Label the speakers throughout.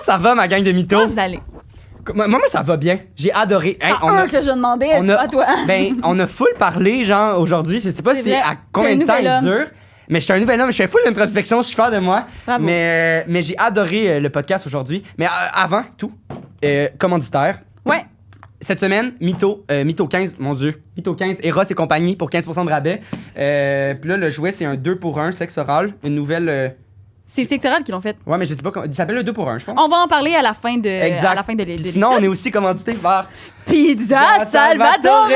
Speaker 1: ça va, ma gang de mythos?
Speaker 2: Comment vous allez?
Speaker 1: Moi, ça va bien. J'ai adoré.
Speaker 2: C'est que je demandais, c'est pas toi.
Speaker 1: On a full parlé, genre, aujourd'hui. Je sais pas à combien de temps il dure. Mais je suis un nouvel homme, je fais full d'introspection, je suis fier de moi.
Speaker 2: Bravo.
Speaker 1: Mais j'ai adoré le podcast aujourd'hui. Mais avant tout, commanditaire.
Speaker 2: Ouais.
Speaker 1: Cette semaine, Mytho 15, mon Dieu. Mytho 15, Eros et compagnie pour 15% de rabais. Puis là, le jouet, c'est un 2 pour 1 sexe oral. Une nouvelle...
Speaker 2: C'est Sectoral qui l'ont fait.
Speaker 1: Ouais, mais je sais pas comment. Il s'appelle le 2 pour 1, je pense.
Speaker 2: On va en parler à la fin de
Speaker 1: Exact.
Speaker 2: À la fin de l'épisode.
Speaker 1: Sinon, on est aussi commandité par
Speaker 2: Pizza Salvatore!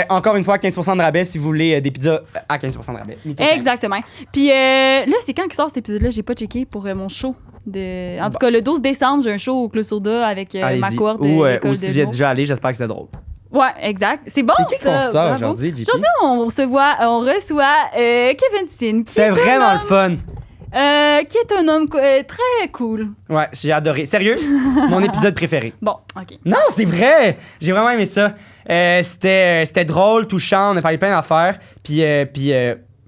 Speaker 1: Encore une fois, 15% de rabais si vous voulez des pizzas à 15% de rabais. Mytho 15.
Speaker 2: Exactement. Puis là, c'est quand qui sort cet épisode-là? J'ai pas checké pour mon show. En tout cas, le 12 décembre, j'ai un show au Club Soda avec ma cohorte
Speaker 1: ou
Speaker 2: d'école
Speaker 1: si
Speaker 2: de
Speaker 1: j'y ai
Speaker 2: jour.
Speaker 1: déjà allé, j'espère que c'était drôle.
Speaker 2: Ouais, exact. C'est bon,
Speaker 1: C'est qui qu'on reçoit aujourd'hui, JP?
Speaker 2: Aujourd'hui, on reçoit Kevin Sin.
Speaker 1: C'était vraiment le fun.
Speaker 2: Qui est un homme très cool.
Speaker 1: Ouais, j'ai adoré. Sérieux? Mon épisode préféré.
Speaker 2: Bon, OK.
Speaker 1: Non, c'est vrai! J'ai vraiment aimé ça. C'était drôle, touchant, on a parlé plein d'affaires. Puis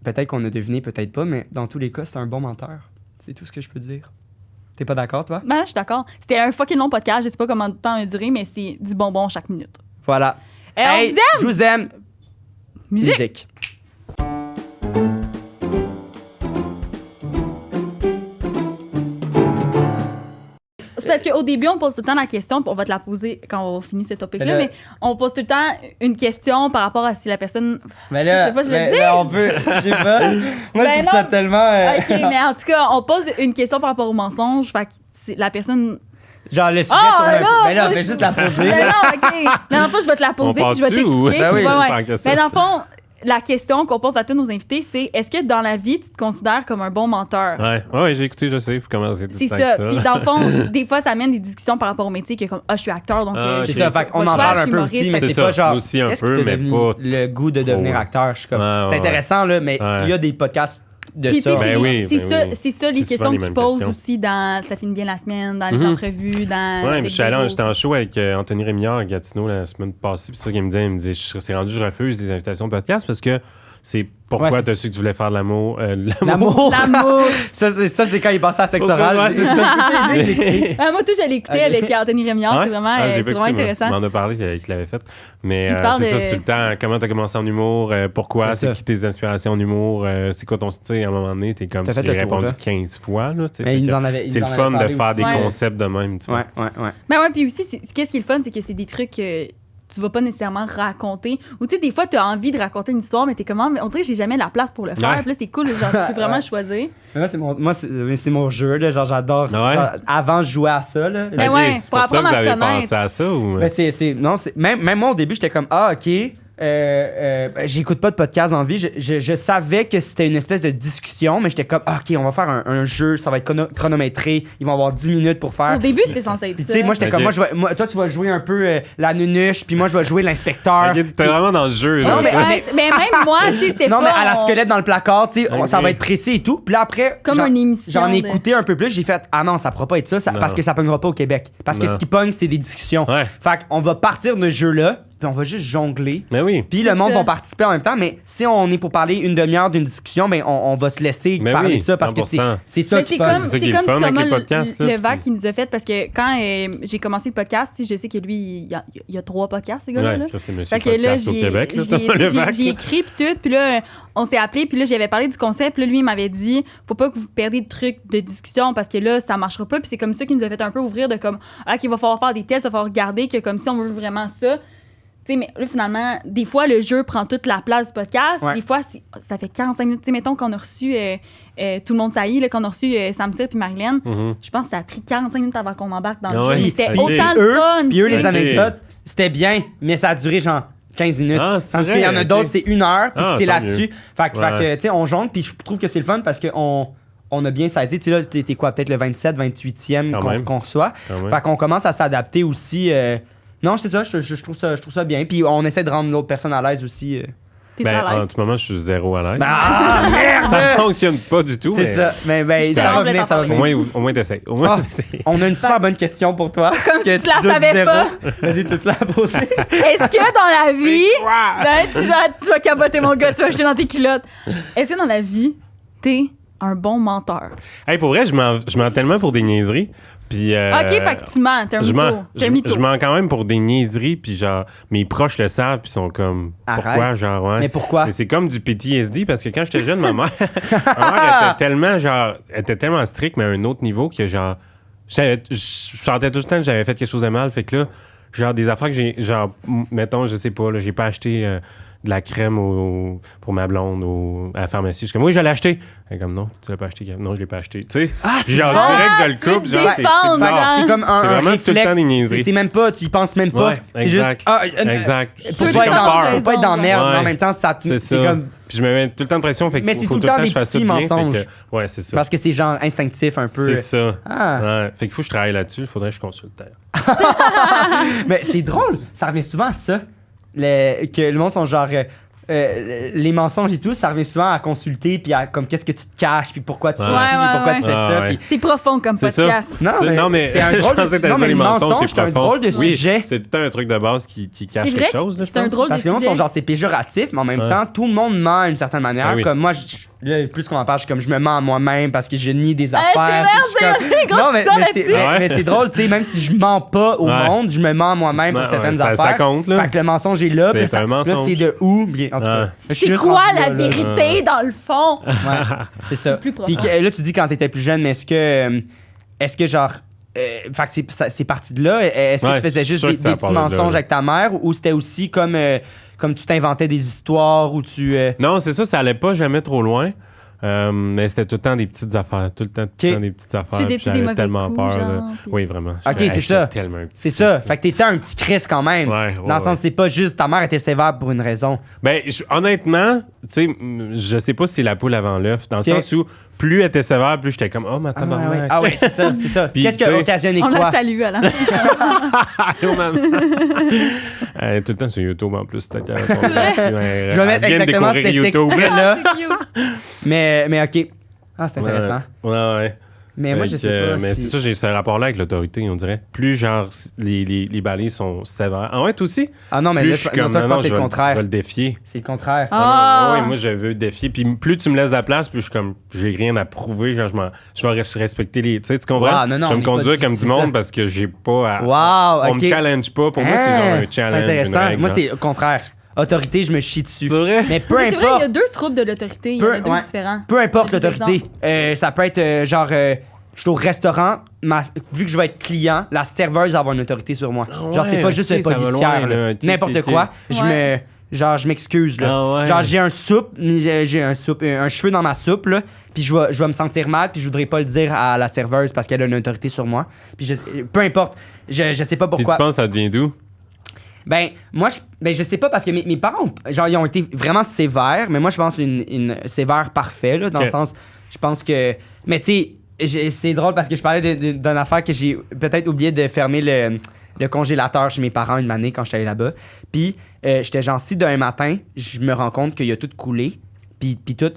Speaker 1: peut-être qu'on a deviné, peut-être pas, mais dans tous les cas, c'était un bon menteur. C'est tout ce que je peux dire. T'es pas d'accord, toi?
Speaker 2: Ben, je suis d'accord. C'était un fucking long podcast. Je sais pas combien de temps il a duré, mais c'est du bonbon chaque minute.
Speaker 1: Voilà.
Speaker 2: On vous aime!
Speaker 1: Je vous aime.
Speaker 2: Musique. C'est parce qu'au début, on pose tout le temps la question, puis on va te la poser quand on va finir ce topic-là, mais on pose tout le temps une question par rapport à si la personne...
Speaker 1: Mais là,
Speaker 2: je le dis.
Speaker 1: on peut... Je sais pas. Moi, je trouve ça tellement...
Speaker 2: OK, mais en tout cas, on pose une question par rapport au mensonge, fait que la personne...
Speaker 1: Genre, le sujet tourne un peu. Mais là, fais juste la poser.
Speaker 2: Mais non, OK. Dans le fond, je vais te la poser, puis je vais t'expliquer.
Speaker 1: Ben oui,
Speaker 2: mais dans le fond... La question qu'on pose à tous nos invités, c'est est-ce que dans la vie, tu te considères comme un bon menteur?
Speaker 3: Ouais, j'ai écouté, je sais comment c'est
Speaker 2: ça. Puis dans le fond, des fois, ça amène des discussions par rapport au métier, que comme, je suis acteur, donc...
Speaker 1: c'est ça, fait qu'on en parle un peu aussi, mais c'est pas genre...
Speaker 3: aussi un
Speaker 1: peu,
Speaker 3: peu, mais pas...
Speaker 1: Le goût de devenir acteur, je suis comme... C'est intéressant, là, mais il y a des podcasts de
Speaker 2: puis,
Speaker 1: ça.
Speaker 2: C'est ça les questions que tu poses aussi dans Ça finit bien la semaine, dans les entrevues, dans...
Speaker 3: Ouais, mais j'étais en show avec Anthony Rémillard à Gatineau la semaine passée, puis c'est ça qu'il me dit, c'est rendu, je refuse des invitations podcast parce que c'est pourquoi tu as su que tu voulais faire l'amour.
Speaker 1: L'amour. Ça, c'est quand il passait à sexe oral.
Speaker 3: Ouais, c'est ça.
Speaker 2: Moi, tout, je l'ai écouté avec Anthony Rémillard. C'est vraiment, intéressant.
Speaker 3: Il m'en a parlé qu'il l'avait fait. Mais c'est ça, c'est tout le temps. Comment tu as commencé en humour? Pourquoi? C'est qui tes inspirations en humour? C'est quoi ton style? À un moment donné, t'es comme tu l'as répondu 15 fois. C'est le fun de faire des concepts de même.
Speaker 1: Ouais.
Speaker 2: Ben ouais, puis aussi, qu'est-ce qui est le fun, c'est que c'est des trucs... tu vas pas nécessairement raconter. Ou tu sais, des fois, tu as envie de raconter une histoire, mais t'es comment? On dirait que j'ai jamais la place pour le faire. Puis là, c'est cool, genre, tu peux vraiment choisir.
Speaker 1: C'est mon jeu, là. Genre, j'adore. Genre, avant, je jouais à ça, là.
Speaker 2: Ben ouais,
Speaker 3: c'est pour ça que vous avez pensé à ça? Ou...
Speaker 1: Ben, même moi, au début, j'étais comme, OK... j'écoute pas de podcast en vie. Je savais que c'était une espèce de discussion, mais j'étais comme, OK, on va faire un jeu, ça va être chronométré, ils vont avoir 10 minutes pour faire.
Speaker 2: Au début, c'était censé être ça.
Speaker 1: Tu sais, moi, j'étais comme, toi, tu vas jouer un peu la nunuche, puis moi, je vais jouer l'inspecteur.
Speaker 3: T'es vraiment dans le jeu.
Speaker 1: Non,
Speaker 2: mais même moi, tu sais, c'était pas...
Speaker 1: Non, mais à la squelette dans le placard, tu sais, ça va être précis et tout. Puis là, après,
Speaker 2: comme une émission.
Speaker 1: J'en ai écouté un peu plus, j'ai fait, ah non, ça pourra pas être ça parce que ça pognera pas au Québec. Parce que ce qui pogne, c'est des discussions. Fait qu'on va partir de ce jeu-là, puis on va juste jongler.
Speaker 3: Mais oui.
Speaker 1: Puis le monde va participer en même temps, mais si on est pour parler une demi-heure d'une discussion, ben on va se laisser parler de ça parce que c'est ça qui passe.
Speaker 3: C'est ça qui est le fun avec les podcasts.
Speaker 2: Le VAC qui nous a fait, parce que quand j'ai commencé le podcast, je sais que lui, il y a 3 podcasts, ces gars-là.
Speaker 3: Ouais, ça c'est Monsieur Podcast au Québec.
Speaker 2: J'ai écrit puis tout, puis là, on s'est appelé, puis là, j'avais parlé du concept, puis là, lui, il m'avait dit, faut pas que vous perdiez de trucs de discussion parce que là, ça marchera pas, puis c'est comme ça qu'il nous a fait un peu ouvrir de comme, OK, il va falloir faire des tests, il va falloir regarder que comme si on veut vraiment ça. T'sais, mais là, finalement, des fois, le jeu prend toute la place du podcast. Des fois, ça fait 45 minutes. T'sais, mettons qu'on a reçu Tout le monde saillit, là, qu'on a reçu Samsa puis Marilyn. Je pense que ça a pris 45 minutes avant qu'on embarque dans le jeu. Mais c'était autant de fun.
Speaker 1: Puis eux, les anecdotes, c'était bien, mais ça a duré genre 15 minutes. Tandis qu'il y en a d'autres, c'est 1 heure, puis c'est là-dessus. Fait que, tu sais, on jongle, puis je trouve que c'est le fun parce qu'on a bien saisi. Tu sais, là, t'es quoi, peut-être le 27, 28e qu'on reçoit. Fait qu'on commence à s'adapter aussi. Non, c'est ça, je trouve ça bien. Puis on essaie de rendre l'autre personne à l'aise aussi.
Speaker 3: En ce moment, je suis zéro à l'aise.
Speaker 1: Ah, merde!
Speaker 3: Ça fonctionne pas du tout.
Speaker 1: C'est ça. Mais ça va venir, ça va venir.
Speaker 3: Au moins, t'essayes.
Speaker 1: On a une super bonne question pour toi.
Speaker 2: Comme si tu la savais pas.
Speaker 1: Vas-y, tu te la poser.
Speaker 2: Est-ce que dans la vie... tu vas capoter, mon gars, tu vas jeter dans tes culottes. Est-ce que dans la vie, t'es un bon menteur.
Speaker 3: Hey, pour vrai, je mens tellement pour des niaiseries. Puis,
Speaker 2: OK, fait que tu mens, t'es un mytho.
Speaker 3: Je mens quand même pour des niaiseries, puis genre, mes proches le savent, puis sont comme, pourquoi, genre, ouais.
Speaker 1: Mais pourquoi?
Speaker 3: Mais c'est comme du PTSD, parce que quand j'étais jeune, ma mère était tellement stricte, mais à un autre niveau, que genre, je sentais tout le temps que j'avais fait quelque chose de mal, fait que là, genre, des affaires que j'ai, genre, mettons, je sais pas, là, j'ai pas acheté de la crème pour ma blonde à la pharmacie. Je suis comme, oui, je l'ai acheté. Elle est comme, non, tu l'as pas acheté. Non, je l'ai pas acheté. Tu sais? Genre, direct, je le coupe. Genre, c'est bizarre.
Speaker 1: C'est comme un
Speaker 3: vraiment
Speaker 1: réflexe.
Speaker 3: Tout le temps des niaiseries.
Speaker 1: C'est même pas, tu y penses même pas.
Speaker 3: Ouais,
Speaker 1: c'est juste.
Speaker 3: Exact.
Speaker 1: Faut pas être dans la merde, mais en même temps,
Speaker 3: c'est comme. Puis je me mets tout le temps de pression. Fait
Speaker 1: mais c'est tout le temps des petits mensonges.
Speaker 3: Ouais, c'est ça.
Speaker 1: Parce que c'est genre instinctif un peu.
Speaker 3: C'est ça. Ouais. Fait qu'il faut que je travaille là-dessus. Il faudrait que je consulte.
Speaker 1: Mais c'est drôle. Ça revient souvent à ça. Que le monde sont genre. Les mensonges et tout, ça revient souvent à consulter, puis à comme qu'est-ce que tu te caches, puis pourquoi tu fais ci, pourquoi tu fais ça. Puis...
Speaker 2: C'est profond comme podcast.
Speaker 1: Non, mais c'est un drôle de non, mais le mensonge, c'est un drôle de sujet.
Speaker 3: C'est tout un truc de base qui cache quelque chose.
Speaker 2: C'est un drôle de sujet.
Speaker 1: Parce que les gens sont genre, c'est péjoratif, mais en même temps, tout le monde ment d'une certaine manière. Comme moi, là, plus qu'on en parle, je suis comme je me mens à moi-même parce que je nie des affaires.
Speaker 2: Non,
Speaker 1: mais c'est drôle, tu sais, même si je mens pas au monde, je me mens à moi-même pour certaines affaires.
Speaker 3: Ça compte, là.
Speaker 1: Fait que le mensonge est là, puis là, c'est de où? En tout cas,
Speaker 2: c'est quoi la vérité dans le fond?
Speaker 1: Ouais, c'est ça. Puis là, tu dis quand t'étais plus jeune, mais est-ce que genre. Fait que c'est parti de là. Est-ce que tu faisais juste des petits mensonges avec ta mère ou c'était aussi comme tu t'inventais des histoires ou tu.
Speaker 3: Non, c'est ça allait pas jamais trop loin. Mais c'était tout le temps des petites affaires. Tout le temps des petites affaires. J'avais tellement peur. Genre, oui, vraiment.
Speaker 1: OK, c'est ça. C'est ça. Fait que t'étais un petit Chris quand même. Dans le sens, c'est pas juste ta mère était sévère pour une raison.
Speaker 3: Ben, honnêtement, tu sais, je sais pas si c'est la poule avant l'œuf. Dans le sens où plus elle était sévère, plus j'étais comme, oh, ma tabarnak.
Speaker 1: Ah ouais, c'est ça. Qu'est-ce qui a occasionné quoi?
Speaker 2: On la salue, alors.
Speaker 3: Tout le temps sur YouTube en plus.
Speaker 1: Je vais mettre exactement cet extrait-là. Mais OK. Ah, c'est intéressant.
Speaker 3: Ouais.
Speaker 1: Mais moi, je sais pas.
Speaker 3: Mais c'est ça, j'ai ce rapport-là avec l'autorité, on dirait. Plus, genre, les balises sont sévères. Ah ouais, toi aussi?
Speaker 1: Ah non, mais là, je pense que c'est le contraire.
Speaker 3: Je vais le défier.
Speaker 1: C'est le contraire.
Speaker 3: Oui, moi, je veux défier. Puis plus tu me laisses de la place, plus je suis comme, j'ai rien à prouver. Genre, je vais respecter les. Tu sais, tu comprends? Je vais me conduire comme du monde parce que j'ai pas à. On me challenge pas. Pour moi, c'est genre un challenge.
Speaker 1: C'est intéressant. Moi, c'est le contraire. Autorité, je me chie dessus.
Speaker 3: C'est vrai?
Speaker 1: Mais peu importe.
Speaker 2: C'est vrai, il y a deux troubles de l'autorité. Il y en a deux différents.
Speaker 1: Peu importe l'autorité. Ça peut être genre. Je suis au restaurant, vu que je vais être client, la serveuse va avoir une autorité sur moi. Genre, c'est pas juste le policière. N'importe quoi. Je m'excuse. Genre, j'ai un cheveu dans ma soupe, là, puis je vais me sentir mal, puis je voudrais pas le dire à la serveuse parce qu'elle a une autorité sur moi. Puis peu importe. Je sais pas pourquoi.
Speaker 3: Puis tu penses que ça devient d'où?
Speaker 1: Ben, moi, je sais pas parce que mes parents, genre, ils ont été vraiment sévères, mais moi, je pense une sévère parfait, là, dans le sens, je pense que. Mais tu sais, c'est drôle parce que je parlais d'une affaire que j'ai peut-être oublié de fermer le congélateur chez mes parents une année quand j'étais allé là-bas. Puis j'étais genre si d'un matin, je me rends compte qu'il y a tout coulé. Puis tout,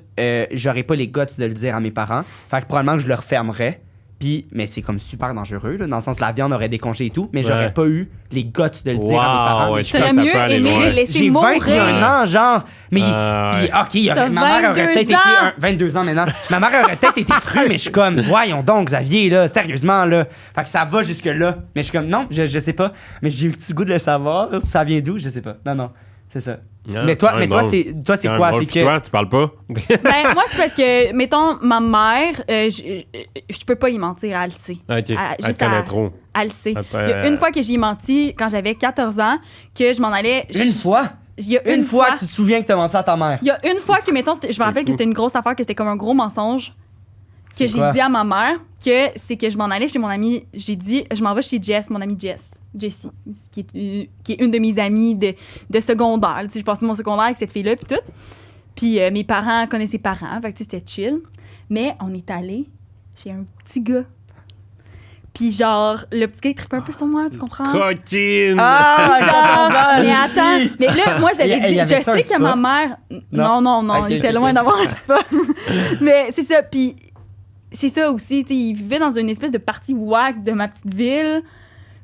Speaker 1: j'aurais pas les guts de le dire à mes parents. Fait que probablement que je le refermerais. Puis, mais c'est comme super dangereux, là, dans le sens la viande aurait décongé et tout, mais j'aurais pas eu les guts de le dire à mes parents.
Speaker 3: Ouais,
Speaker 2: j'aurais mieux aimé laisser
Speaker 1: j'ai 21 ans, genre. Mais, puis, OK, ma mère aurait peut-être été 22 ans maintenant. Ma mère aurait peut-être été frue, mais je suis comme, voyons donc, Xavier, là, sérieusement, là. Fait que ça va jusque-là. Mais je suis comme, non, je sais pas. Mais j'ai eu le petit goût de le savoir. Ça vient d'où? Je sais pas. Non, c'est ça.
Speaker 3: Yeah,
Speaker 1: mais toi, c'est quoi? C'est que...
Speaker 3: Toi, tu parles pas?
Speaker 2: Ben, moi, c'est parce que, mettons, ma mère, je peux pas y mentir, elle le sait.
Speaker 3: OK, elle connaît trop.
Speaker 2: Elle le sait. Il y a une fois que j'y ai menti, quand j'avais 14 ans, que je m'en allais...
Speaker 1: Une fois? Il y a une fois que tu te souviens que t'as menti à ta mère? Il y a
Speaker 2: une fois que, mettons, je me rappelle que c'était une grosse affaire, que c'était comme un gros mensonge, que j'ai dit à ma mère, que c'est que je m'en allais chez mon amie, j'ai dit, je m'en vais chez Jess, mon amie Jessie, qui est une de mes amies de secondaire. Tu sais, je passais mon secondaire avec cette fille-là, puis tout. Puis mes parents connaissaient ses parents, fait que c'était chill. Mais on est allé chez un petit gars. Puis genre, le petit gars, il trippait un peu sur moi, tu comprends?
Speaker 3: Coquine!
Speaker 2: Mais attends, mais là, moi, j'avais dit, je sais que ma mère... Non, il était loin d'avoir un spa. Mais c'est ça, puis c'est ça aussi, tu sais, il vivait dans une espèce de partie wack de ma petite ville.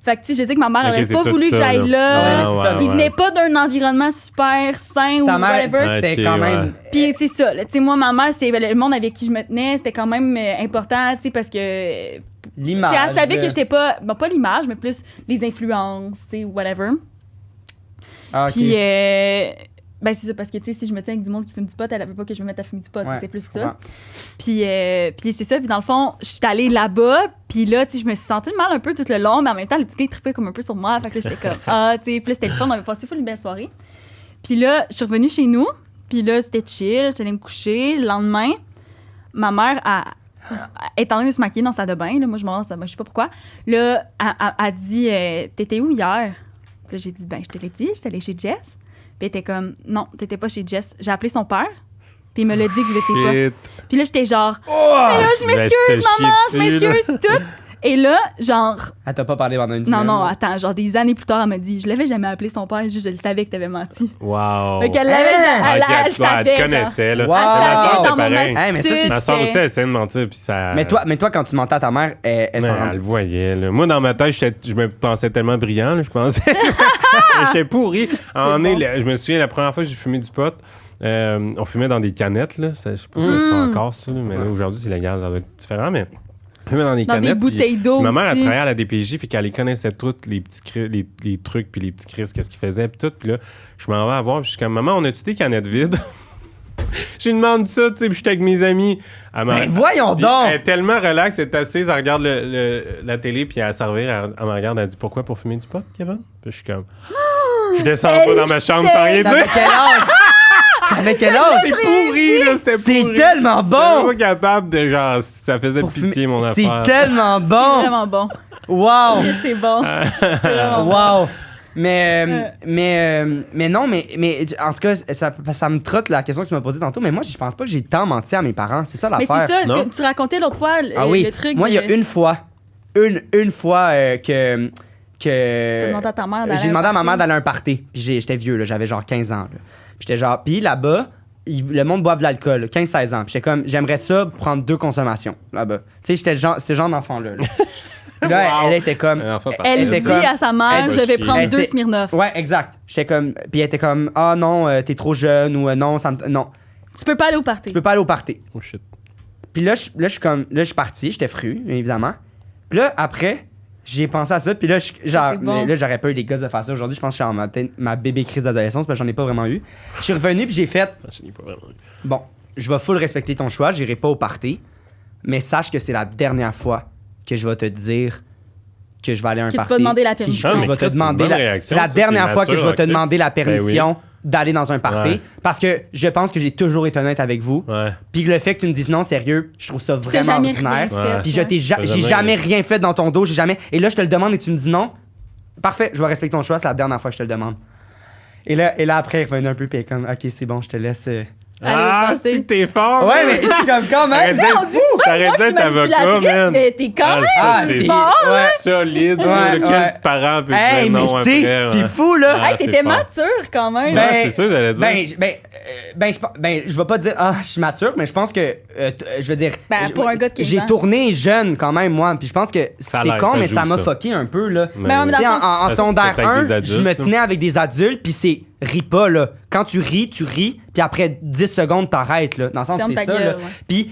Speaker 2: Fait que, tu sais, je sais que ma mère avait pas voulu que j'aille là. Il venait pas d'un environnement super sain ou whatever.
Speaker 1: C'était quand même...
Speaker 2: Puis c'est ça, tu sais, moi, ma mère, c'est le monde avec qui je me tenais, c'était quand même important, tu sais, parce que...
Speaker 1: L'image.
Speaker 2: Elle savait que j'étais pas... Bon, pas l'image, mais plus les influences, tu sais, whatever.
Speaker 1: Ah, OK.
Speaker 2: Puis, ben c'est ça, parce que, tu sais, si je me tiens avec du monde qui fume du pot, elle avait pas que je me mette à fumer du pot, c'est plus ça. Puis c'est ça, puis dans le fond, je suis allée là-bas, puis là, tu sais, je me suis sentie mal un peu tout le long, mais en même temps, le petit gars, il trippait comme un peu sur moi, fait que là, j'étais comme, tu sais, puis là, c'était le fun, on avait passé une belle soirée. Puis là, je suis revenue chez nous, puis là, c'était chill, j'étais allée me coucher. Le lendemain, ma mère est en train de se maquiller dans sa salle de bain, là, moi, je m'en je sais pas pourquoi. Là, elle dit, t'étais où hier? Puis là, j'ai dit, ben, je te l'ai dit, j'étais allée chez Jess. Puis elle était comme, non, t'étais pas chez Jess. J'ai appelé son père, puis il me l'a dit que vous étiez pas. Puis là, j'étais genre, mais là, je m'excuse, maman, je m'excuse, tout. Et là, genre...
Speaker 1: Elle t'a pas parlé pendant une semaine?
Speaker 2: Non, attends, genre des années plus tard, elle m'a dit, je l'avais jamais appelé son père, juste je le savais que t'avais menti.
Speaker 3: Wow.
Speaker 2: Fait qu'elle l'avait, elle savait.
Speaker 3: Elle connaissait, là.
Speaker 1: Wow.
Speaker 3: Ma soeur, c'était pareil.
Speaker 1: Mais ça, c'est...
Speaker 3: Ma soeur aussi, elle essayait de mentir, puis ça...
Speaker 1: Mais toi, quand tu mentais à ta mère, elle s'en rendait.
Speaker 3: Elle le voyait, là. Moi, dans ma tête, je me pensais tellement brillant, là, je pensais... J'étais pourri. Je me souviens, la première fois que j'ai fumé du pot, on fumait dans des canettes, là. Je sais pas si ça se fait encore, ça, mais là, aujourd'hui, c'est légal, ça va être différent, mais... Dans
Speaker 2: des bouteilles d'eau.
Speaker 3: Ma mère, elle travaillait à la DPJ, fait qu'elle les connaissait toutes, les trucs, puis les petits crises, qu'est-ce qu'ils faisaient, puis tout. Puis là, je m'en vais à voir, puis je suis comme, maman, on a-tu des canettes vides? J'ai demandé ça, tu sais, puis j'étais avec mes amis.
Speaker 1: Mais voyons donc!
Speaker 3: Elle est tellement relaxe, elle est assise, elle regarde la télé, puis elle servir, elle me regarde, elle dit, pourquoi pour fumer du pot, Kevin? Puis je suis comme, je descends pas dans ma chambre sans rien dire.
Speaker 1: Avec quel âge? Avec quel âge?
Speaker 3: C'est pourri, là, c'était pourri.
Speaker 1: C'est tellement bon!
Speaker 3: Je suis pas capable de, genre, ça faisait pitié, mon affaire.
Speaker 1: C'est tellement bon!
Speaker 2: C'est vraiment bon.
Speaker 1: Wow!
Speaker 2: C'est bon. C'est vraiment
Speaker 1: bon. Wow! Mais non, mais en tout cas, ça me trotte la question que tu m'as posée tantôt, mais moi, je pense pas que j'ai tant menti à mes parents. C'est ça l'affaire.
Speaker 2: Mais c'est ça, tu racontais l'autre fois le truc.
Speaker 1: Moi, il y a une fois que
Speaker 2: t'as demandé à ta mère d'aller
Speaker 1: j'ai demandé à ma mère d'aller à un party. Puis j'étais vieux, là, j'avais genre 15 ans. Là. Puis j'étais genre, puis là-bas, le monde boit de l'alcool, 15-16 ans. Puis j'étais comme, j'aimerais ça prendre 2 consommations là-bas. Tu sais, j'étais ce genre d'enfant-là. Puis là, elle était comme...
Speaker 2: Elle dit à sa mère, je vais prendre 2 Smirnoff.
Speaker 1: Ouais, exact. J'étais comme... Puis elle était comme, ah non, t'es trop jeune ou non, non.
Speaker 2: Tu peux pas aller au party.
Speaker 1: Tu peux pas aller au party.
Speaker 3: Oh shit.
Speaker 1: Puis là, je suis parti, j'étais fru, évidemment. Puis là, après... J'ai pensé à ça, puis là, là, j'aurais pas eu les gosses de faire ça aujourd'hui. Je pense que je suis en ma bébé crise d'adolescence, parce que j'en ai pas vraiment eu. Je suis revenu, puis j'ai fait.
Speaker 3: J'en ai pas vraiment eu.
Speaker 1: Bon, je vais full respecter ton choix, j'irai pas au party, mais sache que c'est la dernière fois que je vais te dire que je vais aller à un party.
Speaker 2: Tu vas demander la permission.
Speaker 1: Je vais te demander c'est la dernière fois que je vais te demander la permission d'aller dans un party, parce que je pense que j'ai toujours été honnête avec vous. Puis le fait que tu me dises non, sérieux, je trouve ça vraiment ordinaire. Puis j'ai jamais rien fait dans ton dos, et là je te le demande et tu me dis non. Parfait, je vais respecter ton choix, c'est la dernière fois que je te le demande. Et là après il revenait un peu, puis il est comme OK, c'est bon, je te laisse.
Speaker 3: Si t'es fort!
Speaker 1: Ouais, mais je suis comme quand même.
Speaker 3: T'arrêtes d'être avocat, man.
Speaker 2: Mais t'es quand même fort,
Speaker 3: solide. Quel parent peut dire non après?
Speaker 1: C'est fou, là.
Speaker 2: Hey, t'étais mature quand même.
Speaker 3: C'est ça, j'allais dire.
Speaker 1: Je vais pas dire je suis mature, mais je pense que je veux dire
Speaker 2: pour un gars de
Speaker 1: j'ai tourné jeune quand même, moi, puis je pense que c'est con, mais ça m'a fucké un peu, là. En secondaire 1, je me tenais avec des adultes, puis c'est ris pas, là. Quand tu ris, puis après 10 secondes, t'arrêtes, là. Dans le sens, c'est ça, là. Puis,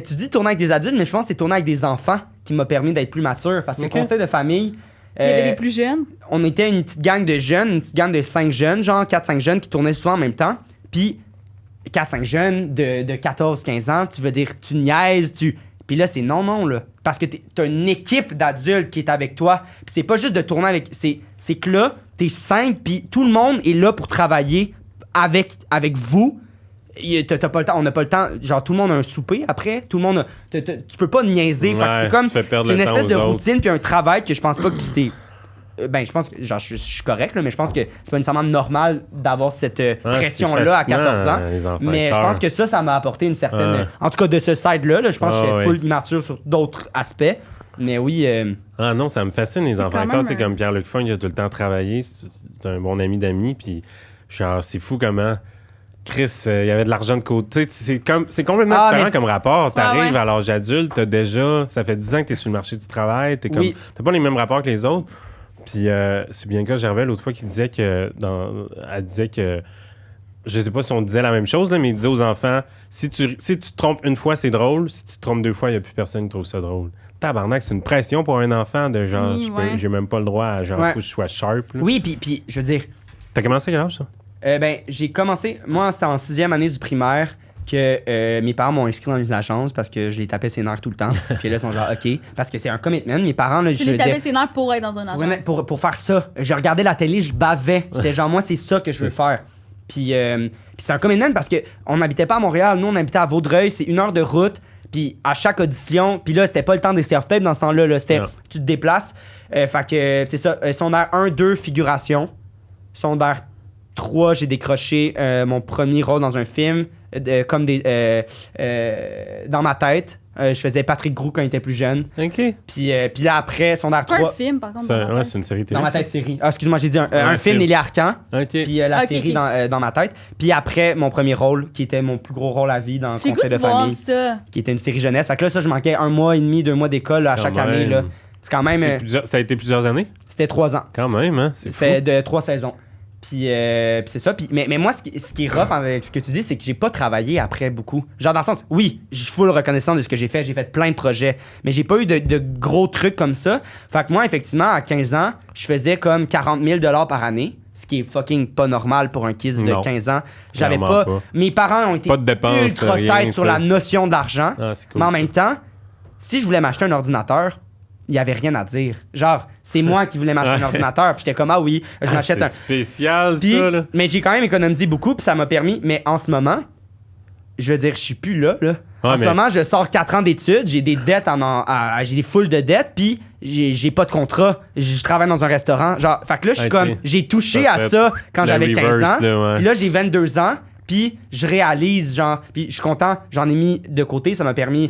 Speaker 1: tu dis tourner avec des adultes, mais je pense que c'est tourner avec des enfants qui m'a permis d'être plus mature. Parce que le conseil de famille...
Speaker 2: Il y avait des plus jeunes?
Speaker 1: On était une petite gang de jeunes, une petite gang de 5 jeunes, genre 4-5 jeunes qui tournaient souvent en même temps. Puis, 4-5 jeunes de 14-15 ans, tu veux dire, tu niaises, Puis là, c'est non, là. Parce que t'as une équipe d'adultes qui est avec toi. Puis c'est pas juste de tourner avec... C'est que là, t'es 5, puis tout le monde est là pour travailler avec vous. T'as pas le temps, on n'a pas le temps. Genre, tout le monde a un souper après. Tout le monde tu peux pas niaiser. Fait que c'est comme... C'est une espèce de routine puis un travail que je pense pas que c'est... je pense que genre, je suis correct, là, mais je pense que c'est pas nécessairement normal d'avoir cette pression-là à 14 ans. Mais je pense que ça m'a apporté une certaine... En tout cas, de ce side-là, je pense que je suis full immature sur d'autres aspects. Mais oui...
Speaker 3: Ah non, ça me fascine, les enfants acteurs. Tu sais, comme Pierre-Luc Funk, il a tout le temps travaillé. C'est un bon ami d'amis. Puis, genre, c'est fou comment... Chris, il y avait de l'argent de côté. C'est complètement différent comme rapport. T'arrives à l'âge adulte, ça fait 10 ans que t'es sur le marché du travail. T'as pas les mêmes rapports que les autres. Puis c'est Bianca Gervais l'autre fois qui disait que elle disait que je sais pas si on disait la même chose là, mais il disait aux enfants si tu te trompes une fois c'est drôle, si tu te trompes 2 fois il y a plus personne qui trouve ça drôle. Tabarnak, c'est une pression pour un enfant de genre j'ai même pas le droit à genre faut que je sois sharp. Là.
Speaker 1: Oui, puis je veux dire.
Speaker 3: T'as commencé à quel âge ça?
Speaker 1: J'ai commencé moi c'était en 6e année du primaire. Que mes parents m'ont inscrit dans une agence parce que je les tapais ses nerfs tout le temps. Puis là, ils sont genre, OK. Parce que c'est un commitment. Mes parents, là,
Speaker 2: je les tapais ses nerfs pour être dans une agence.
Speaker 1: Pour faire ça. Je regardais la télé, je bavais. J'étais genre, moi, c'est ça que je veux faire. Puis c'est un commitment parce qu'on n'habitait pas à Montréal. Nous, on habitait à Vaudreuil. C'est 1 heure de route. Puis à chaque audition, puis là, c'était pas le temps des self-tapes dans ce temps-là. Là, c'était, tu te déplaces. Fait que c'est ça. Secondaire 1, 2, figuration. Secondaire 3, j'ai décroché mon premier rôle dans un film. Comme dans ma tête. Je faisais Patrick Groux quand il était plus jeune.
Speaker 3: OK.
Speaker 1: Puis là, après, secondaire 3...
Speaker 2: C'est pas un film, par contre.
Speaker 3: C'est une série télé.
Speaker 1: Dans ma tête, série. Ah, excuse-moi, j'ai dit un film, Nelly Arcan.
Speaker 3: OK.
Speaker 1: Puis la série dans ma tête. Puis après, mon premier rôle, qui était mon plus gros rôle à vie dans le conseil de famille. Qui était une série jeunesse. Fait que là, ça, je manquais 1 mois et demi, 2 mois d'école à chaque année. Là. C'est quand même...
Speaker 3: Ça a été plusieurs années?
Speaker 1: C'était 3 ans.
Speaker 3: Quand même, hein?
Speaker 1: C'est de 3 saisons. Puis c'est ça. Mais moi, ce qui est rough avec ce que tu dis, c'est que j'ai pas travaillé après beaucoup. Genre, dans le sens, oui, je suis full reconnaissant de ce que j'ai fait. J'ai fait plein de projets. Mais j'ai pas eu de gros trucs comme ça. Fait que moi, effectivement, à 15 ans, je faisais comme 40 000 $ par année. Ce qui est fucking pas normal pour un kid de 15 ans. J'avais pas. Mes parents ont été ultra tête sur la notion d'argent.
Speaker 3: Cool,
Speaker 1: mais en même temps, si je voulais m'acheter un ordinateur, il y avait rien à dire. Genre, c'est moi qui voulais m'acheter un ordinateur. Puis j'étais comme, ah oui, je m'achète un...
Speaker 3: C'est spécial,
Speaker 1: puis,
Speaker 3: ça, là.
Speaker 1: Mais j'ai quand même économisé beaucoup, puis ça m'a permis... Mais en ce moment, je veux dire, je suis plus là. En ce moment, je sors 4 ans d'études, j'ai des dettes, j'ai des foules de dettes, puis j'ai pas de contrat. Je travaille dans un restaurant. Genre, fait que là, je suis comme... J'ai touché à ça quand j'avais 15 ans. Puis là, j'ai 22 ans. Puis je réalise, genre, puis je suis content, j'en ai mis de côté, ça m'a permis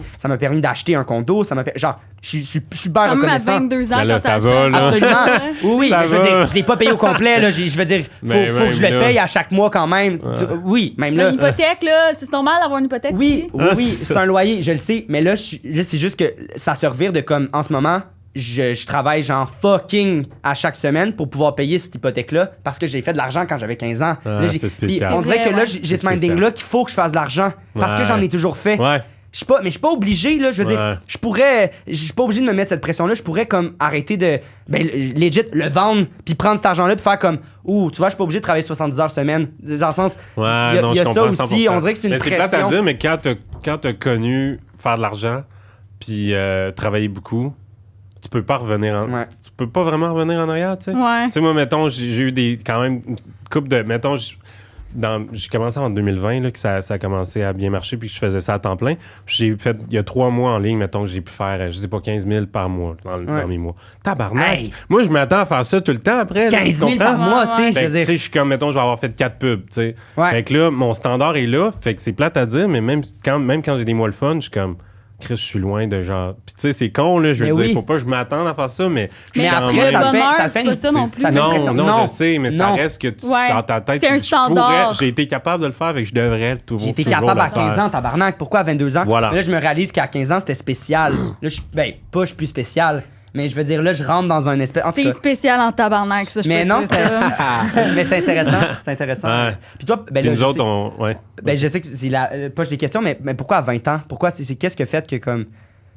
Speaker 1: d'acheter un condo, genre, je suis bien reconnaissant.
Speaker 2: À 22 ans,
Speaker 3: là, ça va, là.
Speaker 1: Absolument. Oui, mais je veux dire, je l'ai pas payé au complet, là, je veux dire, faut que je le paye à chaque mois quand même. Oui, même là.
Speaker 2: Une hypothèque, là, c'est normal d'avoir une hypothèque.
Speaker 1: Oui, c'est un loyer, je le sais, mais là, c'est juste que ça se revire de comme, en ce moment, je travaille genre fucking à chaque semaine pour pouvoir payer cette hypothèque-là parce que j'ai fait de l'argent quand j'avais 15 ans. Là,
Speaker 3: c'est spécial.
Speaker 1: On dirait que là, j'ai ce minding-là qu'il faut que je fasse de l'argent parce que j'en ai toujours fait.
Speaker 3: Ouais.
Speaker 1: Je suis pas obligé, là, je veux dire, je suis pas obligé de me mettre cette pression-là, je pourrais comme arrêter de, legit, le vendre, puis prendre cet argent-là, puis faire comme, tu vois, je suis pas obligé de travailler 70 heures semaine, dans le sens, il y a ça aussi, 100%. On dirait que c'est une pression.
Speaker 3: C'est plate à dire, mais quand t'as connu faire de l'argent, puis travailler beaucoup, tu peux pas revenir tu peux pas vraiment revenir en arrière, tu sais.
Speaker 2: Ouais.
Speaker 3: Tu sais, moi, mettons, j'ai eu quand même une couple de, mettons, j'ai commencé en 2020, là, que ça a commencé à bien marcher, puis que je faisais ça à temps plein. Puis j'ai fait, il y a 3 mois en ligne, mettons, que j'ai pu faire, je sais pas, 15 000 par mois dans mes mois. Tabarnak!
Speaker 1: Hey.
Speaker 3: Moi, je m'attends à faire ça tout le temps après.
Speaker 1: 15 000 par mois, tu sais, je veux dire.
Speaker 3: Tu sais, je suis comme, mettons, je vais avoir fait 4 pubs, tu sais.
Speaker 1: Ouais.
Speaker 3: Fait que là, mon standard est là, fait que c'est plate à dire, mais même quand j'ai des mois le fun, je suis comme... Chris, je suis loin de genre... Puis tu sais, c'est con, là, je veux dire, faut pas que je m'attende à faire ça, mais...
Speaker 2: Mais après, ça fait une...
Speaker 1: ça non plus.
Speaker 3: Non, je sais, mais ça reste que dans ta tête,
Speaker 2: c'est un standard.
Speaker 3: J'ai été capable de le faire, fait que je devrais toujours
Speaker 1: J'ai été capable à 15 ans, tabarnak. Pourquoi à 22 ans?
Speaker 3: Voilà.
Speaker 1: Là, je me réalise qu'à 15 ans, c'était spécial. Là, je suis plus spécial. Mais je veux dire, là, je rentre dans un espèce...
Speaker 2: T'es spécial en tabarnak, ça, je
Speaker 1: mais
Speaker 2: peux
Speaker 1: non,
Speaker 2: dire ça.
Speaker 1: Mais c'est intéressant. C'est intéressant.
Speaker 3: Ouais.
Speaker 1: Puis toi, là,
Speaker 3: nous autres,
Speaker 1: je sais que c'est pas des questions, mais pourquoi à 20 ans? Pourquoi c'est qu'est-ce que fait que comme...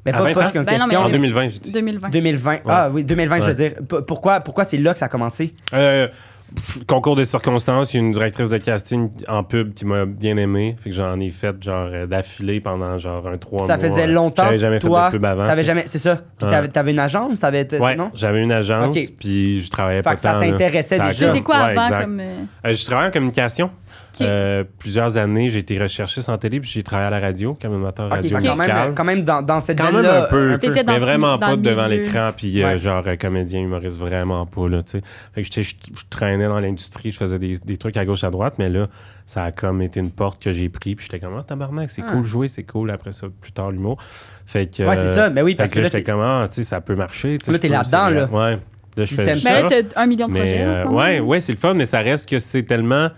Speaker 1: Mais pas qu'une question.
Speaker 3: En 2020, j'ai dit.
Speaker 2: 2020.
Speaker 1: Ah oui, 2020, je veux dire. Pourquoi c'est là que ça a commencé?
Speaker 3: Concours de circonstances, il y a une directrice de casting en pub qui m'a bien aimé. Fait que j'en ai fait genre d'affilée pendant genre 3 mois.
Speaker 1: Ça faisait longtemps.
Speaker 3: J'avais jamais fait de pub avant.
Speaker 1: T'avais jamais, c'est ça. Puis t'avais une agence, non?
Speaker 3: J'avais une agence, puis je travaillais pas tant.
Speaker 1: Ça t'intéressait déjà.
Speaker 2: Tu faisais quoi avant comme...
Speaker 3: Je travaillais en communication. Plusieurs années, j'ai été recherchiste en télé, puis j'ai travaillé à la radio, comme animateur radio musical.
Speaker 1: Quand même dans cette
Speaker 3: veine-là. Quand même un peu. Mais vraiment pas devant l'écran, puis genre comédien, humoriste, vraiment pas, là, tu sais. Fait que je traînais dans l'industrie, je faisais des trucs à gauche, à droite, mais là, ça a comme été une porte que j'ai pris, puis j'étais comme, tabarnak, c'est cool jouer, c'est cool, après ça, plus tard, l'humour. Fait que...
Speaker 1: Ouais, c'est ça, mais oui, parce
Speaker 3: que là, j'étais comme, tu sais, ça peut marcher.
Speaker 1: Là, t'es là-dedans, là.
Speaker 3: Ouais. Là, je fais
Speaker 2: ça. Mais là, t'as 1 million de projets.
Speaker 3: Ouais, c'est le fun, mais ça reste que c'est tellement...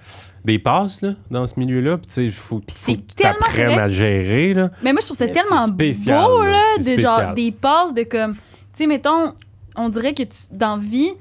Speaker 3: des passes là, dans ce milieu-là. Puis, tu sais, faut que tu apprennes à gérer. Là.
Speaker 2: Mais moi, je trouve ça tellement
Speaker 3: spécial,
Speaker 2: beau, là, genre des passes de comme. Tu sais, mettons, on dirait que dans vie,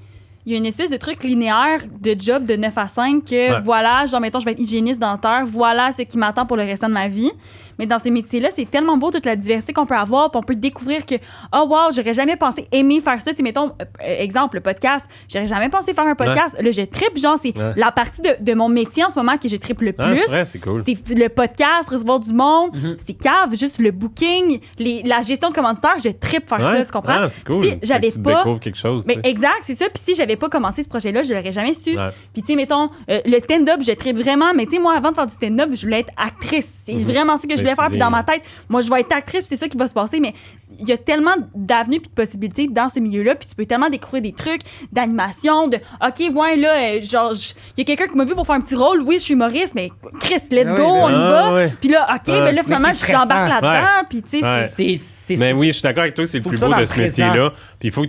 Speaker 2: il y a une espèce de truc linéaire de job de 9 à 5 que voilà, genre, mettons, je vais être hygiéniste dentaire, voilà ce qui m'attend pour le restant de ma vie. Mais dans ce métier-là, c'est tellement beau toute la diversité qu'on peut avoir, puis on peut découvrir que, oh wow, j'aurais jamais pensé aimer faire ça. Tu sais, mettons, exemple, le podcast, j'aurais jamais pensé faire un podcast. Là, je trippe, genre, c'est la partie de mon métier en ce moment que je trippe le plus.
Speaker 3: C'est vrai, c'est cool.
Speaker 2: C'est le podcast, recevoir du monde, c'est cave, juste le booking, la gestion de commanditaires, je trippe faire ça, tu comprends?
Speaker 3: C'est cool.
Speaker 2: Si j'avais
Speaker 3: tu
Speaker 2: pas.
Speaker 3: découvres quelque chose.
Speaker 2: Mais exact, c'est ça. Puis si j'avais pas commencé ce projet-là, je l'aurais jamais su. Puis tu sais, mettons, le stand-up, je trippe vraiment, mais tu sais, moi, avant de faire du stand-up, je voulais être actrice. C'est vraiment ça que je voulais faire. Puis dans ma tête, moi, je vais être actrice, puis c'est ça qui va se passer. Mais il y a tellement d'avenues puis de possibilités dans ce milieu-là, puis tu peux tellement découvrir des trucs d'animation, de OK, ouais, là, genre, il y a quelqu'un qui m'a vu pour faire un petit rôle. Oui, je suis humoriste, mais Chris, let's go, on y va. Puis là, OK, mais là, finalement, j'embarque là-dedans. Puis tu sais, c'est.
Speaker 3: Mais oui, je suis d'accord avec toi, c'est le plus beau de ce métier-là. Puis il faut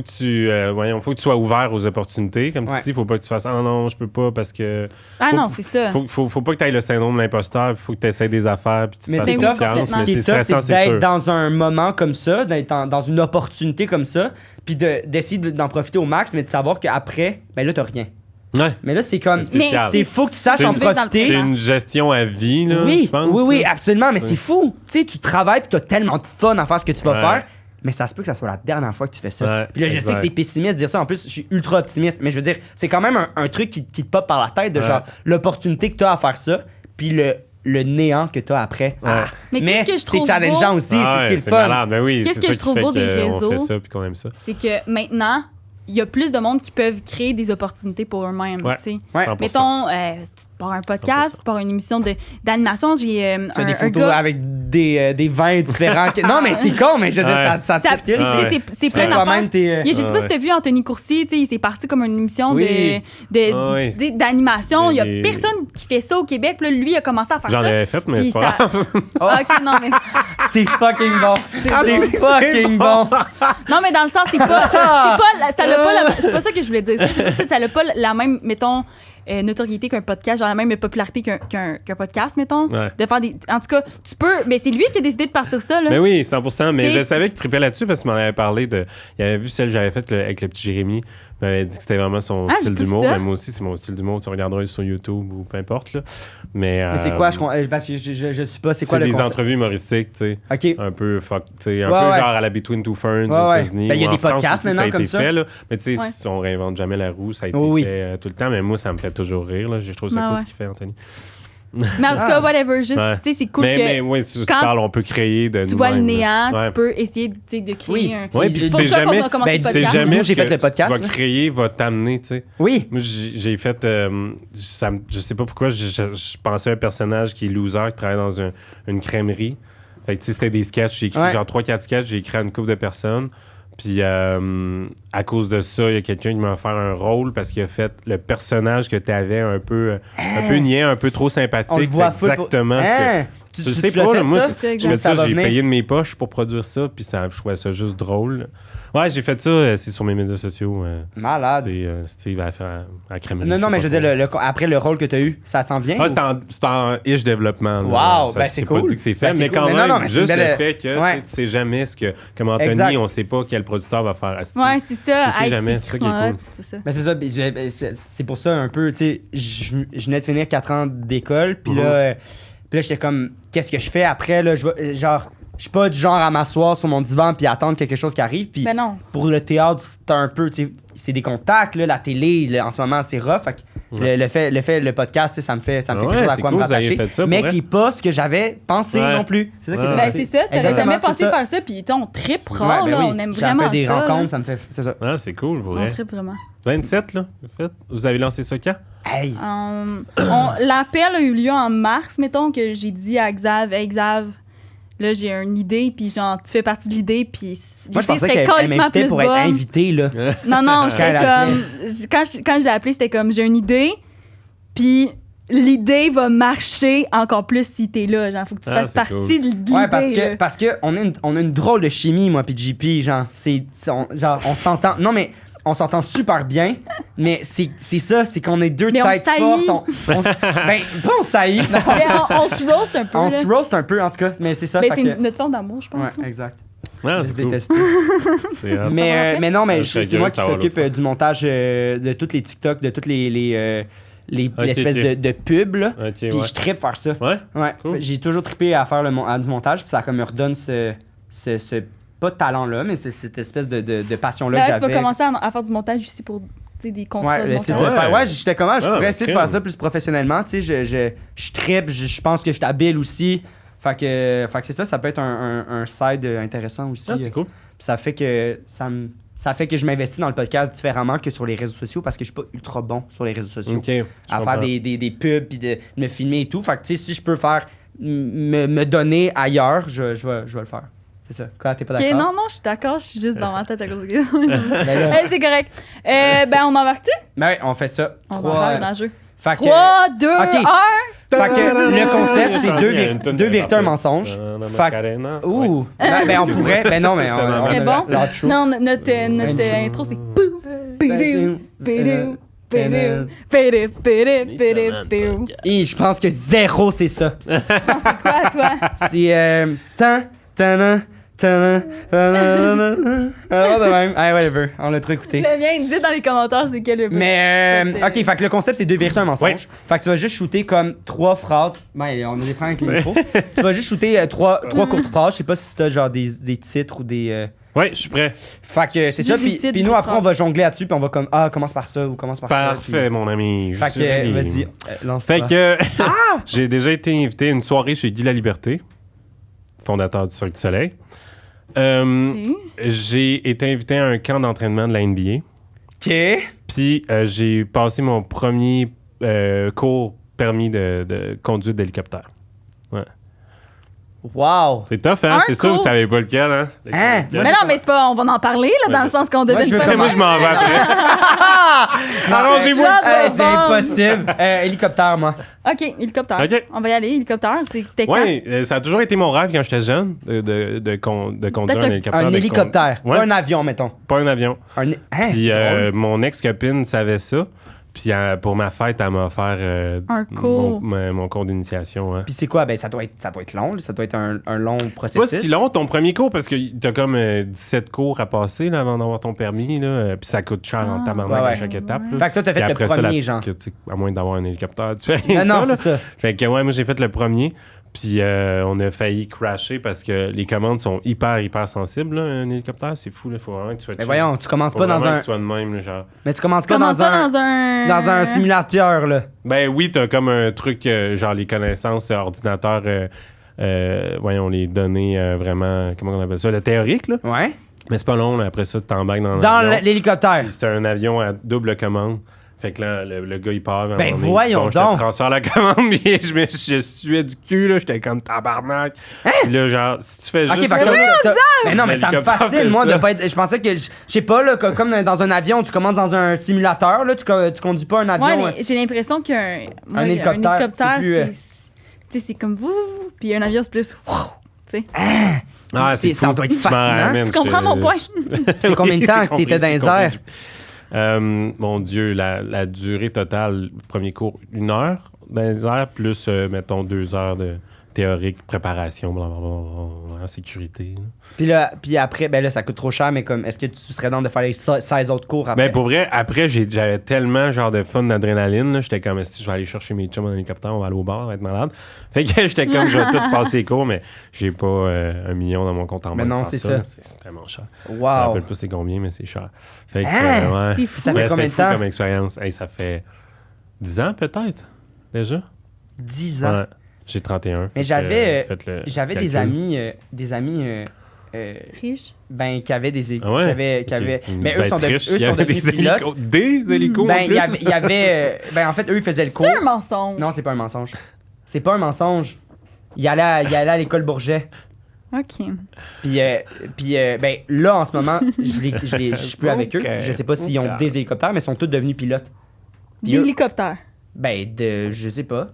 Speaker 3: que tu sois ouvert aux opportunités. Comme tu dis, il faut pas que tu fasses ah non, je peux pas parce que.
Speaker 2: Ah non, c'est ça.
Speaker 3: Faut pas que tu aies le syndrome de l'imposteur, il faut que tu essaies des affaires, puis tu te fasses confiance. Mais c'est stressant, c'est sûr.
Speaker 1: D'être dans un moment comme ça, d'être dans une opportunité comme ça, puis d'essayer d'en profiter au max, mais de savoir qu'après, ben là, t'as rien.
Speaker 3: Ouais.
Speaker 1: Mais là, c'est comme. C'est fou que tu saches en profiter.
Speaker 3: C'est une gestion à vie, là.
Speaker 1: Oui,
Speaker 3: je pense,
Speaker 1: oui, absolument. Mais c'est fou. Tu sais, tu travailles puis tu as tellement de fun à faire ce que tu vas faire. Mais ça se peut que ça soit la dernière fois que tu fais ça. Puis là, je sais que c'est pessimiste de dire ça. En plus, je suis ultra optimiste. Mais je veux dire, c'est quand même un truc qui te pop par la tête de genre l'opportunité que tu as à faire ça. Puis le néant que tu as après.
Speaker 2: Mais qu'est-ce que je
Speaker 1: c'est challengeant aussi. C'est ce qui est le fun.
Speaker 3: Malade. Ben oui,
Speaker 2: qu'est-ce que je trouve beau des réseaux?
Speaker 3: On fait ça puis qu'on aime ça.
Speaker 2: C'est que maintenant, il y a plus de monde qui peuvent créer des opportunités pour eux-mêmes. Mettons, tu pars un podcast, tu pars une émission d'animation. J'ai
Speaker 1: tu as des photos avec des vins différents. Non, mais c'est con, mais je veux dire, ça
Speaker 2: c'est plein d'affaires. Je sais pas si tu as vu Anthony Coursier, il s'est parti comme une émission d'animation. Il y a personne qui fait ça au Québec. Là, lui, il a commencé à faire ça.
Speaker 3: J'en avais fait, mais c'est pas grave.
Speaker 2: OK, non, mais...
Speaker 1: C'est fucking bon. C'est fucking bon.
Speaker 2: Non, mais dans le sens, c'est pas ça que je voulais dire. Ça n'a pas la même, mettons, notoriété qu'un podcast, genre la même popularité qu'un podcast, mettons. De faire des... En tout cas, tu peux... Mais c'est lui qui a décidé de partir ça, là.
Speaker 3: Mais oui, 100%. Mais je savais qu'il trippait là-dessus parce qu'il m'en avait parlé de... Il avait vu celle que j'avais faite avec le petit Jérémy. Il m'avait dit que c'était vraiment son style d'humour. Mais moi aussi, c'est mon style d'humour. Tu regarderas sur YouTube ou peu importe, là. Mais
Speaker 1: c'est quoi? Parce que je sais pas, c'est quoi le concept?
Speaker 3: C'est des entrevues humoristiques, tu sais. Un peu fuck, tu sais. Un peu genre à la Between Two Ferns aux États-Unis.
Speaker 1: Il y a des podcasts maintenant comme ça.
Speaker 3: Ça a été fait, là. Mais tu sais, on réinvente jamais la roue. Ça a été fait tout le temps. Mais moi, ça me fait toujours rire, là. Je trouve ça cool ce qu'il fait, Anthony.
Speaker 2: Mais en tout cas, whatever, juste, tu sais, c'est cool que...
Speaker 3: Mais oui, tu parles, on peut créer de
Speaker 2: tu vois le néant, tu peux essayer de créer un...
Speaker 3: Oui, puis c'est jamais...
Speaker 1: C'est jamais j'ai fait le podcast.
Speaker 3: Tu vas créer, va t'amener, tu sais.
Speaker 1: Oui.
Speaker 3: Moi, j'ai fait... je sais pas pourquoi, je pensais à un personnage qui est loser, qui travaille dans une crèmerie. Fait que, tu sais, c'était des sketchs. J'ai écrit genre 3-4 sketchs, j'ai écrit à une couple de personnes. Puis à cause de ça, il y a quelqu'un qui m'a offert un rôle parce qu'il a fait le personnage que tu avais un peu niais, un peu trop sympathique. C'est exactement ce que... Tu sais pas, là, moi, j'ai payé de mes poches pour produire ça, puis je trouvais ça juste drôle. Ouais, j'ai fait ça, c'est sur mes médias sociaux.
Speaker 1: Malade.
Speaker 3: C'est Steve à Crèmerie.
Speaker 1: Non, mais je veux dire, après le rôle que tu as eu, ça s'en vient?
Speaker 3: C'est en ish développement.
Speaker 1: Wow, ben c'est cool.
Speaker 3: Pas dit que c'est fait, mais quand même, juste le fait que tu sais jamais comme Anthony, on sait pas quel producteur va faire.
Speaker 2: Ouais, c'est ça.
Speaker 3: Tu sais jamais, c'est ça qui est cool.
Speaker 1: C'est ça. C'est pour ça un peu, tu sais, je venais de finir 4 ans d'école, puis là, j'étais comme, qu'est-ce que je fais après, là? Je suis pas du genre à m'asseoir sur mon divan puis attendre quelque chose qui arrive. Puis pour le théâtre, c'est un peu, tu sais, c'est des contacts, là, la télé, là, en ce moment, c'est rough. Fait que le podcast, ça me fait quelque chose à quoi me rattacher. Mais qui n'est pas ce que j'avais pensé non plus.
Speaker 2: C'est ça qui c'est ça, t'avais jamais pensé faire ça, puis on trippe rare, là, on aime vraiment ça. Ça fait des
Speaker 1: rencontres, ça me fait, c'est ça.
Speaker 3: Ah, c'est cool, pour vrai.
Speaker 2: On trippe vraiment.
Speaker 3: 27, là, vous avez lancé ça quand?
Speaker 1: Hey!
Speaker 2: L'appel a eu lieu en mars, mettons, que j'ai dit à Xav, là, j'ai une idée, puis genre, tu fais partie de l'idée, puis
Speaker 1: moi, je pensais qu'elle m'invitait pour être invitée, là.
Speaker 2: Non, j'étais comme... Quand je l'ai appelé, c'était comme, j'ai une idée, puis l'idée va marcher encore plus si t'es là. Genre, faut que tu fasses partie de l'idée.
Speaker 1: Ouais, parce que on a une drôle de chimie, moi, puis JP, genre, on s'entend... Non, mais... On s'entend super bien, mais c'est ça, c'est qu'on est deux têtes fortes. Pas on saillit.
Speaker 2: Mais on se roast un peu.
Speaker 1: On se roast un peu, en tout cas, mais c'est ça.
Speaker 2: C'est notre forme d'amour, je pense.
Speaker 1: Ouais, exact.
Speaker 3: Ouais,
Speaker 1: je déteste tout. Mais non, mais c'est moi qui s'occupe du montage de tous les TikTok, de toutes les espèces de pubs, là. Puis je trippe faire ça. Ouais. Cool. J'ai toujours trippé à faire du montage, puis ça comme me redonne ce pas de talent-là, mais c'est cette espèce de passion-là que j'avais.
Speaker 2: Tu vas commencer à faire du montage ici pour des contrats de
Speaker 1: montage. J'étais comment? Je pourrais essayer de faire ça plus professionnellement. Tu sais, je trippe, je pense que je suis habile aussi. Fait que c'est ça peut être un side intéressant aussi.
Speaker 3: C'est cool.
Speaker 1: Ça fait que ça fait que je m'investis dans le podcast différemment que sur les réseaux sociaux parce que je suis pas ultra bon sur les réseaux sociaux. À faire des pubs puis de me filmer et tout. Fait que tu sais, si je peux faire me donner ailleurs, je vais le faire. C'est ça. Quoi, t'es pas d'accord?
Speaker 2: Non, je suis d'accord. Je suis juste dans ma tête à cause de ça. C'est correct. On embarque-tu?
Speaker 1: Ben oui, on fait ça.
Speaker 2: On embarque dans le jeu.
Speaker 1: 3,
Speaker 2: 2, 1.
Speaker 1: Fait que le concept, c'est deux vérités, un mensonge. Fait que... Ouh! Ben on pourrait... Ben non, mais...
Speaker 2: C'est bon? Non, notre intro, c'est...
Speaker 1: Je pense que 0, c'est ça.
Speaker 2: C'est quoi, toi?
Speaker 1: C'est... whatever, on l'a trop écouté.
Speaker 2: Le mien, dites dans les commentaires c'est quel.
Speaker 1: Mais ok, fait que le concept c'est 2 vérités, un mensonge. Ouais. Fait que tu vas juste shooter comme 3 phrases. Ben on a des problèmes avec les micros. Tu vas juste shooter 3 courtes phrases. Je sais pas si t'as genre des titres ou des.
Speaker 3: Ouais, je suis prêt.
Speaker 1: Fait que c'est ça. Puis nous après on va jongler là-dessus puis on va comme commence par ça ou commence par
Speaker 3: ça. Parfait, mon ami.
Speaker 1: Fait que vas-y, lance-toi.
Speaker 3: Fait que j'ai déjà été invité à une soirée chez Guy Laliberté, fondateur du Cirque du Soleil. J'ai été invité à un camp d'entraînement de la NBA.
Speaker 1: OK.
Speaker 3: Puis j'ai passé mon premier cours permis de conduite d'hélicoptère. Ouais.
Speaker 1: Wow!
Speaker 3: C'est tough, hein? C'est sûr que vous savez pas lequel, hein?
Speaker 2: Mais non, mais c'est pas... On va en parler, là, dans le sens qu'on devine pas.
Speaker 3: Moi, je m'en vais après. Arrangez-vous.
Speaker 1: C'est impossible. Hélicoptère, moi.
Speaker 2: OK, hélicoptère. Okay. On va y aller. Hélicoptère, c'était quand?
Speaker 3: Oui, ça a toujours été mon rêve quand j'étais jeune, de conduire un hélicoptère.
Speaker 1: Un hélicoptère, pas un avion, mettons.
Speaker 3: Pas un avion. Puis mon ex-copine savait ça. Puis pour ma fête, elle m'a offert
Speaker 2: un cours.
Speaker 3: Mon cours d'initiation. Hein.
Speaker 1: Puis c'est quoi? Ben ça doit être long, ça doit être un long processus.
Speaker 3: C'est pas si long ton premier cours parce que t'as comme 17 cours à passer là, avant d'avoir ton permis. Là, puis ça coûte cher en tabarnak à chaque étape. Là.
Speaker 1: Fait que toi, t'as fait le premier, genre.
Speaker 3: À moins d'avoir un hélicoptère, tu fais
Speaker 1: non, c'est ça.
Speaker 3: Fait que moi j'ai fait le premier. Puis on a failli crasher parce que les commandes sont hyper sensibles. Là, un hélicoptère, c'est fou. Il faut vraiment que tu sois chill.
Speaker 1: Mais voyons, tu commences pas dans un...
Speaker 3: Que tu sois de même, là, genre.
Speaker 1: Mais tu commences pas dans un simulateur, là.
Speaker 3: Ben oui, t'as comme un truc, genre les connaissances ordinateur, voyons, les données vraiment, comment on appelle ça, le théorique, là.
Speaker 1: Ouais.
Speaker 3: Mais c'est pas long, là, après ça, tu t'embarques
Speaker 1: dans l'hélicoptère.
Speaker 3: C'est un avion à double commande. Fait que là, le gars, il part.
Speaker 1: Ben voyons donc!
Speaker 3: Je te transfère la commande, mais je suais du cul, là. J'étais comme tabarnak. Puis là, genre, si tu fais juste...
Speaker 1: Mais non, mais ça me fascine, moi, de pas être... Je pensais que... Je sais pas, là, comme dans un avion, tu commences dans un simulateur, là. Tu conduis pas un avion...
Speaker 2: Ouais, mais j'ai l'impression qu'un
Speaker 1: hélicoptère, c'est plus...
Speaker 2: Tu sais, c'est comme vous, puis un avion, c'est plus... Tu sais.
Speaker 3: C'est fou.
Speaker 1: Ça doit être fascinant.
Speaker 2: Tu comprends mon point?
Speaker 1: C'est combien de temps que t'étais dans les airs?
Speaker 3: Mon Dieu, la durée totale, premier cours, 1 heure dans les airs, plus, mettons, 2 heures de théorique, préparation, blablabla, sécurité.
Speaker 1: Puis après, ben là, ça coûte trop cher, mais comme, est-ce que tu serais dans de faire les 16 autres cours après?
Speaker 3: Ben pour vrai, après, j'avais tellement genre de fun d'adrénaline, là, j'étais comme, si je vais aller chercher mes chums en hélicoptère, on va aller au bar, on va être malade. Fait que j'étais comme, je vais tout passer les cours, mais j'ai pas 1 million dans mon compte en banque.
Speaker 1: Mais non, c'est ça.
Speaker 3: C'est tellement cher.
Speaker 1: Wow!
Speaker 3: Je me rappelle pas c'est combien, mais c'est cher. Fait que,
Speaker 1: ouais. Ça fait combien de temps?
Speaker 3: Comme expérience. Hey, ça fait 10 ans peut-être, déjà.
Speaker 1: 10 ans?
Speaker 3: Ouais. J'ai 31.
Speaker 1: Mais j'avais des amis
Speaker 2: riches.
Speaker 1: Ben, qui avaient des
Speaker 3: hélicos.
Speaker 1: Mais eux sont devenus pilotes.
Speaker 3: Des hélicos.
Speaker 1: Ben, il y avait. Ben, en fait, eux, ils faisaient le cours.
Speaker 2: C'est un mensonge.
Speaker 1: Non, c'est pas un mensonge. C'est pas un mensonge. Il allait à l'école Bourget.
Speaker 2: OK.
Speaker 1: Puis ben, là, en ce moment, je suis plus avec eux. Je sais pas s'ils ont des hélicoptères, mais ils sont tous devenus pilotes.
Speaker 2: Des hélicoptères.
Speaker 1: Ben, je sais pas.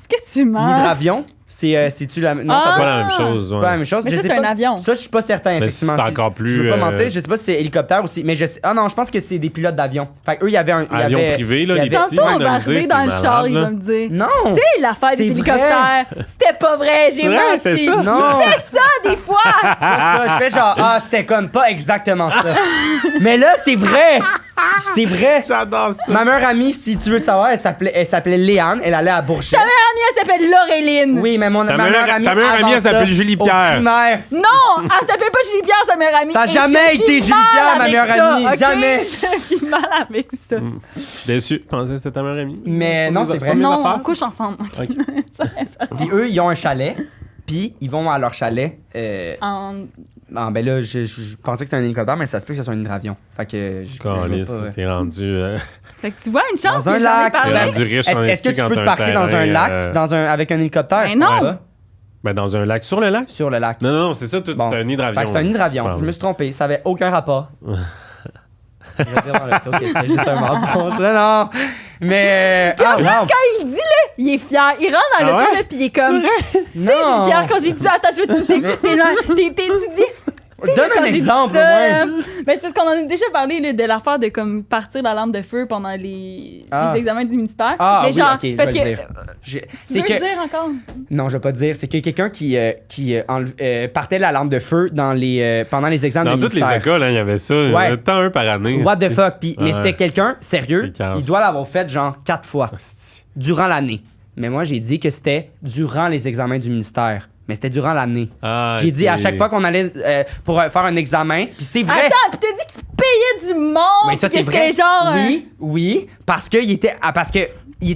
Speaker 2: Est-ce que tu mens?
Speaker 1: L'hydravion, c'est-tu la...
Speaker 3: Non, c'est pas la même chose.
Speaker 1: C'est pas la même chose.
Speaker 2: Mais
Speaker 1: je
Speaker 2: ça,
Speaker 1: sais
Speaker 2: c'est
Speaker 1: pas.
Speaker 2: un avion.
Speaker 1: Ça, je suis pas certain,
Speaker 3: mais
Speaker 1: effectivement.
Speaker 3: C'est encore plus...
Speaker 1: Je veux pas mentir, je sais pas si c'est hélicoptère aussi, mais je sais... Ah non, je pense que c'est des pilotes d'avion. Fait qu'eux, il y avait un...
Speaker 3: Avion privé, là, les petits.
Speaker 2: Tantôt, on va arriver dans le char, il va me dire...
Speaker 1: Non!
Speaker 2: Tu sais, l'affaire des hélicoptères, c'était pas vrai, j'ai menti.
Speaker 1: Non!
Speaker 2: Je fais ça, des fois!
Speaker 1: C'est pas ça, je fais genre, c'était comme pas exactement ça. Mais là, c'est vrai! C'est vrai!
Speaker 3: J'adore ça!
Speaker 1: Ma meilleure amie, si tu veux savoir, elle s'appelait Léane, elle allait à Bourget.
Speaker 2: Ta meilleure amie, elle s'appelle Laureline.
Speaker 1: Oui, mais ma meilleure amie.
Speaker 3: Ta meilleure amie, elle s'appelle Julie Pierre.
Speaker 2: Non, elle s'appelle pas Julie Pierre, sa meilleure amie.
Speaker 1: Ça a jamais été Julie Pierre, ma meilleure amie.
Speaker 2: Okay?
Speaker 1: Jamais.
Speaker 2: Je vis mal avec ça.
Speaker 3: Je suis déçu. Je pensais que c'était ta meilleure amie.
Speaker 1: Mais non, c'est vrai.
Speaker 2: Non, on couche ensemble.
Speaker 3: Okay.
Speaker 1: Puis eux, ils ont un chalet. Puis ils vont à leur chalet. Ben là, je pensais que c'était un hélicoptère, mais ça se peut que ce soit un hydravion. Fait que
Speaker 3: t'es rendu.
Speaker 2: Fait que tu vois une chance
Speaker 1: dans un lac.
Speaker 3: T'es rendu riche en
Speaker 1: Est-ce que tu peux te parquer dans un lac avec un hélicoptère?
Speaker 2: Ben non!
Speaker 3: Ben dans un lac, sur le lac?
Speaker 1: Sur le lac.
Speaker 3: Non, c'est ça, c'est un hydravion.
Speaker 1: Fait que c'est un hydravion. Je me suis trompé, ça avait aucun rapport. Je vais dire dans le ok, c'était juste un mensonge. Non. Mais.
Speaker 2: Quand il dit, là, il est fier. Il rentre dans l'auto, là, pis il est comme. Tu sais, Julie Pierre, quand j'ai dit, attends, je vais t'écouter.
Speaker 1: Donne un exemple, au moins.
Speaker 2: Mais c'est ce qu'on en a déjà parlé, là, de l'affaire de comme partir la lampe de feu pendant les examens du ministère.
Speaker 1: Mais
Speaker 2: genre,
Speaker 1: ok,
Speaker 2: parce
Speaker 1: je vais le
Speaker 2: dire. Tu veux le dire encore?
Speaker 1: Non, je vais pas te dire. C'est que quelqu'un qui partait la lampe de feu pendant les examens du ministère.
Speaker 3: Dans toutes les écoles, il y avait ça. Il y en avait tant un par année.
Speaker 1: What the fuck? Mais c'était quelqu'un, sérieux, il doit l'avoir fait genre 4 fois durant l'année. Mais moi, j'ai dit que c'était durant les examens du ministère. Mais c'était durant l'année. J'ai dit à chaque fois qu'on allait pour faire un examen, puis c'est vrai.
Speaker 2: Attends, puis t'as dit qu'il payait du monde.
Speaker 1: Mais ça, c'est vrai.
Speaker 2: Genre,
Speaker 1: oui, parce qu'il était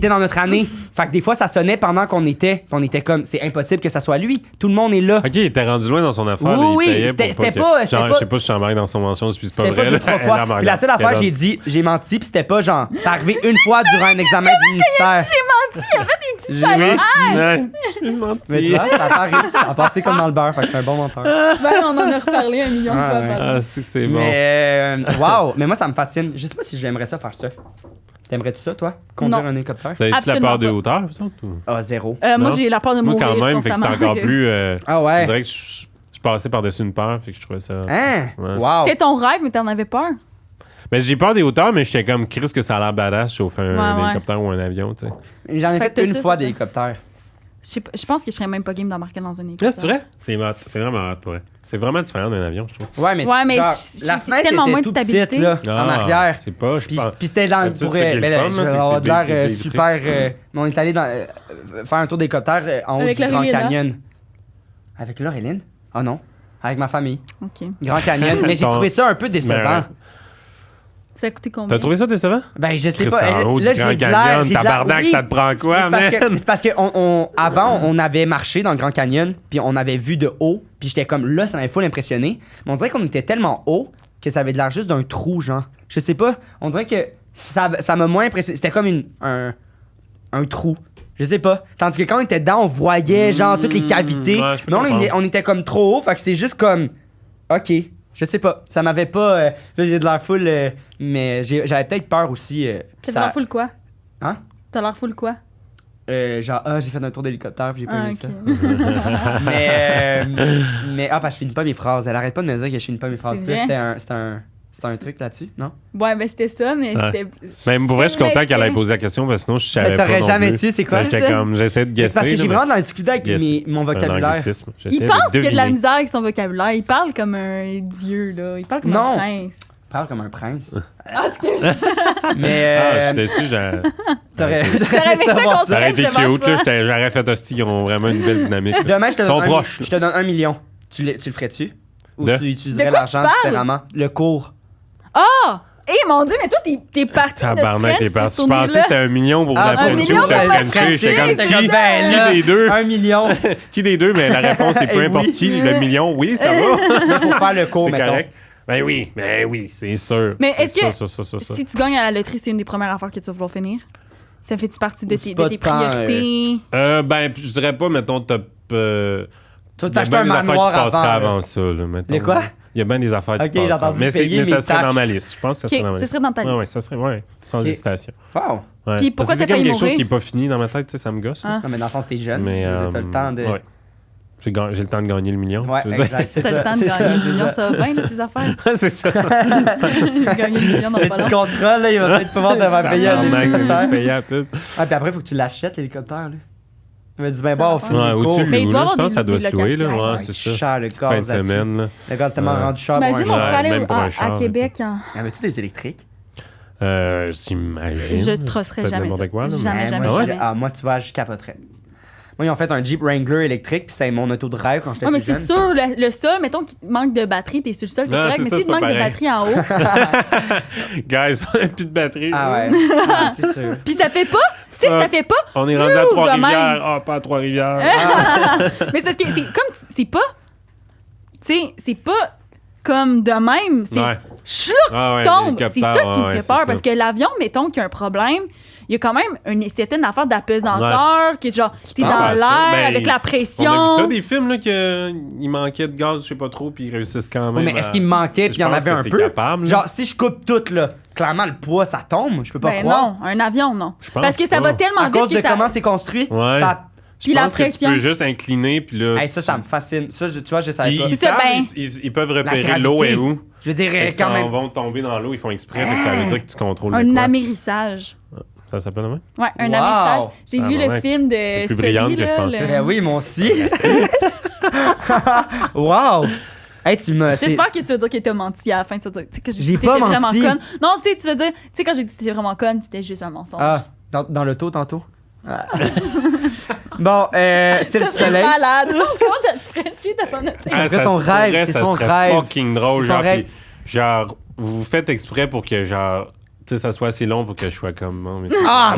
Speaker 1: dans notre année. Fait que des fois, ça sonnait pendant qu'on était comme, c'est impossible que ça soit lui. Tout le monde est là.
Speaker 3: OK, il était rendu loin dans son affaire.
Speaker 1: Oui, c'était pas...
Speaker 3: Je sais pas si je t'embarque dans son mention, puis c'est pas vrai.
Speaker 1: C'était pas 2-3 fois. Puis la seule affaire, j'ai menti, puis c'était pas genre... Ça arrivé une fois durant un examen du ministère.
Speaker 2: J'ai menti, il a fait des petits salaires.
Speaker 3: J'ai menti.
Speaker 1: Mais tu vois, ça a passé comme dans le beurre, fait que c'est un bon menteur.
Speaker 2: Ben, on en a reparlé 1 million de fois.
Speaker 3: Ah, c'est bon.
Speaker 1: Mais, wow, mais moi, ça me fascine. Je sais pas si j'aimerais ça faire ça. T'aimerais-tu ça, toi? Conduire un hélicoptère?
Speaker 3: Ça a-tu la peur de hauteur, ça?
Speaker 1: Ah, zéro.
Speaker 2: Moi, j'ai la peur de mourir.
Speaker 3: Moi, quand même, fait que c'est encore plus...
Speaker 1: Ah ouais?
Speaker 3: On dirait que je passais par-dessus une peur, fait que je trouvais ça...
Speaker 1: Hein? Wow!
Speaker 2: C'était ton rêve, mais t'en avais peur?
Speaker 3: Ben, j'ai peur des hauteurs, mais j'étais comme Chris que ça a l'air badass chauffer un hélicoptère ou un avion, tu sais.
Speaker 1: J'en ai fait une fois d'hélicoptère.
Speaker 2: Je pense que je serais même pas game d'embarquer dans un hélicoptère.
Speaker 3: C'est vrai? C'est vraiment hot, ouais. C'est vraiment différent d'un avion, je trouve.
Speaker 1: Ouais, mais genre, la fenêtre
Speaker 2: tellement
Speaker 1: était
Speaker 2: moins de
Speaker 1: tout
Speaker 2: stabilité.
Speaker 1: petite, là, en arrière.
Speaker 3: C'est pas,
Speaker 1: Puis c'était dans pour avoir l'air super. On est allé faire un tour d'hélicoptère en haut du Grand Canyon. Avec Laureline? Ah non, avec ma famille.
Speaker 2: OK.
Speaker 1: Grand Canyon. Mais j'ai trouvé ça un peu décevant.
Speaker 2: Ça a coûté combien?
Speaker 3: T'as trouvé ça décevant?
Speaker 1: Ben, je sais pas.
Speaker 3: En haut du Grand Canyon, tabarnak, ça te prend quoi, man?
Speaker 1: C'est parce que avant, on avait marché dans le Grand Canyon, puis on avait vu de haut, puis j'étais comme, là, ça m'avait full impressionné. Mais on dirait qu'on était tellement haut que ça avait de l'air juste d'un trou, genre. Je sais pas. On dirait que ça m'a moins impressionné. C'était comme un trou. Je sais pas. Tandis que quand on était dedans, on voyait, genre, toutes les cavités.
Speaker 3: Ouais,
Speaker 1: mais on était comme trop haut, fait que c'est juste comme, OK. Je sais pas. Ça m'avait pas. Là, j'ai de l'air full, mais j'avais peut-être peur aussi.
Speaker 2: T'as l'air full quoi?
Speaker 1: Hein?
Speaker 2: T'as l'air full quoi?
Speaker 1: Genre, j'ai fait un tour d'hélicoptère puis j'ai pas aimé ça. mais parce que je finis pas mes phrases. Elle arrête pas de me dire que je finis pas mes phrases. Puis c'était un truc là-dessus, non?
Speaker 2: Ouais, ben c'était ça, mais c'était.
Speaker 3: Mais pour vrai, je suis content qu'elle ait posé la question parce que sinon, je savais pas.
Speaker 1: T'aurais jamais su, c'est quoi?
Speaker 3: J'essaie de guesser.
Speaker 1: Parce que j'ai vraiment de la difficulté avec mon vocabulaire.
Speaker 2: Il pense qu'il y a de la misère avec son vocabulaire. Il parle comme un dieu, là. Il parle comme un prince.
Speaker 1: Il parle comme un prince.
Speaker 2: Excuse.
Speaker 1: Mais.
Speaker 3: j'étais sûr,
Speaker 1: T'aurais
Speaker 3: ça aurait été cute, là. J'aurais fait hostie, ils ont vraiment une belle dynamique.
Speaker 1: Demain, je te donne 1 million. Tu le ferais-tu? Ou tu utiliserais l'argent différemment? Le cours.
Speaker 2: Ah! Mon Dieu, mais toi, t'es parti.
Speaker 3: Tabarnak, t'es parti. Je pensais que c'était 1 million pour la Frenchie ou la Frenchie. J'étais comme, qui des deux?
Speaker 1: 1 million.
Speaker 3: Qui des deux? Mais la réponse est peu importe qui. Le million, oui, ça va.
Speaker 1: Mais pour faire le cours, mettons.
Speaker 3: Correct. Ben oui, c'est sûr.
Speaker 2: Mais est-ce que
Speaker 3: ça.
Speaker 2: Si tu gagnes à la loterie, c'est une des premières affaires que tu vas vouloir finir? Ça fait-tu partie de tes priorités?
Speaker 3: Ben, je dirais pas, mettons, top...
Speaker 1: Tu vas t'acheter un manoir
Speaker 3: avant ça, là, mettons.
Speaker 1: Le quoi?
Speaker 3: Il y a bien des affaires qui passent.
Speaker 1: Entendu
Speaker 3: mais
Speaker 1: payer
Speaker 3: ça serait dans ma liste. Je pense que ça serait dans ma liste.
Speaker 2: Ce serait dans ta liste.
Speaker 3: Oui, ça serait, sans hésitation.
Speaker 1: Wow.
Speaker 3: Ouais.
Speaker 2: Puis pourquoi
Speaker 3: c'est
Speaker 2: t'as failli
Speaker 3: quelque
Speaker 2: mourir?
Speaker 3: chose qui n'est pas fini dans ma tête, tu sais, ça me gosse.
Speaker 1: Non, mais dans le sens, t'es jeune.
Speaker 3: Mais
Speaker 1: t'as le temps de...
Speaker 3: Ouais. J'ai le temps de gagner le million.
Speaker 1: Ouais, exact, c'est ça.
Speaker 2: T'as le temps de gagner le million, ça va bien, là, tes affaires.
Speaker 3: C'est ça.
Speaker 2: Gagner le million dans pas
Speaker 1: Le petit contrat, là, il va peut-être pouvoir te payer un hélicoptère.
Speaker 3: Payer à pub.
Speaker 1: Ah, puis après, il faut que tu l'achètes, l'hélicoptère, là. Il m'a dit, ben bon, on finit
Speaker 3: ouais, ou tu le loues, là. Je pense que ça doit se louer, là.
Speaker 1: Ouais,
Speaker 3: Ouais, c'est ça.
Speaker 1: cher, le
Speaker 3: Petite fin de semaine, là.
Speaker 1: Le gaz est tellement rendu cher pour un
Speaker 2: Imagine, on
Speaker 1: char.
Speaker 2: pourrait aller
Speaker 3: même pour un char,
Speaker 2: à Québec.
Speaker 1: Avais-tu des électriques?
Speaker 3: J'imagine.
Speaker 2: Je trosserais jamais ça.
Speaker 3: Quoi, là,
Speaker 2: Jamais.
Speaker 1: Moi, tu vois, je capoterais. Moi, ils ont fait un Jeep Wrangler électrique, puis c'est mon auto de rêve quand j'étais plus jeune.
Speaker 2: Mais c'est sûr, le sol, mettons qu'il manque de batterie, t'es sur le sol, t'es correct, mais si tu manques de batterie en haut.
Speaker 3: Guys, on n'a plus de batterie.
Speaker 1: Ah ouais, c'est sûr.
Speaker 2: Puis ça fait pas, tu sais que ça fait pas.
Speaker 3: On est rendu à Trois-Rivières. Ah, pas à Trois-Rivières.
Speaker 2: Mais c'est comme, c'est pas, tu sais, c'est pas comme de même. C'est chlouc, tu tombes. C'est ça qui me fait peur, parce que l'avion, mettons qu'il y a un problème, il y a quand même une certaine affaire d'apesanteur qui est genre, t'es dans l'air avec la pression.
Speaker 3: On a vu ça des films, là, qu'il manquait de gaz, je sais pas trop, puis ils réussissent quand même.
Speaker 1: Mais est-ce qu'il me manquait, puis il y en avait un peu?
Speaker 3: Capable,
Speaker 1: genre, si je coupe tout, là, clairement, le poids, ça tombe. Je peux pas croire.
Speaker 2: Non, un avion, non.
Speaker 3: Parce
Speaker 2: que ça va tellement vite.
Speaker 1: À cause de comment c'est construit, ça...
Speaker 2: Puis la pression.
Speaker 3: Que tu peux juste incliner, puis là...
Speaker 1: ça me fascine. Ça, tu vois, je savais pas.
Speaker 3: Ils peuvent repérer l'eau et où.
Speaker 1: Je veux dire, quand même...
Speaker 3: Ils vont tomber dans l'eau, ils font exprès, ça veut dire que tu contrôles
Speaker 2: un amérissage.
Speaker 3: Ça s'appelle comment?
Speaker 2: Ouais, un amérissage. J'ai vu le film de...
Speaker 3: C'est plus brillante que je pensais.
Speaker 1: Ben oui, moi aussi. Wow! Hey,
Speaker 2: j'espère que tu veux dire que t'as menti à la fin.
Speaker 1: J'ai pas menti.
Speaker 2: Vraiment conne. Non, tu sais, tu veux dire... Tu sais, quand j'ai dit que t'étais vraiment conne, c'était juste un mensonge.
Speaker 1: Ah, dans l'auto, tantôt? Bon, c'est le soleil.
Speaker 2: Malade. Comment ça te ferait tuer de faire notre...
Speaker 1: C'est ton rêve, c'est son rêve.
Speaker 3: Fucking drôle, genre, vous faites exprès pour que, genre... Tu sais, ça soit assez long pour que je sois comme...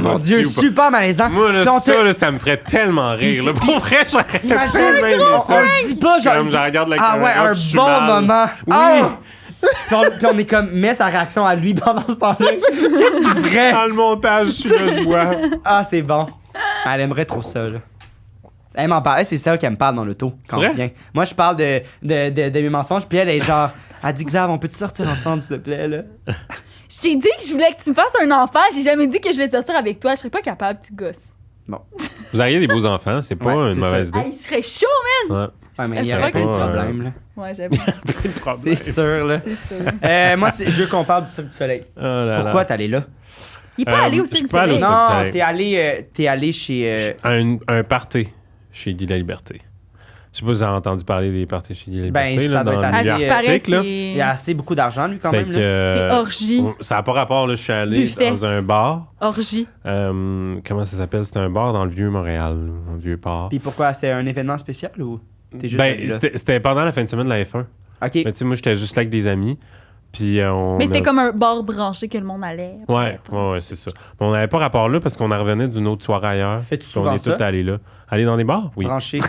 Speaker 1: mon Dieu, super malaisant.
Speaker 3: Moi, là, ça me ferait tellement rire. Là. Pour vrai, j'aurais tellement aimé ça.
Speaker 1: On le dit pas, genre...
Speaker 3: Comme je regarde la
Speaker 1: caméra, un bon moment. Oui! Puis on est comme... Mets sa réaction à lui pendant ce temps-là. Qu'est-ce qu'il ferait?
Speaker 3: Dans le montage, je suis là, je bois.
Speaker 1: Ah, c'est bon. Elle aimerait trop ça, là. Elle m'en parlait, c'est celle qui me parle dans l'auto quand on vient. Moi, je parle de mes mensonges, puis elle est genre... Elle dit, Xav, on peut-tu sortir ensemble, s'il te plaît, là?
Speaker 2: Je t'ai dit que je voulais que tu me fasses un enfant. J'ai jamais dit que je voulais sortir avec toi. Je serais pas capable, tu gosses.
Speaker 1: Bon.
Speaker 3: Vous auriez des beaux enfants, c'est pas une mauvaise idée.
Speaker 2: Ah, il serait chaud, man!
Speaker 1: Ouais, mais il y aurait plein de problèmes, là.
Speaker 2: Ouais, j'avoue.
Speaker 1: C'est sûr, là. Moi, je veux qu'on parle du Cirque du Soleil. Pourquoi t'es allé là?
Speaker 2: Il est pas allé au Cirque du Soleil.
Speaker 1: Non, t'es allé chez...
Speaker 3: Un party chez Guy la Liberté. Je sais pas si vous avez entendu parler des parties chez Guy la Liberté.
Speaker 1: Ça doit être assez...
Speaker 3: article, là.
Speaker 1: Il y a assez beaucoup d'argent, lui, quand même.
Speaker 2: C'est orgie.
Speaker 3: Ça n'a pas rapport, là. Je suis allé dans un bar.
Speaker 2: Orgie.
Speaker 3: Comment ça s'appelle? C'était un bar dans le Vieux-Montréal, dans le Vieux-Port.
Speaker 1: Puis pourquoi? C'est un événement spécial ou t'es juste
Speaker 3: c'était pendant la fin de semaine de la F1.
Speaker 1: OK.
Speaker 3: Mais tu sais, moi, j'étais juste là avec des amis. Puis
Speaker 2: mais c'était comme un bar branché que le monde allait.
Speaker 3: Ouais, c'est ça. Mais on n'avait pas rapport là parce qu'on en revenait d'une autre soirée ailleurs.
Speaker 1: Fais-tu souvent ça?
Speaker 3: On est tous allés là. Aller dans des bars? Oui.
Speaker 1: Branché.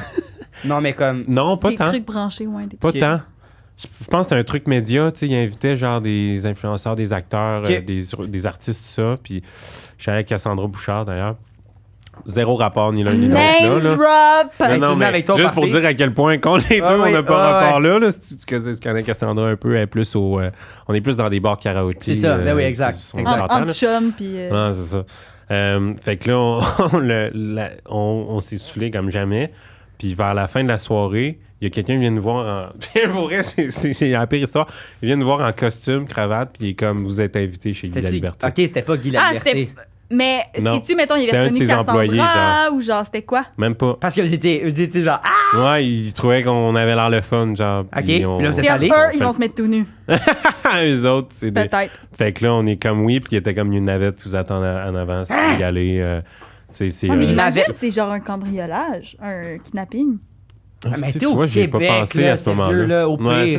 Speaker 1: Non, mais comme...
Speaker 3: Non, pas tant.
Speaker 2: Des trucs branchés, ouais.
Speaker 3: Pas tant. Je pense que c'était un truc média, tu sais, il invitait genre des influenceurs, des acteurs, des artistes, tout ça. Puis je suis allé avec Cassandra Bouchard, d'ailleurs. Zéro rapport, ni l'un ni l'autre.
Speaker 2: Drop!
Speaker 3: Non, mais avec toi juste pour dire à quel point, qu'on les deux, on n'a pas rapport là. Si tu connais Cassandra un peu, elle est plus on est plus dans des bars karaoké.
Speaker 1: C'est ça, ben oui, exact.
Speaker 2: En chum, puis...
Speaker 3: Non, c'est ça. Fait que là, on s'est soufflé comme jamais. Puis vers la fin de la soirée, il y a quelqu'un qui vient nous voir Pour vrai, c'est la pire histoire. Il vient nous voir en costume, cravate, puis il est comme, vous êtes invité chez Guy la Liberté.
Speaker 1: OK, c'était pas Guy la Liberté.
Speaker 2: Mais sais-tu, mettons, il avait reconnu Cassandra ou genre, c'était quoi?
Speaker 3: Même pas.
Speaker 1: Parce que vous étiez genre,
Speaker 3: Ouais, il trouvait qu'on avait l'air le fun, genre.
Speaker 1: OK, puis là, vous êtes allés?
Speaker 2: Ils vont se mettre tout nus.
Speaker 3: Eux autres, c'est
Speaker 2: peut-être.
Speaker 3: Fait que là, on est comme oui, puis il était comme une navette, vous attendez en avant, si vous y aller.
Speaker 2: Mais une navette, c'est genre un cambriolage, un kidnapping.
Speaker 1: Mais
Speaker 3: tu vois, j'y ai pas pensé à ce moment-là.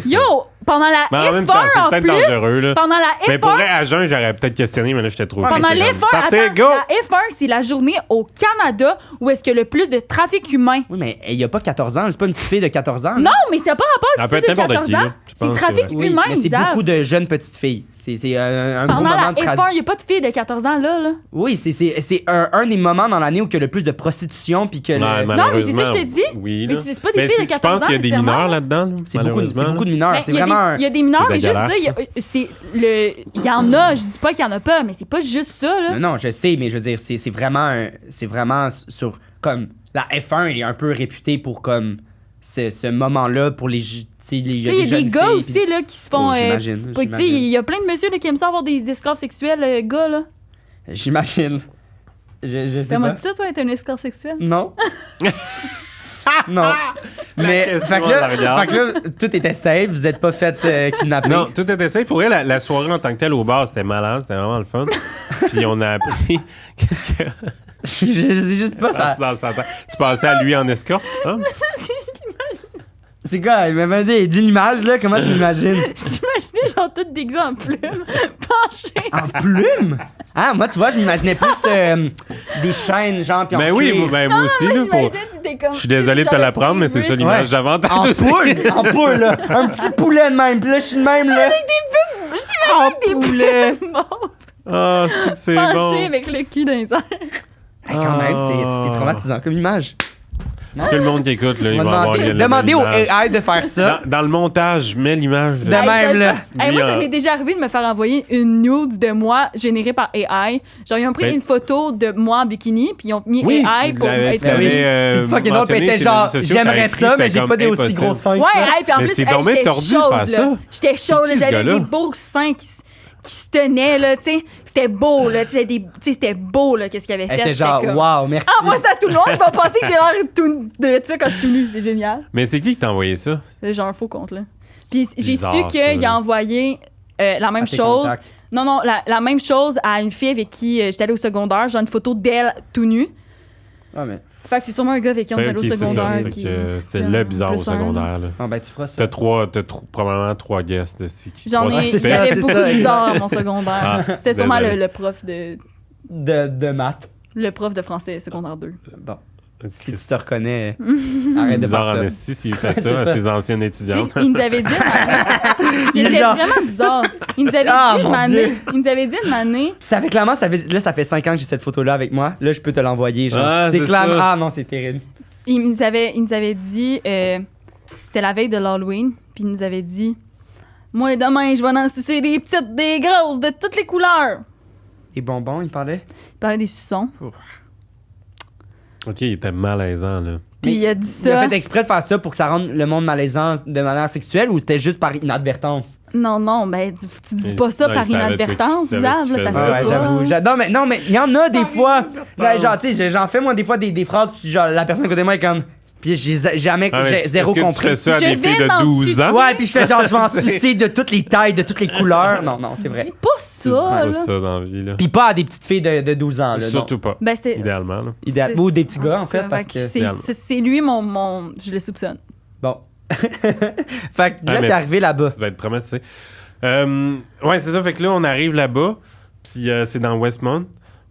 Speaker 2: Yo, pendant la F1 en plus.
Speaker 3: Dangereux, là.
Speaker 2: Pendant la F1.
Speaker 3: Mais pour vrai, à jeun, j'aurais peut-être questionné, mais là, j'étais trop.
Speaker 2: Pendant l'F1, la F1, c'est la journée au Canada où est-ce qu'il y a le plus de trafic humain.
Speaker 1: Oui, mais il y a pas 14 ans. C'est pas une petite fille de 14 ans.
Speaker 2: Non, mais ça n'a pas rapport à une petite fille de 14 ans. C'est trafic humain,
Speaker 1: mais c'est beaucoup de jeunes petites filles. C'est un gros moment de
Speaker 2: trafic. Pendant la F1, il n'y a pas de filles de 14 ans là.
Speaker 1: Oui, c'est un des moments dans l'année où il y a le plus de prostitution puis que.
Speaker 2: Non, mais c'est ça que je te dis.
Speaker 3: Oui,
Speaker 2: mais c'est pas des filles de 14 ans.
Speaker 3: Je pense qu'il y a des mineurs là-dedans,
Speaker 1: c'est beaucoup de mineurs. C'est vraiment
Speaker 2: il y a des mineurs, mais juste dire, il y en a, je dis pas qu'il y en a pas, mais c'est pas juste ça, là.
Speaker 1: Non, je sais, mais je veux dire, c'est vraiment sur, comme, la F1 est un peu réputée pour, comme, ce moment-là, pour les
Speaker 2: il y a des gars filles, aussi là, qui se font.
Speaker 1: J'imagine.
Speaker 2: Il y a plein de messieurs là, qui aiment ça avoir des esclaves sexuels, gars. Là.
Speaker 1: J'imagine. Je sais pas.
Speaker 2: Comment dit ça, toi, être un esclave sexuel?
Speaker 1: Non. Non. Mais, fait que là, tout était safe, vous êtes pas fait kidnapper.
Speaker 3: Non, tout était safe. Pour elle, la soirée en tant que telle au bar, c'était malade, c'était vraiment le fun. Puis on a appris. Qu'est-ce que.
Speaker 1: Je sais juste pas ça.
Speaker 3: Tu passais à lui en escorte, hein?
Speaker 1: C'est quoi? Il m'a dit l'image, là. Comment tu l'imagines?
Speaker 2: Je t'imaginais genre tout déguisé en plume, penché.
Speaker 1: En plume? Ah, moi, tu vois, je m'imaginais plus des chaînes, genre, puis en cuir.
Speaker 3: Oui, moi aussi, là. Je suis désolé de te l'apprendre, mais c'est ça l'image j'avais
Speaker 1: en poule, là. Un petit poulet de même. Puis là, je suis de même, là.
Speaker 2: Avec des plumes. Je t'imagine des poulets.
Speaker 3: Ah, c'est bon.
Speaker 2: Penché avec le cul dans les airs.
Speaker 1: Quand même, c'est traumatisant comme image.
Speaker 3: Non? Tout le monde qui écoute, là, il va avoir
Speaker 1: demandez au AI de faire ça.
Speaker 3: Dans le montage, je mets l'image.
Speaker 1: De même, là.
Speaker 2: Moi, ça m'est déjà arrivé de me faire envoyer une nude de moi générée par AI. Genre, ils ont pris une photo de moi en bikini, puis ils ont mis AI pour être...
Speaker 1: C'est fucking drôle, puis était genre, j'aimerais ça, mais j'ai pas des aussi gros seins.
Speaker 2: Ouais, puis en plus, j'étais chaude,
Speaker 3: là.
Speaker 2: J'étais chaude, j'avais des beaux seins qui se tenaient, là, tu sais. C'était beau, là. C'était beau, là, qu'est-ce qu'il avait fait.
Speaker 1: C'était genre, wow, merci.
Speaker 2: Envoie ça à tout le monde, il va penser que j'ai l'air de ça quand je suis tout nu. C'est génial.
Speaker 3: Mais c'est qui t'a envoyé ça?
Speaker 2: C'est genre un faux compte, là. Puis j'ai su qu'il a envoyé la même chose. Non, la même chose à une fille avec qui j'étais allée au secondaire. J'ai une photo d'elle tout nue.
Speaker 1: Ah, mais.
Speaker 2: Fait que c'est sûrement un gars avec qui on est allé au secondaire.
Speaker 3: C'était le bizarre au secondaire. Là.
Speaker 1: Ah, ben tu feras ça.
Speaker 3: T'as probablement 3 guests.
Speaker 2: J'en ai. Il y avait beaucoup de bizarres à mon secondaire. C'était sûrement le prof de.
Speaker 1: De maths.
Speaker 2: Le prof de français, secondaire 2.
Speaker 1: Bon. Si tu te reconnais, arrête de faire ça.
Speaker 3: Bizarre en esti s'il fait ça à ses anciennes étudiantes.
Speaker 2: Il nous avait dit... Il était vraiment bizarre. Il nous avait dit une année...
Speaker 1: Ça fait clairement... ça fait 5 ans que j'ai cette photo-là avec moi. Là, je peux te l'envoyer. Genre. C'est clairement... Ah non, c'est terrible.
Speaker 2: Il nous avait dit... c'était la veille de l'Halloween. Puis il nous avait dit... Moi, demain, je vais en sucer des petites, des grosses, de toutes les couleurs.
Speaker 1: Des bonbons, il parlait?
Speaker 2: Il parlait des suçons.
Speaker 3: OK, il était malaisant, là.
Speaker 2: Puis il a dit ça.
Speaker 1: Il a fait exprès de faire ça pour que ça rende le monde malaisant de manière sexuelle ou c'était juste par inadvertance?
Speaker 2: Non, ben, tu dis pas ça par inadvertance,
Speaker 1: j'avoue. Non, mais il y en a des fois. Là, genre, tu sais, j'en fais, moi, des fois, des phrases, puis genre, la personne à côté de moi est comme... Puis j'ai zéro compris.
Speaker 3: Tu fais ça à des filles de 12 ans?
Speaker 1: Ouais, puis je fais genre, je vais en sucer de toutes les tailles, de toutes les couleurs. Non, c'est vrai.
Speaker 2: Dis pas ça,
Speaker 3: là. Tu dis pas ça dans la vie, là.
Speaker 1: Puis pas à des petites filles de 12 ans, là.
Speaker 3: Surtout pas.
Speaker 2: Ben,
Speaker 3: idéalement, là.
Speaker 1: Ou des petits gars, en fait, parce que...
Speaker 2: C'est lui, mon... Je le soupçonne.
Speaker 1: Bon. Fait que là, t'es arrivé là-bas.
Speaker 3: Ça devait être traumatisé. Ouais, c'est ça. Fait que là, on arrive là-bas, puis c'est dans Westmount.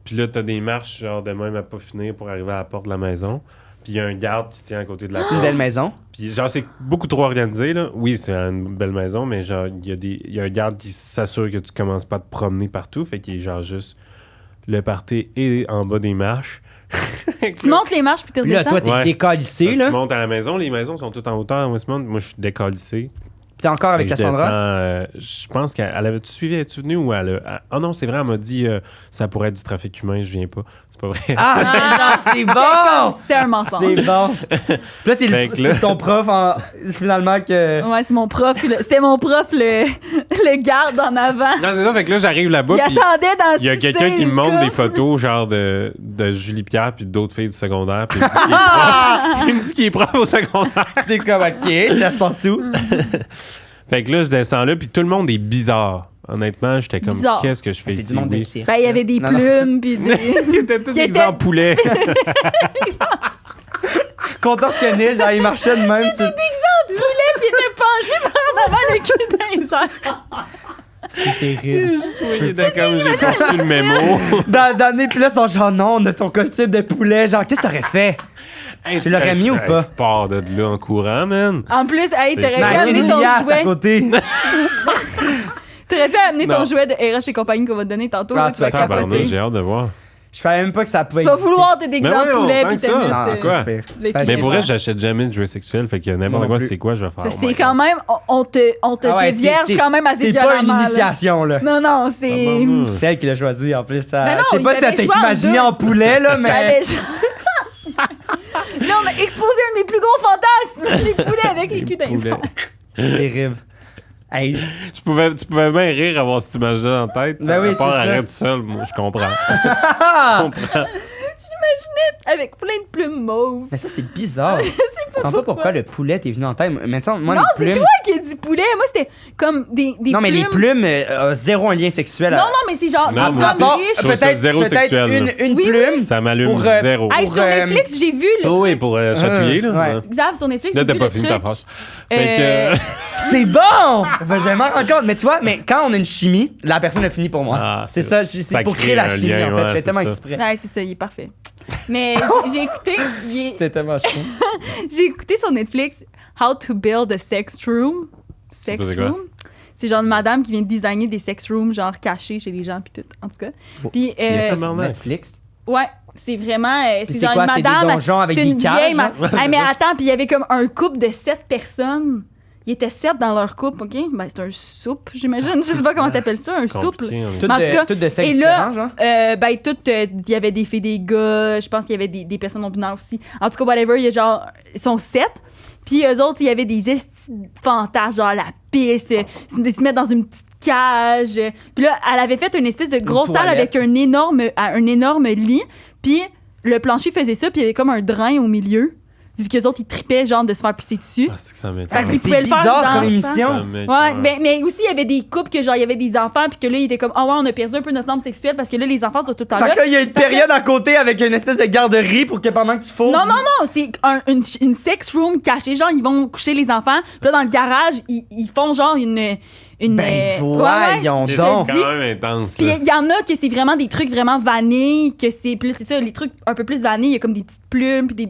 Speaker 3: Puis là, t'as des marches, genre, de même à pas finir pour arriver à la porte de la maison. Puis il y a un garde qui tient à côté de la porte.
Speaker 1: Une belle maison.
Speaker 3: Puis genre, c'est beaucoup trop organisé, là. Oui, c'est une belle maison, mais genre, il y a un garde qui s'assure que tu commences pas à te promener partout. Fait qu'il est genre juste... Le party est en bas des marches.
Speaker 2: Tu montes les marches puis tu redescends.
Speaker 1: Là, toi, t'es décalissé, là.
Speaker 3: Tu montes à la maison. Les maisons sont toutes en hauteur en Westmount. Moi, je suis décalissé.
Speaker 1: T'es encore avec Cassandra?
Speaker 3: Je pense qu'elle avait-tu suivi, es-tu venue ou elle a... Ah non, c'est vrai, elle m'a dit ça pourrait être du trafic humain, je viens pas. C'est pas vrai.
Speaker 1: Ah, c'est bon!
Speaker 2: C'est un mensonge.
Speaker 1: C'est bon. Puis là, c'est ton prof, finalement, que...
Speaker 2: Ouais, c'est mon prof. C'était mon prof, le garde en avant.
Speaker 3: Non, c'est ça, fait que là, j'arrive là-bas.
Speaker 2: Il attendait dans
Speaker 3: il y a quelqu'un qui me montre des photos, genre de Julie Pierre puis d'autres filles du secondaire. Puis il me dit qu'il est prof au secondaire.
Speaker 1: T'es comme, OK, ça se passe où?
Speaker 3: Fait que là, je descends là, puis tout le monde est bizarre. Honnêtement, j'étais comme, qu'est-ce que je fais ici?
Speaker 2: Ben, il y avait des plumes, puis des...
Speaker 3: Ils étaient tous des en poulet.
Speaker 1: Contorsionné, genre, il marchait de même.
Speaker 2: C'était des en poulet, puis il était penché par en avant le cul dans les airs.
Speaker 1: C'est terrible.
Speaker 3: J'ai poursu le mémo.
Speaker 1: Dans les puis là, ils sont genre, non, on a ton costume de poulet. Genre, qu'est-ce que t'aurais fait? Tu l'aurais mis ou pas?
Speaker 3: Je pars de là en courant, man.
Speaker 2: En plus, hey, t'aurais pu amener ton jouet.
Speaker 1: à côté.
Speaker 2: T'aurais pu amener ton jouet de Eros et compagnie qu'on va te donner tantôt.
Speaker 1: Ah, tu vas capoter.
Speaker 3: J'ai hâte de voir.
Speaker 1: Je savais même pas que ça pouvait
Speaker 2: Tu vas vouloir tes exemples poulet puis
Speaker 3: c'est quoi? Mais pour vrai, j'achète jamais de jouets sexuels. Fait que n'importe quoi, c'est quoi, je vais faire.
Speaker 2: C'est quand même, on te dévierge quand même assez violemment.
Speaker 1: C'est pas une initiation, là.
Speaker 2: Non, c'est...
Speaker 1: C'est elle qui l'a choisi, en plus. Je sais pas si t'as imaginé en poulet, là, mais...
Speaker 2: Là, on a exposé un de mes plus gros fantasmes, les poulets avec les culs d'infants.
Speaker 1: Terrible. Hey.
Speaker 3: Tu pouvais bien rire avoir cette image-là en tête.
Speaker 1: Ben oui,
Speaker 3: pas arrêter tout seul, moi, je comprends.
Speaker 2: J'imaginais avec plein de plumes mauves.
Speaker 1: Mais ça, c'est bizarre. Je comprends pas pourquoi le poulet t'est venu en tête. Maintenant, moi,
Speaker 2: non,
Speaker 1: les plumes...
Speaker 2: c'est toi qui as dit poulet. Moi, c'était comme des
Speaker 1: non, mais les plumes, zéro un lien sexuel.
Speaker 2: Non, mais c'est genre...
Speaker 3: Non, peut-être zéro sexuel.
Speaker 1: Une plume.
Speaker 3: Ça m'allume zéro.
Speaker 2: Sur Netflix, j'ai vu...
Speaker 3: Oui, pour chatouiller, là.
Speaker 2: Xav, sur Netflix,
Speaker 3: là, t'as pas fini ta phrase.
Speaker 1: C'est bon! Je m'en rends compte. Mais tu vois, quand on a une chimie, la personne a fini pour moi. C'est ça, c'est pour créer la chimie, en fait. Je fais tellement exprès.
Speaker 2: Ouais, c'est ça, il est parfait. Mais j'ai écouté...
Speaker 1: C'était tellement chiant.
Speaker 2: J'ai écouté sur Netflix How to Build a Sex Room. C'est genre une madame qui vient de designer des sex rooms, genre cachés chez les gens, puis tout, en tout cas. Puis,
Speaker 1: il y a ça sur Netflix?
Speaker 2: Ouais, c'est vraiment... c'est genre
Speaker 1: quoi,
Speaker 2: une madame...
Speaker 1: C'est des donjons avec des cages?
Speaker 2: Mais attends, puis il y avait comme un couple de 7 personnes. Ils étaient 7 dans leur couple, OK? Ben, c'est un soupe, j'imagine. Je sais pas comment t'appelles ça, un souple.
Speaker 1: Tout de sexe différent, genre?
Speaker 2: Il y avait des filles, des gars. Je pense qu'il y avait des personnes non-binaires aussi. En tout cas, whatever, il y a genre... Ils sont 7. Puis eux autres, il y avait des fantasmes, genre la pisse, se mettre dans une petite cage. Puis là, elle avait fait une espèce de grosse salle avec un énorme lit. Puis le plancher faisait ça, puis il y avait comme un drain au milieu. Vu qu'eux autres, ils tripaient, genre, de se faire pisser dessus.
Speaker 3: Ah, c'est que ça m'étonne.
Speaker 1: C'est bizarre comme émission.
Speaker 2: Ouais, mais aussi, il y avait des couples que, genre, il y avait des enfants, puis que là, ils étaient comme, on a perdu un peu notre flamme sexuelle parce que là, les enfants sont tout le temps là.
Speaker 1: Fait que là, il y a une période à côté avec une espèce de garderie pour que pendant que tu fous.
Speaker 2: Non, c'est une sex room cachée. Genre, ils vont coucher les enfants, puis là, dans le garage, ils font, genre,
Speaker 1: voyons donc.
Speaker 3: C'est quand même intense.
Speaker 2: Puis il y en a que c'est vraiment des trucs vraiment vanille, que c'est ça, les trucs un peu plus vanille, il y a comme des petites plumes, puis des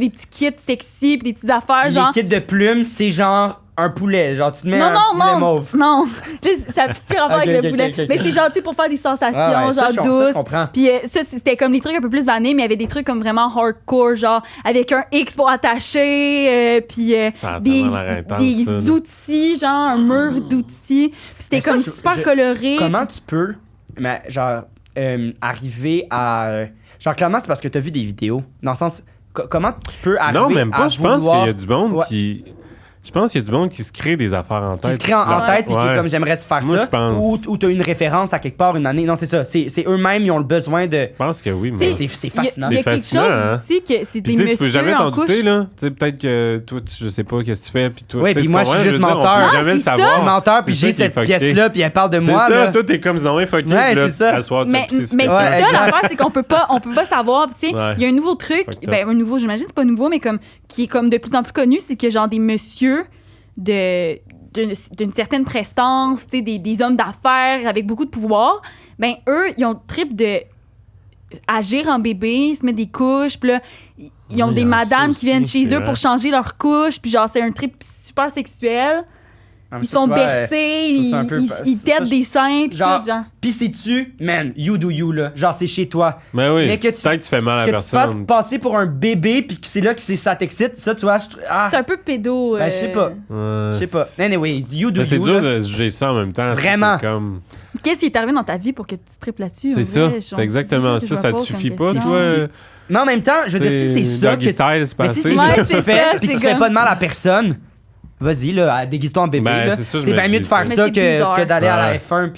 Speaker 2: petits kits sexy, puis des petites affaires, genre...
Speaker 1: Les kits de plumes, c'est genre un poulet. Genre, tu te mets un poulet mauve.
Speaker 2: Non, ça n'a plus rapport avec le poulet. Mais c'est gentil pour faire des sensations, genre douces.
Speaker 1: Je comprends.
Speaker 2: Puis ça, c'était comme des trucs un peu plus vanille, mais il y avait des trucs comme vraiment hardcore, genre avec un X pour attacher, puis des outils, genre un mur d'outils. Puis c'était comme super coloré.
Speaker 1: Comment tu peux, genre, arriver à... Genre, clairement, c'est parce que tu as vu des vidéos. Dans le sens... Comment tu peux arriver à...
Speaker 3: Non, même pas. Je pense qu'il y a du monde qui... Je pense qu'il y a du monde qui se crée des affaires en tête.
Speaker 1: Qui se crée en tête puis qui est comme j'aimerais se faire ça.
Speaker 3: Je pense.
Speaker 1: Ou t'as une référence à quelque part une année. Non, c'est ça. C'est eux-mêmes, ils ont le besoin de.
Speaker 3: Je pense que oui,
Speaker 1: mais. C'est fascinant.
Speaker 2: Il y a quelque chose aussi que c'est des messieurs.
Speaker 3: Tu peux jamais t'en douter, là. Tu sais, peut-être que toi, je sais pas qu'est-ce que tu fais. Puis toi,
Speaker 1: oui, puis moi, je suis juste menteur.
Speaker 3: Je peux jamais le savoir.
Speaker 1: Je suis menteur, puis j'ai cette pièce-là, puis elle parle de moi.
Speaker 3: C'est ça, toi, t'es comme sinon, fucké.
Speaker 1: Ouais, c'est ça.
Speaker 2: Mais c'est ça, l'affaire, c'est qu'on peut pas savoir. Tu sais, il y a un nouveau truc. Ben, un nouveau, j'imagine, c'est pas nouveau, mais qui est comme de plus en plus connu, c'est que genre des messieurs d'une certaine prestance, des hommes d'affaires avec beaucoup de pouvoir, ben eux, ils ont le trip de agir en bébé, se mettre des couches, puis là, ils ont des madames qui viennent chez eux pour changer leurs couches, puis genre, c'est un trip super sexuel. Ils sont bercés, ils têtent des seins, pis
Speaker 1: genre,
Speaker 2: tout, genre.
Speaker 1: Pis c'est-tu, man, you do you, là. Genre, c'est chez toi.
Speaker 3: Mais oui, peut-être que tu fais mal à la personne.
Speaker 1: Que tu fasses passer pour un bébé, pis que c'est là que ça t'excite, ça, tu vois.
Speaker 2: C'est un peu pédo.
Speaker 1: Ben, je sais pas. Je sais pas. Anyway, you do you.
Speaker 3: C'est dur de juger ça en même temps.
Speaker 1: Vraiment.
Speaker 2: Qu'est-ce qui est arrivé dans ta vie pour que tu tripes là-dessus?
Speaker 3: C'est ça. C'est exactement ça. Ça te suffit pas, toi?
Speaker 1: Mais en même temps, je veux dire, si c'est ça.
Speaker 3: Doggy style, c'est passé.
Speaker 1: Mais si c'est ça que tu fais, pis que tu fais pas de mal à personne. Vas-y, là, déguise-toi en bébé. Ben, c'est bien mieux de faire ça que d'aller à la F1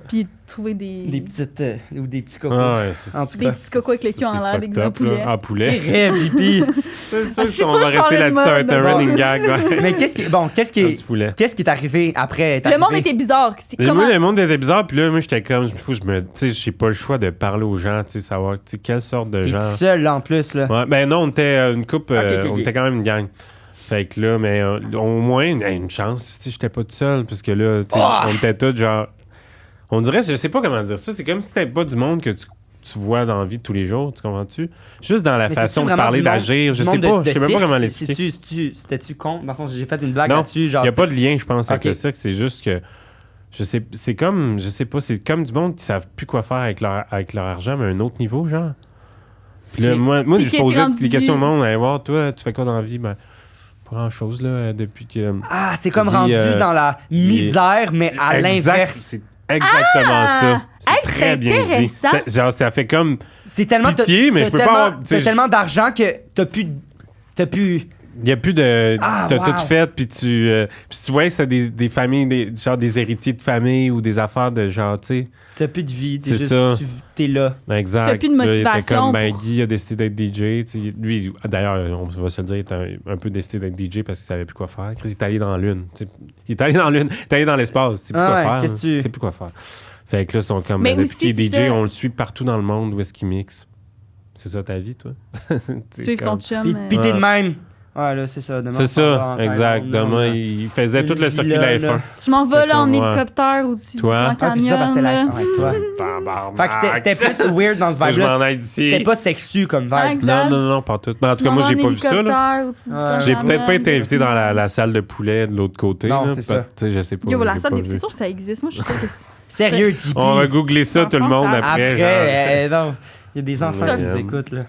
Speaker 2: puis trouver des
Speaker 1: petites ou des petits cocos.
Speaker 2: En tout cas, des petits cocos avec le cul en l'air, des gros poulets.
Speaker 3: En poulet.
Speaker 1: Rêve, JP.
Speaker 3: C'est sûr qu'on va rester là-dessus, ça va être un running gag.
Speaker 1: Mais qu'est-ce qui est arrivé après?
Speaker 2: Le monde était bizarre.
Speaker 3: Le monde était bizarre, puis là, moi, j'étais comme, j'ai pas le choix de parler aux gens, tu sais, savoir quelle sorte de gens.
Speaker 1: T'es seul, en plus, là.
Speaker 3: Ouais, ben non, on était une couple, on était quand même une gang. Fait que là, mais au moins, une chance, tu sais, j'étais pas tout seul, parce que là, tu sais, on était tous genre... On dirait, je sais pas comment dire ça, c'est comme si c'était pas du monde que tu vois dans la vie de tous les jours, tu comprends-tu? Juste dans la façon de parler, d'agir, je sais pas, je sais même pas comment l'expliquer.
Speaker 1: C'était-tu con? Dans le sens, j'ai fait une blague
Speaker 3: là-dessus,
Speaker 1: genre...
Speaker 3: Il y a pas de lien, je pense, avec le sexe, c'est juste que je sais pas, c'est comme du monde qui savent plus quoi faire avec leur argent, mais à un autre niveau, genre. Puis là, moi je posais des questions au monde, allez voir, toi, tu fais quoi dans la vie? Ben, pas grand-chose, là, depuis que...
Speaker 1: Ah, c'est comme rendu dans la misère, mais à l'inverse.
Speaker 3: C'est exactement ça. C'est très bien dit. Genre, ça fait comme pitié, mais je peux pas avoir...
Speaker 1: T'as tellement d'argent que t'as plus...
Speaker 3: Il n'y a plus de... t'as tout fait, puis si tu vois que c'est des familles, genre des héritiers de famille ou des affaires de genre, tu sais...
Speaker 1: T'as plus de vie, t'es là.
Speaker 3: Exact.
Speaker 2: T'as plus de motivation.
Speaker 3: Là, Guy a décidé d'être DJ. Lui, d'ailleurs, on va se le dire, il était un peu décidé d'être DJ parce qu'il savait plus quoi faire. Chris, il est allé dans la Lune. Il est allé dans la Lune, il est allé dans l'espace. C'est plus quoi faire. C'est plus quoi faire. Fait que là, ils sont comme... depuis qu'il est DJ, on le suit partout dans le monde où est-ce qu'il mixe. C'est ça ta vie, toi?
Speaker 2: Suivre ton chum.
Speaker 1: Puis t'es de même. Ouais, là, c'est ça. Demain,
Speaker 3: c'est ça, exact. Demain, il faisait tout le circuit de la F1.
Speaker 2: Je m'envole en hélicoptère au-dessus du Grand Canyon.
Speaker 1: Ça, c'était la F1 avec toi. Fait que c'était plus weird dans ce vibe-là. C'était pas sexu comme vibe.
Speaker 3: Non, pas tout. Mais en tout cas, moi, j'ai pas vu ça. Là. J'ai peut-être pas été invité dans la salle de poulet de l'autre côté.
Speaker 1: Non, c'est ça.
Speaker 3: Je sais pas.
Speaker 2: Yo, la salle, c'est sûr que ça existe. Moi, je suis sûre que c'est...
Speaker 1: Sérieux, Tipeee.
Speaker 3: On va googler ça, tout le monde, après.
Speaker 1: Non. Il y a des enfants qui nous écoutent, là.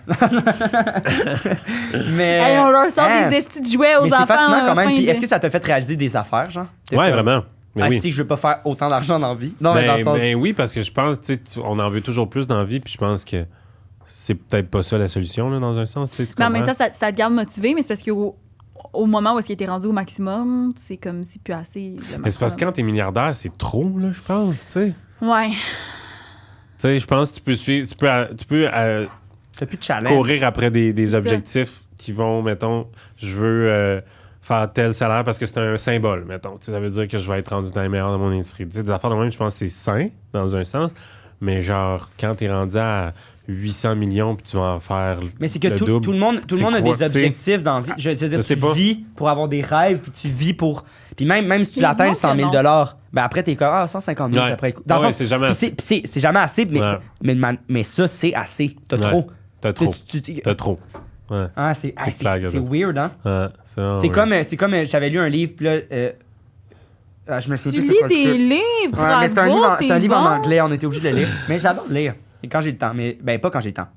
Speaker 1: Mais...
Speaker 2: Hey, on leur sort des estis de jouets aux enfants.
Speaker 1: Mais c'est fascinant quand même. Puis est-ce que ça t'a fait réaliser des affaires, genre?
Speaker 3: Ouais, vraiment.
Speaker 1: Est-ce que je veux pas faire autant d'argent dans la vie? Non, mais dans le sens...
Speaker 3: oui, parce que je pense, tu sais, on en veut toujours plus dans la vie, puis je pense que c'est peut-être pas ça la solution, là, dans un sens, tu sais.
Speaker 2: Mais en même temps, ça te garde motivé, mais c'est parce qu'au moment où est-ce qu'il était rendu au maximum, c'est comme si plus assez...
Speaker 3: Mais c'est parce que quand t'es milliardaire, c'est trop, là, je pense, tu sais.
Speaker 2: Ouais.
Speaker 3: Tu sais, je pense que tu peux
Speaker 1: plus de challenge.
Speaker 3: Courir après des objectifs qui vont, mettons, je veux faire tel salaire parce que c'est un symbole, mettons. T'sais, ça veut dire que je vais être rendu dans les meilleurs dans mon industrie. T'sais, des affaires de même, je pense que c'est sain, dans un sens, mais genre, quand t'es rendu à 800 millions puis tu vas en faire
Speaker 1: mais c'est que tout le monde a des objectifs dans la vie. Je veux dire, tu vis pour avoir des rêves, puis tu vis pour... Puis même si tu l'atteins 100 000 $, ben après, t'es comme 150 000 après. Dans le sens,
Speaker 3: c'est jamais assez.
Speaker 1: C'est jamais assez, mais ça, c'est assez. T'as trop.
Speaker 3: T'as trop. Ouais.
Speaker 1: Ah, c'est weird, hein? C'est comme j'avais lu un livre, puis là... je me souviens
Speaker 2: plus
Speaker 1: c'est quoi
Speaker 2: le titre. Tu lis des livres,
Speaker 1: mais c'est un livre en anglais, on était obligé de le lire. Mais j'adore lire. Et quand j'ai le temps, mais pas quand j'ai le temps.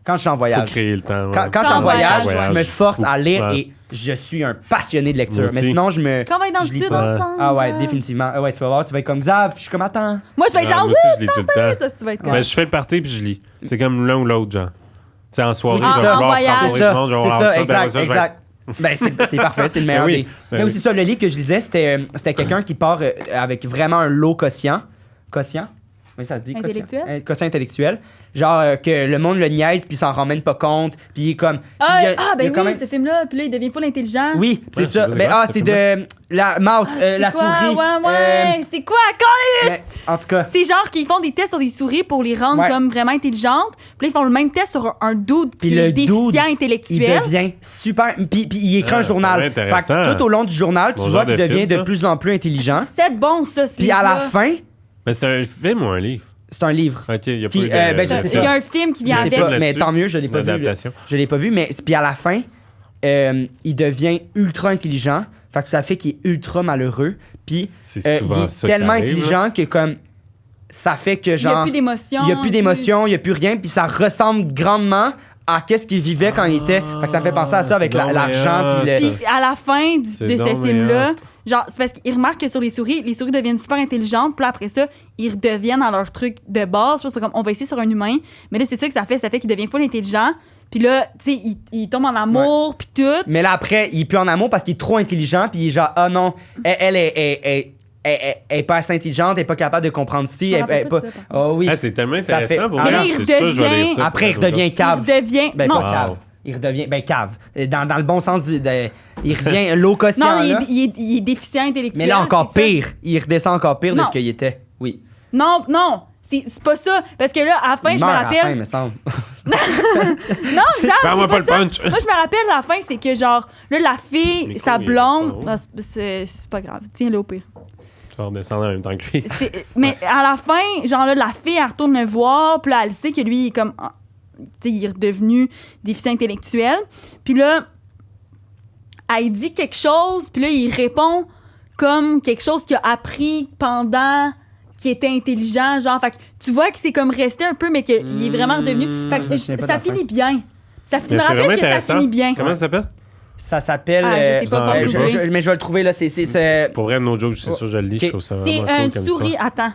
Speaker 1: Quand je suis en voyage.
Speaker 3: Faut créer le temps.
Speaker 1: Quand je suis en voyage, je me force à lire et je suis un passionné de lecture. Mais sinon, je me.
Speaker 2: Quand on va être dans le sud ensemble.
Speaker 1: Ah ouais, définitivement. Ah ouais, tu vas voir, tu vas être comme Xav, puis je suis comme attends.
Speaker 2: Moi, je vais être genre,
Speaker 3: oui, je lis tout le temps. Ben, je fais le party puis je lis. C'est comme l'un ou l'autre, genre. Tu sais, en soirée, je vais
Speaker 2: en voyage.
Speaker 1: C'est ça, exact. Ben, c'est parfait, c'est le meilleur des. Mais aussi ça, le livre que je lisais, c'était quelqu'un qui part avec vraiment un low quotient. Quotient? Oui, ça se dit
Speaker 2: intellectuel?
Speaker 1: Quotient intellectuel. Genre que le monde le niaise puis il s'en rend même pas compte. Puis il est comme.
Speaker 2: Ce film-là, puis là, il devient full intelligent.
Speaker 1: Oui, c'est ça. C'est de la mouse, la souris.
Speaker 2: Ouais. C'est quoi,
Speaker 1: en tout cas.
Speaker 2: C'est genre qu'ils font des tests sur des souris pour les rendre comme vraiment intelligentes. Puis là, ils font le même test sur un dude qui est déficient intellectuel.
Speaker 1: Il devient super. Puis il écrit un journal. Fait que tout au long du journal, tu vois qu'il devient de plus en plus intelligent.
Speaker 2: C'était bon, ça.
Speaker 1: Puis à la fin.
Speaker 3: Mais c'est un film ou un livre?
Speaker 1: C'est un livre.
Speaker 3: OK, il y a
Speaker 1: pas
Speaker 2: il y a un film qui vient avec.
Speaker 1: Mais tant mieux, je l'ai pas vu. Je l'ai pas vu, mais puis à la fin, il devient ultra intelligent. Fait que ça fait qu'il est ultra malheureux. Puis il est tellement intelligent que comme ça fait que genre
Speaker 2: il y a plus d'émotion.
Speaker 1: Il y a plus d'émotion, il y a plus rien, puis ça ressemble grandement à qu'est-ce qu'il vivait quand il était. Fait que ça me fait penser à ça avec l'argent
Speaker 2: puis à la fin de ce film-là, genre c'est parce qu'il remarque que sur les souris deviennent super intelligentes, puis là, après ça, ils redeviennent dans leur truc de base, parce que comme on va essayer sur un humain, mais là c'est ça que ça fait qu'il devient full intelligent. Puis là, tu sais, il tombe en amour, puis tout.
Speaker 1: Mais là après, il est plus en amour parce qu'il est trop intelligent, puis il est genre ah non, elle est pas assez intelligente, elle est pas capable de comprendre si. Oh oui.
Speaker 3: C'est tellement intéressant pour moi.
Speaker 2: C'est sûr, je vais lire ça.
Speaker 1: Après, il redevient cave.
Speaker 2: Non,
Speaker 1: pas cave. Il redevient. Cave. Dans le bon sens il revient low quotient.
Speaker 2: Non, il est déficient intellectuel.
Speaker 1: Mais là, encore pire. Il redescend encore pire de ce qu'il était. Oui.
Speaker 2: Non. C'est pas ça. Parce que là, à la fin, je me rappelle.
Speaker 1: À la fin, me semble.
Speaker 2: Non,
Speaker 3: parle-moi pas le punch.
Speaker 2: Moi, je me rappelle, à la fin, c'est que genre, là, la fille, sa blonde. C'est pas grave. Tiens-le au pire.
Speaker 3: Je vais redescendre en même temps que lui.
Speaker 2: Mais à la fin, genre là, la fille, elle retourne le voir, puis là, elle sait que lui, il est comme. Tu sais, il est redevenu déficient intellectuel. Puis là, elle dit quelque chose, puis là, il répond comme quelque chose qu'il a appris pendant qui était intelligent, genre, fait que tu vois que c'est comme resté un peu, mais qu'il est vraiment redevenu. Fait que ça finit bien. Ça finit, je me rappelle que ça finit bien.
Speaker 3: Comment ça s'appelle?
Speaker 1: Ça s'appelle.
Speaker 2: Je sais pas,
Speaker 1: mais je vais le trouver là. C'est...
Speaker 3: Pour vrai, no joke, c'est sûr, je le lis, je trouve ça vraiment cool.
Speaker 2: C'est une souris, attends.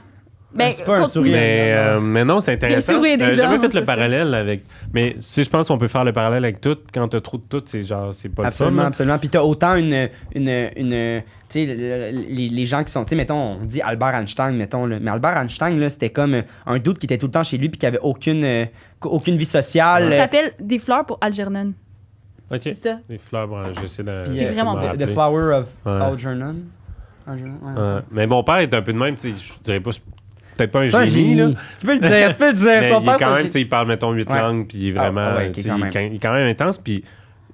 Speaker 1: C'est pas un sourire.
Speaker 3: Mais non, c'est intéressant.
Speaker 2: J'ai
Speaker 3: jamais fait le parallèle avec. Mais si je pense qu'on peut faire le parallèle avec tout, quand t'as trop de tout, c'est genre, c'est pas
Speaker 1: absolument,
Speaker 3: le fun.
Speaker 1: Absolument. Puis t'as autant une tu sais, les gens qui sont, tu sais, mettons, on dit Albert Einstein, mettons, là. Mais Albert Einstein, là, c'était comme un dude qui était tout le temps chez lui puis qui avait aucune vie sociale.
Speaker 2: Ça s'appelle Des fleurs pour Algernon.
Speaker 3: Ok.
Speaker 2: C'est ça.
Speaker 3: Des fleurs, j'essaie de.
Speaker 2: C'est vraiment
Speaker 1: beau. The Flower of Algernon.
Speaker 3: Mais mon père est un peu de même, tu sais, je dirais pas. Peut-être pas un génie, là.
Speaker 1: Tu peux le dire, mais
Speaker 3: quand même, il parle, mettons, 8 langues, puis il est vraiment. Il est quand même intense, puis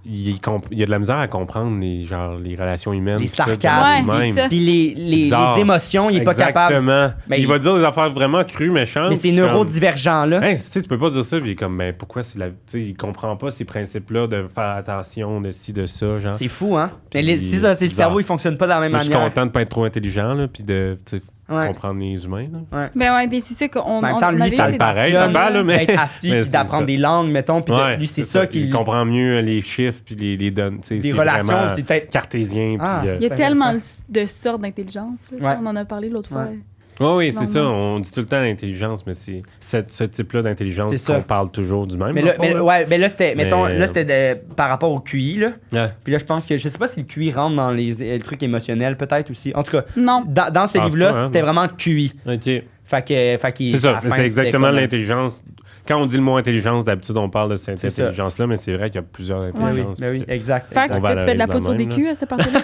Speaker 3: il a de la misère à comprendre les relations humaines.
Speaker 1: Les sarcasmes, puis les émotions, il est pas capable.
Speaker 3: Exactement. Il va dire des affaires vraiment crues, méchantes.
Speaker 1: Mais c'est neurodivergent, là.
Speaker 3: Tu peux pas dire ça, puis il est comme, pourquoi c'est la. Il comprend pas ces principes-là de faire attention, de ci, de ça, genre.
Speaker 1: C'est fou, hein? Mais si ça, c'est le cerveau, il fonctionne pas de la même manière.
Speaker 3: Je suis content de pas être trop intelligent, là, puis de. Comprendre les humains. Là.
Speaker 2: Ben c'est ça qu'on.
Speaker 1: En même temps, lui, ça le
Speaker 3: pareil, mais
Speaker 1: d'être assis puis d'apprendre des langues, mettons. Puis lui, c'est ça qu'il.
Speaker 3: Il comprend mieux les chiffres puis les données.
Speaker 1: Les relations, c'est peut-être
Speaker 3: cartésien.
Speaker 2: Il y a tellement de sortes d'intelligence. On en a parlé l'autre fois.
Speaker 3: Oui, c'est ça. On dit tout le temps l'intelligence, mais c'est ce type-là d'intelligence qu'on parle toujours du même.
Speaker 1: Mais là, c'était, mettons, c'était par rapport au QI, là. Puis là, je pense que, je sais pas si le QI rentre dans les trucs émotionnels, peut-être aussi. En tout cas,
Speaker 2: non.
Speaker 1: Dans ce livre-là, c'était vraiment le QI.
Speaker 3: OK.
Speaker 1: C'est
Speaker 3: ça, c'est exactement l'intelligence. Quand on dit le mot intelligence, d'habitude, on parle de cette intelligence-là, mais c'est vrai qu'il y a plusieurs intelligences.
Speaker 1: Oui, exact.
Speaker 2: Fait que tu fais de la poudre sur des culs à cette partie-là?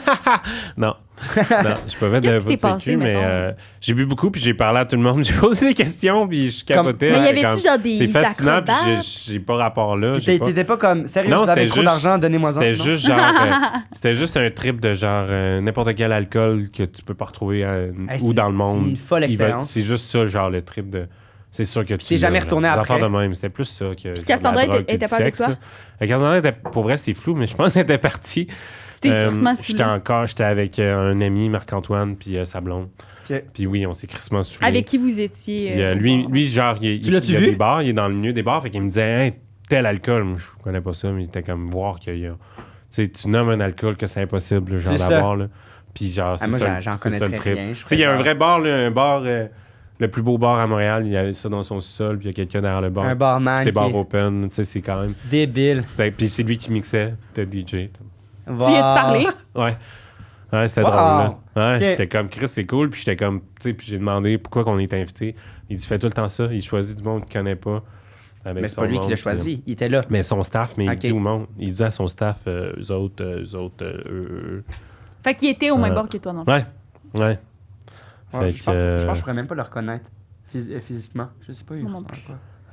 Speaker 3: Non, je peux pas de la poudre sur des culs, mais j'ai bu beaucoup, puis j'ai parlé à tout le monde, j'ai posé des questions, puis je capotais.
Speaker 2: Mais il y avait-tu genre des
Speaker 3: c'est fascinant, puis j'ai pas rapport là.
Speaker 1: T'étais pas comme, sérieux, vous avez trop d'argent, donnez-moi-en.
Speaker 3: C'était juste un trip de genre n'importe quel alcool que tu peux pas retrouver où dans le monde.
Speaker 1: C'est une folle expérience.
Speaker 3: C'est juste ça, genre le trip de... C'est sûr que tu
Speaker 1: t'es jamais retourné après.
Speaker 3: De même. C'était plus ça que.
Speaker 2: Puis Cassandra était pas avec toi?
Speaker 3: Cassandra était, pour vrai, c'est flou, mais je pense qu'elle était partie.
Speaker 2: Tu t'es crissement saoulé.
Speaker 3: J'étais avec un ami, Marc-Antoine, puis sa blonde.
Speaker 1: Okay.
Speaker 3: Puis oui, on s'est crissement saoulés.
Speaker 2: Avec qui vous étiez?
Speaker 3: Puis, lui, genre, il y a
Speaker 1: vu?
Speaker 3: des bars, il est dans le milieu des bars, fait qu'il me disait, hey, tel alcool, moi, je connais pas ça, mais il était comme voir qu'il y a. Tu sais, tu nommes un alcool que c'est impossible, genre, d'avoir, là. Puis genre, c'est ça.
Speaker 1: J'en connais très rien.
Speaker 3: Tu sais, il y a un vrai bar, là, un bar. Le plus beau bar à Montréal, il y a ça dans son sol, puis il y a quelqu'un derrière le bar.
Speaker 1: Un barman.
Speaker 3: C'est bar open, tu sais, c'est quand même.
Speaker 1: Débile.
Speaker 3: Puis c'est lui qui mixait, c'était DJ.
Speaker 2: Wow. Tu y as-tu parlé?
Speaker 3: Ouais, c'était drôle, là. Ouais, j'étais comme, Chris, c'est cool, puis j'étais comme, tu sais, puis j'ai demandé pourquoi qu'on est invité. Il dit, fais tout le temps ça, il choisit du monde qu'il connaît pas.
Speaker 1: Mais c'est pas lui qui l'a choisi, il était là.
Speaker 3: Mais son staff, mais il dit au monde, il dit à son staff, eux autres.
Speaker 2: Fait qu'il était au même bar que toi, non?
Speaker 3: Ouais.
Speaker 1: Je pense que je pourrais même pas le reconnaître physiquement. Je sais pas.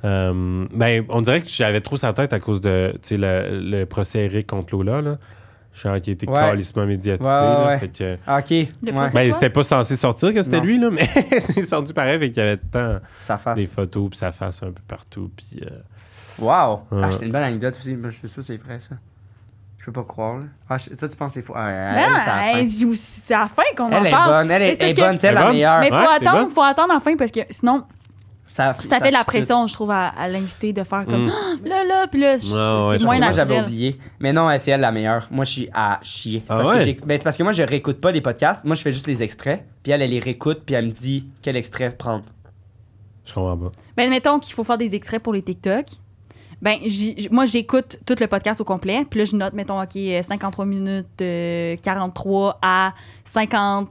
Speaker 3: On dirait que j'avais trop sa tête à cause de le procès Eric contre Lola, là. Genre qui a été calissement médiatisé. Là, fait que,
Speaker 1: OK.
Speaker 3: C'était pas censé sortir que c'était lui, là, mais c'est sorti pareil, fait qu'il y avait tout le temps des photos puis sa face un peu partout. Puis,
Speaker 1: wow! C'est une bonne anecdote aussi. Je suis sûr que c'est vrai, ça. Je peux pas croire, là. Toi, tu penses que c'est faux?
Speaker 2: C'est à la fin qu'on en parle.
Speaker 1: Elle est bonne, elle est bonne, c'est la meilleure.
Speaker 2: Mais faut attendre à la fin parce que sinon, ça fait de la pression, je trouve, à l'invité de faire comme là, puis là, c'est moins naturel.
Speaker 1: Moi, j'avais oublié. Mais non, c'est elle la meilleure. Moi, je suis à chier. C'est parce que moi, je réécoute pas les podcasts. Moi, je fais juste les extraits. Puis elle les réécoute, puis elle me dit quel extrait prendre.
Speaker 3: Je comprends pas.
Speaker 2: Ben, mettons qu'il faut faire des extraits pour les TikTok. Ben, moi, j'écoute tout le podcast au complet. Puis là, je note, mettons, OK, 53 minutes 43 à 50...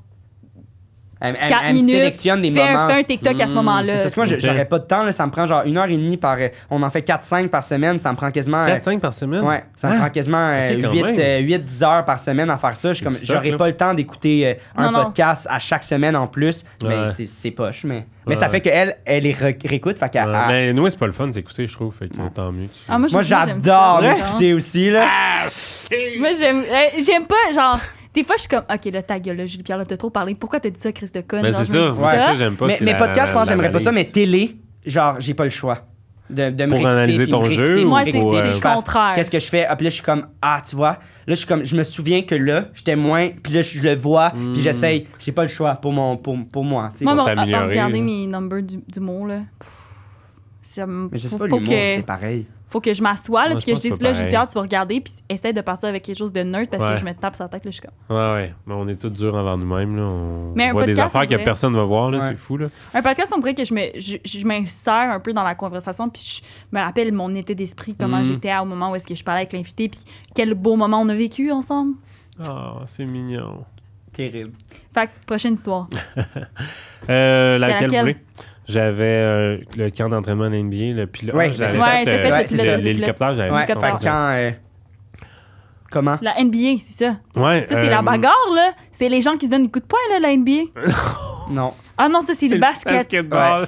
Speaker 1: Elle minutes, sélectionne des moments.
Speaker 2: Fais un TikTok à ce moment-là.
Speaker 1: Parce que moi, j'aurais pas de temps. Là, ça me prend genre 1h30 par... On en fait 4-5 par semaine. Ça me prend quasiment...
Speaker 3: 4-5 par semaine?
Speaker 1: Ouais. Ça me prend quasiment 8-10 heures par semaine à faire ça. J'aurais pas le temps d'écouter un podcast à chaque semaine en plus. Mais c'est poche. Mais ça fait qu'elle les réécoute.
Speaker 3: Mais nous, c'est pas le fun d'écouter, je trouve. Fait que tant mieux.
Speaker 1: Moi, j'adore l'écouter aussi. Là.
Speaker 2: Moi, j'aime pas, genre... Des fois, je suis comme, OK, là, ta gueule, là, Julie-Pierre, là, t'as trop parlé. Pourquoi t'as dit ça, Chris de conne?
Speaker 3: Mais c'est ça, j'aime pas.
Speaker 1: Mais podcast, je pense que j'aimerais pas ça, mais télé, genre, j'ai pas le choix.
Speaker 3: pour analyser ton jeu?
Speaker 2: Moi, c'est le contraire.
Speaker 1: Qu'est-ce que je fais? Puis là, je suis comme, tu vois, là, je me souviens que là, j'étais moins, puis là, je le vois, puis j'essaye. J'ai pas le choix pour moi.
Speaker 2: Moi, regardez mes numbers du mot, là.
Speaker 1: Mais je sais pas, l'humour, c'est pareil.
Speaker 2: Faut que je m'assoie, puis que je dise, là, j'ai peur, tu vas regarder, puis essaie de partir avec quelque chose de neutre parce que je me tape sur la tête, là, je suis comme.
Speaker 3: Ouais. Mais on est tous durs envers nous-mêmes, là. On voit des affaires que personne ne va voir, là, c'est fou, là.
Speaker 2: Un podcast, on dirait que je m'insère un peu dans la conversation, puis je me rappelle mon état d'esprit, comment j'étais au moment où est-ce que je parlais avec l'invité, puis quel beau moment on a vécu ensemble.
Speaker 3: C'est mignon.
Speaker 1: Terrible.
Speaker 2: Fait que, prochaine histoire.
Speaker 3: Laquelle vous voulez? J'avais le camp d'entraînement de l'NBA, le pilote.
Speaker 2: T'as fait
Speaker 3: l'hélicoptère, j'avais fait.
Speaker 1: Quand, comment?
Speaker 2: La NBA, c'est ça.
Speaker 3: Ouais.
Speaker 2: Ça, c'est la bagarre, là. C'est les gens qui se donnent des coups de poing, là, la NBA.
Speaker 1: Non.
Speaker 2: Ah non, ça, c'est le basket.
Speaker 3: Basketball.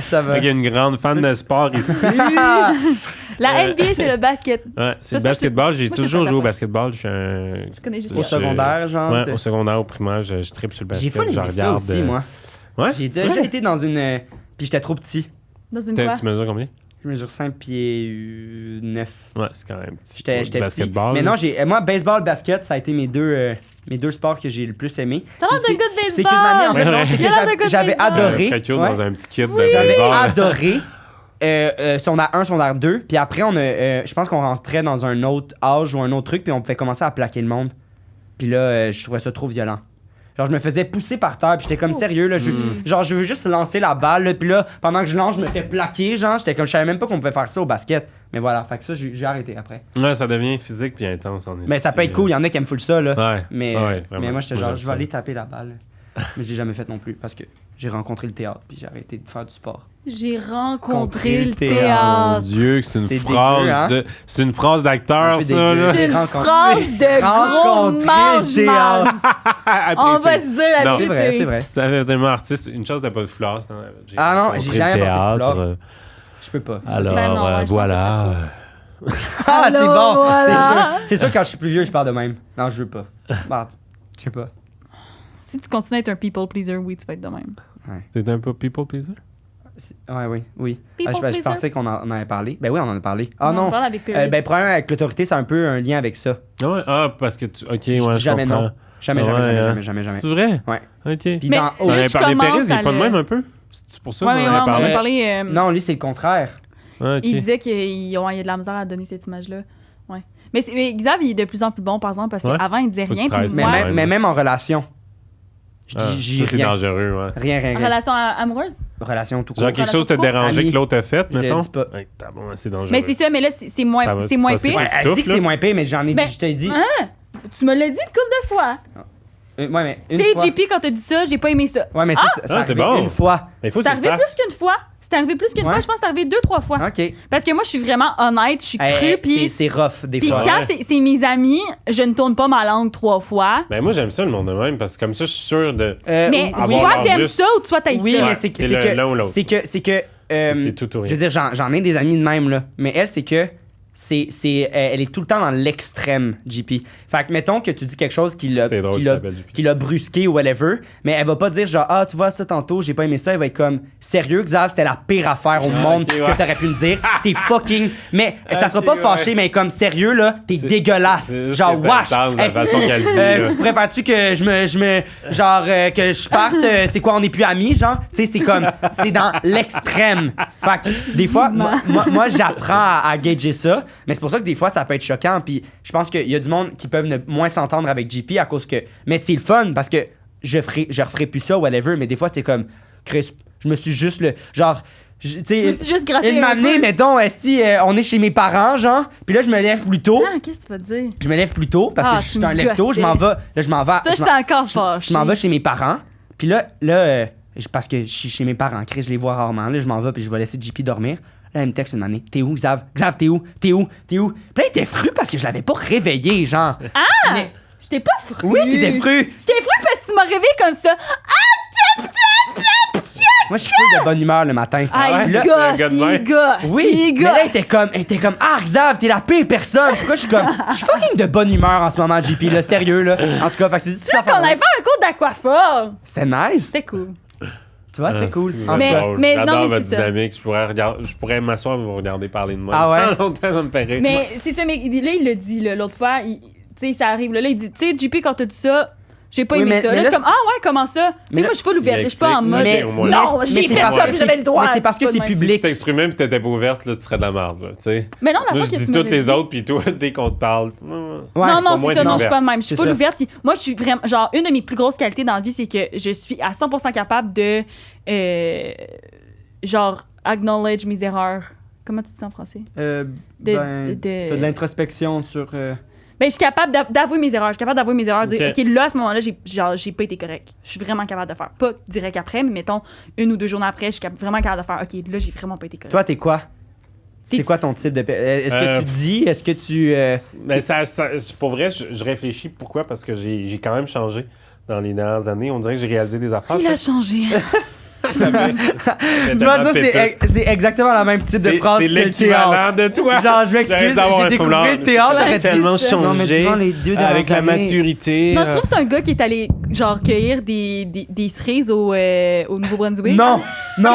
Speaker 1: Ça va.
Speaker 3: Il y a une grande fan de sport ici.
Speaker 2: La NBA, c'est le basket.
Speaker 3: Ouais, c'est le basketball. J'ai toujours joué au basketball. Je
Speaker 2: connais juste
Speaker 1: au secondaire, genre.
Speaker 3: Ouais, au secondaire, au primaire, je tripe sur le basket.
Speaker 1: J'ai fait ça aussi, moi.
Speaker 3: Ouais?
Speaker 1: J'ai déjà été dans une... Puis j'étais trop petit.
Speaker 2: Dans une quoi?
Speaker 3: Tu mesures combien?
Speaker 1: Je mesure 5 pieds 9.
Speaker 3: Ouais, c'est quand même petit.
Speaker 1: J'étais
Speaker 3: basketball.
Speaker 1: Mais non, moi, baseball, basket, ça a été mes deux sports que j'ai le plus aimé.
Speaker 2: T'as l'air de gars de baseball!
Speaker 1: C'est qu'une manière, en fait, non, c'est que j'avais adoré.
Speaker 3: Dans un petit kit de
Speaker 1: J'avais
Speaker 3: baseball.
Speaker 1: adoré. Secondaire 1, secondaire 2. Puis après, je pense qu'on rentrait dans un autre âge ou un autre truc, puis on pouvait commencer à plaquer le monde. Puis là, je trouvais ça trop violent. Genre, je me faisais pousser par terre, puis j'étais comme sérieux, là. Je veux juste lancer la balle, là, puis là, pendant que je lance, je me fais plaquer, genre. J'étais comme, je savais même pas qu'on pouvait faire ça au basket. Mais voilà, fait que ça, j'ai arrêté après.
Speaker 3: Ouais, ça devient physique puis intense en
Speaker 1: Mais ça peut être cool, il y en a qui aiment full ça, là.
Speaker 3: Ouais.
Speaker 1: Mais moi, j'étais genre, je vais aller taper la balle. Mais je l'ai jamais fait non plus, parce que j'ai rencontré le théâtre, puis j'ai arrêté de faire du sport.
Speaker 2: J'ai rencontré le théâtre.
Speaker 3: Mon Dieu, que c'est une
Speaker 1: phrase
Speaker 3: hein? C'est une phrase d'acteur, ça, là.
Speaker 2: C'est une phrase de gros mangement. On va se dire la vérité.
Speaker 1: C'est vrai.
Speaker 3: Ça fait tellement artiste. Une chose, t'as pas de fleurs.
Speaker 1: Non, j'ai jamais porté de fleurs. Je peux pas.
Speaker 3: Alors, voilà.
Speaker 1: C'est bon. Voilà. C'est sûr, quand je suis plus vieux, je parle de même. Non, je veux pas. Je sais pas.
Speaker 2: Si tu continues à être un people pleaser, oui, tu vas être de même.
Speaker 3: T'es un peu people pleaser?
Speaker 1: Oui. Je pensais qu'on en avait parlé. Ben oui, on en a parlé.
Speaker 2: On parle avec
Speaker 1: problème avec l'autorité, c'est un peu un lien avec ça.
Speaker 3: Parce que tu... OK, je
Speaker 1: jamais
Speaker 3: comprends.
Speaker 1: Non. Jamais.
Speaker 3: C'est vrai?
Speaker 1: Ouais.
Speaker 3: OK.
Speaker 1: Puis
Speaker 2: mais
Speaker 3: ça avait parlé Pérez, il est pas de même un peu? C'est pour ça que
Speaker 2: on en a parlé.
Speaker 1: Non, lui, c'est le contraire.
Speaker 2: Il disait qu'il y a de la misère à donner cette image-là. Ouais. Mais Xav, il est de plus en plus bon, par exemple, parce qu'avant, il disait rien.
Speaker 1: Mais même en relation.
Speaker 3: Ça, c'est dangereux,
Speaker 1: Rien.
Speaker 2: Relation amoureuse?
Speaker 1: Relation tout court.
Speaker 3: Genre quelque chose t'a dérangé que l'autre a fait, mettons?
Speaker 1: Je dis pas.
Speaker 3: C'est dangereux.
Speaker 2: Mais c'est ça, mais là, c'est moins pire.
Speaker 1: Elle dit que c'est moins pire, mais je t'ai dit.
Speaker 2: Tu me l'as dit une couple de fois.
Speaker 1: Mais une
Speaker 2: fois. Tu sais, JP, quand t'as dit ça, j'ai pas aimé ça.
Speaker 1: Ouais, mais ça c'est bon. Une fois.
Speaker 2: C'est arrivé plus qu'une fois. C'est arrivé plus qu'une fois, je pense que c'est arrivé 2-3 fois.
Speaker 1: OK.
Speaker 2: Parce que moi, je suis vraiment honnête, je suis crue, puis...
Speaker 1: C'est rough, des fois.
Speaker 2: Puis quand c'est mes amis, je ne tourne pas ma langue 3 fois.
Speaker 3: Ben moi, j'aime ça, le monde de même, parce que comme ça, je suis sûr de...
Speaker 2: mais soit t'aimes ça ou soit t'aimes ça.
Speaker 1: Oui, mais c'est que...
Speaker 3: C'est tout ou rien.
Speaker 1: Je veux dire, j'en ai des amis de même, là. Mais elle, c'est que... elle est tout le temps dans l'extrême, JP. Fait que mettons que tu dis quelque chose qui l'a brusqué ou whatever, mais elle va pas dire genre tu vois ça tantôt, j'ai pas aimé ça, elle va être comme sérieux Xav, c'était la pire affaire au monde que t'aurais pu me dire. T'es fucking mais ça sera pas fâché, mais comme sérieux là, t'es dégueulasse. Genre wesh. Tu préfères-tu que que je parte, c'est quoi, on est plus amis, genre? Tu sais, c'est comme c'est dans l'extrême. Fait que des fois moi j'apprends à gager ça. Mais c'est pour ça que des fois, ça peut être choquant. Puis je pense qu'il y a du monde qui peuvent moins s'entendre avec JP à cause que... Mais c'est le fun parce que je referai plus ça, whatever. Mais des fois, c'est comme... Chris, je me suis juste le... Genre...
Speaker 2: Je me suis juste gratté
Speaker 1: il m'a amené, mettons, on est chez mes parents, genre. Puis là, je me lève plus tôt.
Speaker 2: Qu'est-ce que tu vas dire?
Speaker 1: Je me lève plus tôt parce que je suis un lève-tôt. Je m'en vais...
Speaker 2: Ça, j'étais encore fâché.
Speaker 1: Je m'en vais chez mes parents. Puis là parce que je suis chez mes parents. Chris, je les vois rarement. Là, je m'en vais puis je vais laisser JP dormir. Là, elle me texte une année. T'es où, Xav? Xav, t'es où? Puis là, il était fru parce que je l'avais pas réveillé, genre.
Speaker 2: Mais... J'étais pas fru.
Speaker 1: Oui, t'étais fru.
Speaker 2: J'étais fru parce que tu m'as réveillé comme ça.
Speaker 1: Moi, je suis full de bonne humeur le matin.
Speaker 2: Il gosse.
Speaker 1: Oui, mais là, elle était comme Xav, t'es la pire personne. Pourquoi je suis comme... Je suis fucking de bonne humeur en ce moment, JP, là, sérieux, là. En tout cas, fait que c'est...
Speaker 2: Tu sais qu'on avait fait un cours d'aquaphore.
Speaker 1: C'était nice.
Speaker 2: C'était cool.
Speaker 1: Tu vois, c'était cool.
Speaker 3: Mais j'adore votre dynamique. Je pourrais m'asseoir et vous regarder parler de moi.
Speaker 1: Ah ouais?
Speaker 3: Longtemps, ça me fait rire.
Speaker 2: Mais c'est ça, mais là, il l'a dit, l'autre fois, tu sais, ça arrive, là, il dit, tu sais, JP, quand t'as dit ça, j'ai pas aimé ça. Là, je suis comme, ah ouais, comment ça? Tu sais, moi, je suis full ouverte, je suis pas en mode. Non, j'ai fait ça, puis j'avais le droit.
Speaker 1: Mais c'est parce que c'est public.
Speaker 3: Si tu t'exprimais puis t'étais pas ouverte, là, tu serais de la merde, tu sais.
Speaker 2: Mais non, la fois
Speaker 3: je dis toutes les autres, puis toi, dès qu'on te parle.
Speaker 2: Non, c'est ça, non, je suis pas de même. Je suis full ouverte, puis moi, je suis vraiment. Genre, une de mes plus grosses qualités dans la vie, c'est que je suis à 100% capable de. Genre, acknowledge mes erreurs. Comment tu dis en français?
Speaker 1: T'as de l'introspection sur.
Speaker 2: Ben, je suis capable d'avouer mes erreurs. Je suis capable d'avouer mes erreurs. Dire, OK, là, à ce moment-là, j'ai pas été correct. Je suis vraiment capable de faire. Pas direct après, mais mettons, 1 ou 2 journées après, je suis vraiment capable de faire, OK, là, j'ai vraiment pas été correct.
Speaker 1: Toi, t'es quoi? C'est quoi ton type de... Est-ce que tu dis? Est-ce que tu...
Speaker 3: Ben, pour vrai, je réfléchis. Pourquoi? Parce que j'ai quand même changé dans les dernières années. On dirait que j'ai réalisé des affaires.
Speaker 2: Il a changé.
Speaker 1: Tu vois, ça, c'est exactement le même type de phrase que le théâtre.
Speaker 3: C'est l'équivalent de toi.
Speaker 1: Genre, je m'excuse, j'ai découvert le théâtre.
Speaker 3: T'as tellement changé avec la maturité.
Speaker 2: Non, je trouve que c'est un gars qui est allé, genre, cueillir des cerises au Nouveau-Brunswick.
Speaker 1: Non,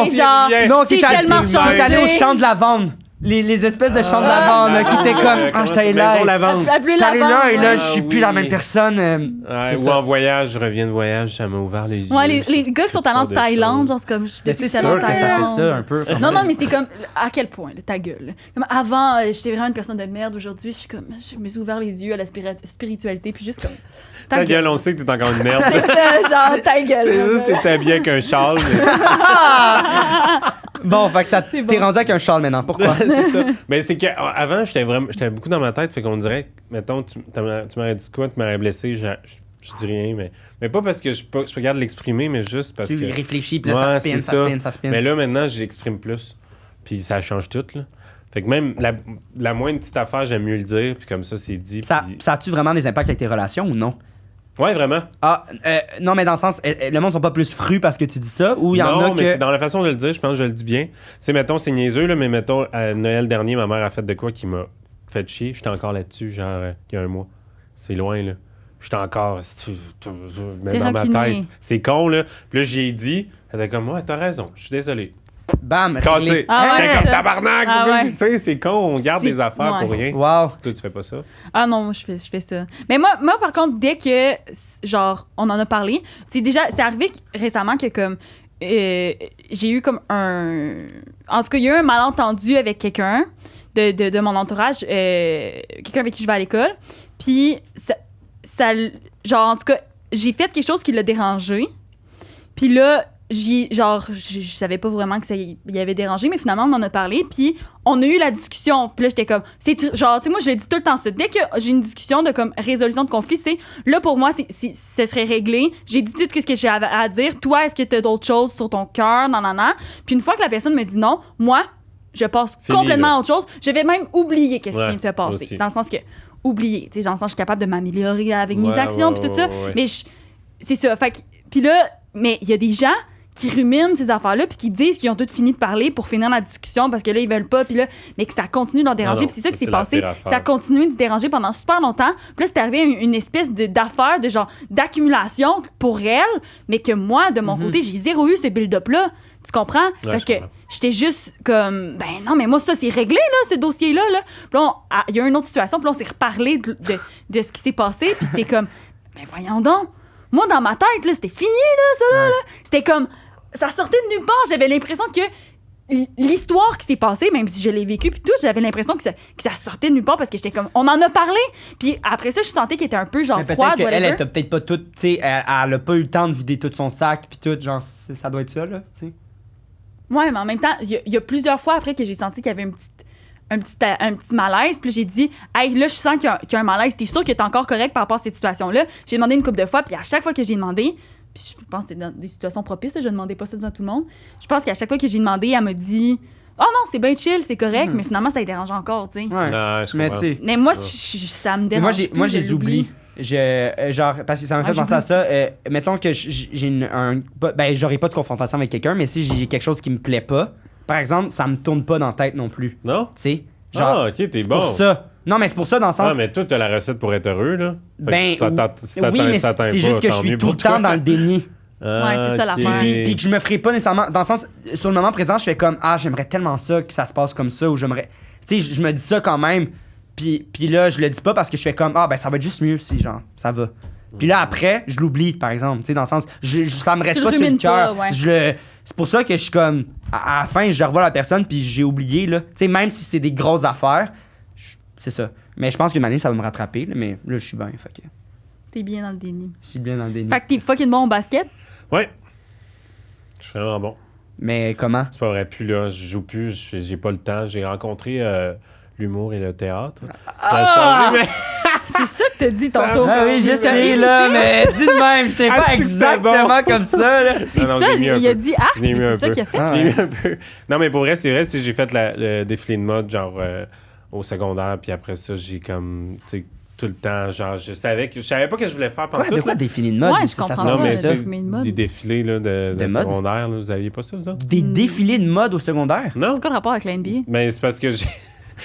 Speaker 2: qui est tellement changé.
Speaker 1: T'es allé au champ de lavande. Les espèces de champs de lavande là, qui étaient comme j'étais allé là et là je suis plus la même personne
Speaker 3: ou en voyage, je reviens de voyage, ça m'a ouvert les yeux.
Speaker 2: Ouais, les gars qui sont allés en Thaïlande, genre c'est comme
Speaker 1: c'est sûr que ça fait ça un peu.
Speaker 2: Non, mais c'est comme à quel point là, ta gueule. Comme avant, j'étais vraiment une personne de merde, aujourd'hui, je me suis ouvert les yeux à la spiritualité puis juste comme
Speaker 3: ta gueule, on sait que t'es encore une merde.
Speaker 2: C'est ça, genre ta gueule.
Speaker 3: C'est juste que t'es habillé avec un châle.
Speaker 1: Bon, fait que ça t'es rendu avec un châle maintenant. Pourquoi?
Speaker 3: C'est ça. Mais c'est qu'avant, j'étais beaucoup dans ma tête, fait qu'on dirait, mettons, tu m'aurais dit quoi, tu m'aurais blessé, je dis rien, mais pas parce que je peux regarde l'exprimer, mais juste parce que...
Speaker 1: Tu réfléchis, puis là, ça spin.
Speaker 3: Mais là, maintenant, j'exprime plus, puis ça change tout, là. Fait que même la moindre petite affaire, j'aime mieux le dire, puis comme ça, c'est dit.
Speaker 1: Ça a-tu vraiment des impacts avec tes relations ou non?
Speaker 3: Ouais, vraiment.
Speaker 1: Non, mais dans le sens, le monde sont pas plus frus parce que tu dis ça, ou il y en a que...
Speaker 3: Non, mais c'est dans la façon de le dire, je pense que je le dis bien. Tu sais, mettons, c'est niaiseux, là, mais mettons, à Noël dernier, ma mère a fait de quoi qui m'a fait chier. J'étais encore là-dessus, genre, il y a un mois. C'est loin, là. J'étais encore... Mais dans ma tête. C'est con, là. Puis là, j'ai dit, elle était comme, ouais, t'as raison, je suis désolé.
Speaker 1: Bam,
Speaker 3: cassé. Comme tabarnak.
Speaker 2: Ouais.
Speaker 3: Tu sais, c'est con, on garde des affaires pour rien.
Speaker 1: Wow.
Speaker 3: Toi, tu fais pas ça?
Speaker 2: Ah non, moi, je fais ça. Mais moi, par contre, dès que, genre, on en a parlé, c'est arrivé récemment que, comme, j'ai eu comme en tout cas, il y a eu un malentendu avec quelqu'un de mon entourage, quelqu'un avec qui je vais à l'école. Puis, ça, genre, en tout cas, j'ai fait quelque chose qui l'a dérangé. Puis là, je savais pas vraiment que ça y avait dérangé, mais finalement, on en a parlé, puis on a eu la discussion. Puis là, j'étais comme, genre, tu sais, moi, je le dis tout le temps ça. Dès que j'ai une discussion de, comme, résolution de conflit, c'est, là, pour moi, ce serait réglé. J'ai dit tout ce que j'ai à dire. Toi, est-ce que t'as d'autres choses sur ton cœur? Non. Puis une fois que la personne me dit non, moi, je passe complètement à autre chose. Je vais même oublier qu'est-ce qui vient de se passer. Aussi. Dans le sens que, oublier, tu sais, dans le sens, je suis capable de m'améliorer avec mes actions, puis tout ça. Mais c'est ça. Fait que, puis là, mais il y a des gens qui ruminent ces affaires-là, puis qui disent qu'ils ont tous fini de parler pour finir la discussion parce que là, ils veulent pas, puis là, mais que ça continue de leur déranger. Puis c'est ça qui s'est passé. Ça a continué de se déranger pendant super longtemps. Puis là, c'est arrivé une espèce d'affaire, de genre, d'accumulation pour elle, mais que moi, de mon côté, j'ai zéro eu ce build-up-là. Tu comprends?
Speaker 3: Ouais,
Speaker 2: parce que j'étais juste comme, ben non, mais moi, ça, c'est réglé, là, ce dossier-là. Là. Puis là, il y a une autre situation, puis là, on s'est reparlé de ce qui s'est passé, puis c'était comme, ben voyons donc. Moi, dans ma tête, là, c'était fini, là, ça, là. C'était comme, ça sortait de nulle part. J'avais l'impression que l'histoire qui s'est passée, même si je l'ai vécue, puis tout, j'avais l'impression que ça sortait de nulle part parce que j'étais comme, on en a parlé. Puis après ça, je sentais qu'elle était un peu genre froide.
Speaker 1: Elle t'a peut-être pas tout, tu sais, elle a pas eu le temps de vider tout son sac, puis tout, genre, ça doit être ça, là, tu sais.
Speaker 2: Ouais, mais en même temps, il y a plusieurs fois après que j'ai senti qu'il y avait un petit malaise, puis j'ai dit, hey, là, je sens qu'il y a un malaise, t'es sûr que t'es encore correct par rapport à cette situation-là? J'ai demandé une couple de fois, puis à chaque fois que j'ai demandé, puis je pense que c'était dans des situations propices, là, je ne demandais pas ça devant tout le monde. Je pense qu'à chaque fois que j'ai demandé, elle me dit, oh non, c'est bien chill, c'est correct, mais finalement, ça les dérange encore, tu sais.
Speaker 1: Ouais,
Speaker 2: mais moi, ça me dérange.
Speaker 1: Moi, je les oublie. Genre, parce que ça m'a fait penser à ça. Mettons que j'aurais pas de confrontation avec quelqu'un, mais si j'ai quelque chose qui me plaît pas, par exemple, ça me tourne pas dans la tête non plus.
Speaker 3: Non?
Speaker 1: Tu sais? Genre,
Speaker 3: ok, t'es bon.
Speaker 1: C'est pour ça. Non, mais c'est pour ça dans le sens.
Speaker 3: Ah, mais toi, t'as la recette pour être heureux, là.
Speaker 1: Oui, mais c'est juste que je suis tout le temps dans le déni.
Speaker 2: Ouais, c'est ça l'affaire.
Speaker 1: Puis que je me ferais pas nécessairement. Dans le sens, sur le moment présent, je fais comme j'aimerais tellement ça que ça se passe comme ça, ou j'aimerais. Tu sais, je me dis ça quand même. Puis là, je le dis pas parce que je fais comme ben ça va être juste mieux si, genre, ça va. Puis là, après, je l'oublie, par exemple. Tu sais, dans le sens, ça me reste pas sur le cœur. Ouais. C'est pour ça que je suis comme. À la fin, je revois la personne, puis j'ai oublié, là. Tu sais, même si c'est des grosses affaires, c'est ça. Mais je pense qu'une année, ça va me rattraper, là, mais là, je suis bien. Fait que...
Speaker 2: T'es bien dans le déni.
Speaker 1: Je suis bien dans le déni.
Speaker 2: Fait que t'es fucking bon au basket?
Speaker 3: Ouais. Je suis vraiment bon.
Speaker 1: Mais comment?
Speaker 3: C'est pas vrai, plus là, je joue plus, j'ai pas le temps. J'ai rencontré l'humour et le théâtre. Ça a changé, mais...
Speaker 2: C'est ça que t'as dit tantôt.
Speaker 1: Ah oui, je sais, là, mais dis de même, j'étais pas exactement comme ça, là.
Speaker 2: C'est ça, il a dit arc, c'est ça qu'il a fait.
Speaker 3: Je l'ai mis un peu. Non, mais pour vrai, c'est vrai, si j'ai fait le défilé de mode, genre, au secondaire, puis après ça, j'ai comme, tu sais, tout le temps, genre, je savais pas ce que je voulais faire pendant tout.
Speaker 1: De quoi défilé de mode?
Speaker 2: Ouais, je comprends pas.
Speaker 3: Non, mais des défilés, là, de secondaire, là, vous aviez pas ça, vous autres?
Speaker 1: Des défilés de mode au secondaire?
Speaker 3: Non.
Speaker 2: C'est quoi le rapport avec l'NBA?
Speaker 3: Ben, c'est parce que j'ai...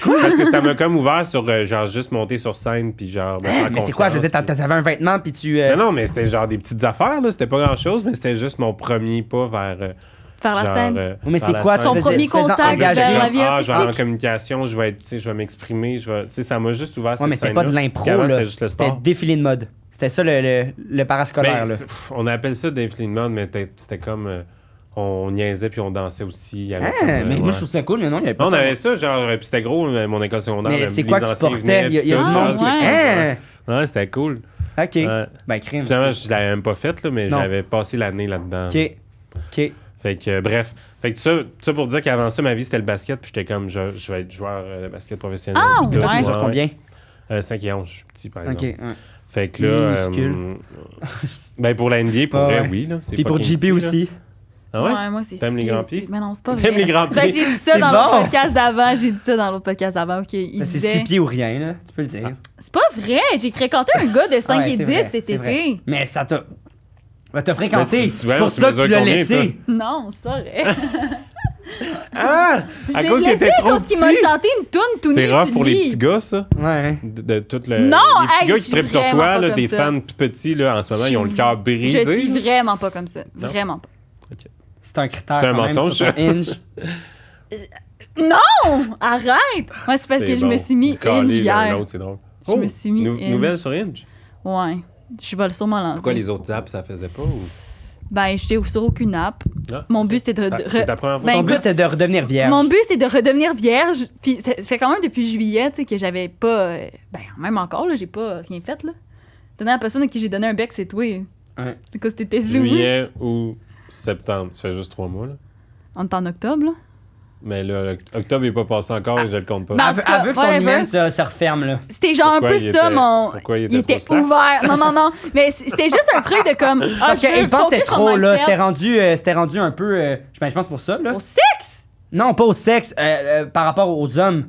Speaker 3: Parce que ça m'a comme ouvert sur, genre, juste monter sur scène, puis genre...
Speaker 1: mais c'est quoi? Je veux dire, t'avais un vêtement, puis tu...
Speaker 3: Non, mais c'était genre des petites affaires, là. C'était pas grand-chose, mais c'était juste mon premier pas vers...
Speaker 2: Faire la scène.
Speaker 1: Mais c'est quoi
Speaker 2: ton premier contact vers la vie artistique?
Speaker 3: Je vais aller en communication, je vais m'exprimer, tu sais, ça m'a juste ouvert cette
Speaker 1: mais c'était pas de l'impro, là. C'était défilé de mode. C'était ça, le parascolaire, là.
Speaker 3: On appelle ça défilé de mode, mais c'était comme... On niaisait puis on dansait aussi.
Speaker 1: Mais moi, je trouve ça cool, mais non, il y avait pas
Speaker 3: ça. On avait ça, genre, puis c'était gros, mon école secondaire.
Speaker 1: Mais c'est quoi que tu portais? Il y a du monde qui...
Speaker 3: Ouais, c'était cool.
Speaker 1: OK. Ben, crime.
Speaker 3: Finalement, je l'avais même pas fait, là, mais j'avais passé l'année là-dedans.
Speaker 1: OK.
Speaker 3: Fait que, bref. Fait que ça pour dire qu'avant ça, ma vie, c'était le basket, puis j'étais comme, je vais être joueur de basket professionnel.
Speaker 1: Ah, ouais. Tu mesures combien?
Speaker 3: 5 et 11, je suis petit, par exemple.
Speaker 1: OK,
Speaker 3: Fait que là... ben, pour la NBA, pour vrai, oui.
Speaker 1: Puis pour JP aussi.
Speaker 3: Ah ouais?
Speaker 2: Ouais, moi, c'est
Speaker 3: T'aimes les grands pieds?
Speaker 2: Mais non, c'est pas vrai.
Speaker 3: T'aimes les grands pieds?
Speaker 2: Ben, j'ai dit ça dans l'autre podcast d'avant. Okay,
Speaker 1: c'est 6 pieds ou rien, là. Tu peux le dire.
Speaker 2: C'est pas vrai. J'ai fréquenté un gars de 5 et 10 cet été.
Speaker 1: Mais ça t'a... t'as fréquenté.
Speaker 3: C'est pour ça que tu l'as laissé.
Speaker 2: Non, c'est pas vrai.
Speaker 3: À cause qu'il était trop petit.
Speaker 2: Parce qu'il m'a chanté une toune tout nu.
Speaker 3: C'est rough pour les petits gars, ça?
Speaker 1: Ouais.
Speaker 3: De tout le...
Speaker 2: Non,
Speaker 3: les petits gars qui trippent sur toi, là, des fans petits, là, en ce moment, ils ont le cœur brisé.
Speaker 2: Je suis vraiment pas comme ça. Vraiment pas.
Speaker 1: OK. C'est un critère.
Speaker 3: C'est un mensonge, ça.
Speaker 2: Non! Arrête! Moi, c'est parce que je me suis mis Inge hier.
Speaker 3: C'est drôle.
Speaker 2: Je me suis mis
Speaker 3: Nouvelle sur Inge?
Speaker 2: Ouais. Je vais sûrement l'enlever.
Speaker 3: Pourquoi les autres apps, ça faisait pas? Ou...
Speaker 2: Ben, j'étais sur aucune app. Mon but, c'était de...
Speaker 3: C'est ta première fois?
Speaker 1: Mon but, c'était de redevenir vierge.
Speaker 2: Mon but, c'est de redevenir vierge. Puis ça fait quand même depuis juillet, tu sais, que j'avais pas... Ben, même encore, là, j'ai pas rien fait, là. La dernière personne à qui j'ai donné un bec, c'est toi.
Speaker 1: Ouais.
Speaker 2: Parce que t'étais
Speaker 3: juillet ou septembre. Ça fait juste 3 mois, là.
Speaker 2: On est en octobre, là.
Speaker 3: Mais là, octobre n'est pas passé encore et je le compte pas.
Speaker 1: Ben, elle veut que son email se referme, là.
Speaker 2: C'était genre un peu ça, mon...
Speaker 3: Pourquoi il
Speaker 2: était ouvert. Non. Mais c'était juste un truc de comme...
Speaker 1: Parce qu'il pensait trop, là. C'était rendu un peu... je pense pour ça, là.
Speaker 2: Au sexe?
Speaker 1: Non, pas au sexe. Par rapport aux hommes.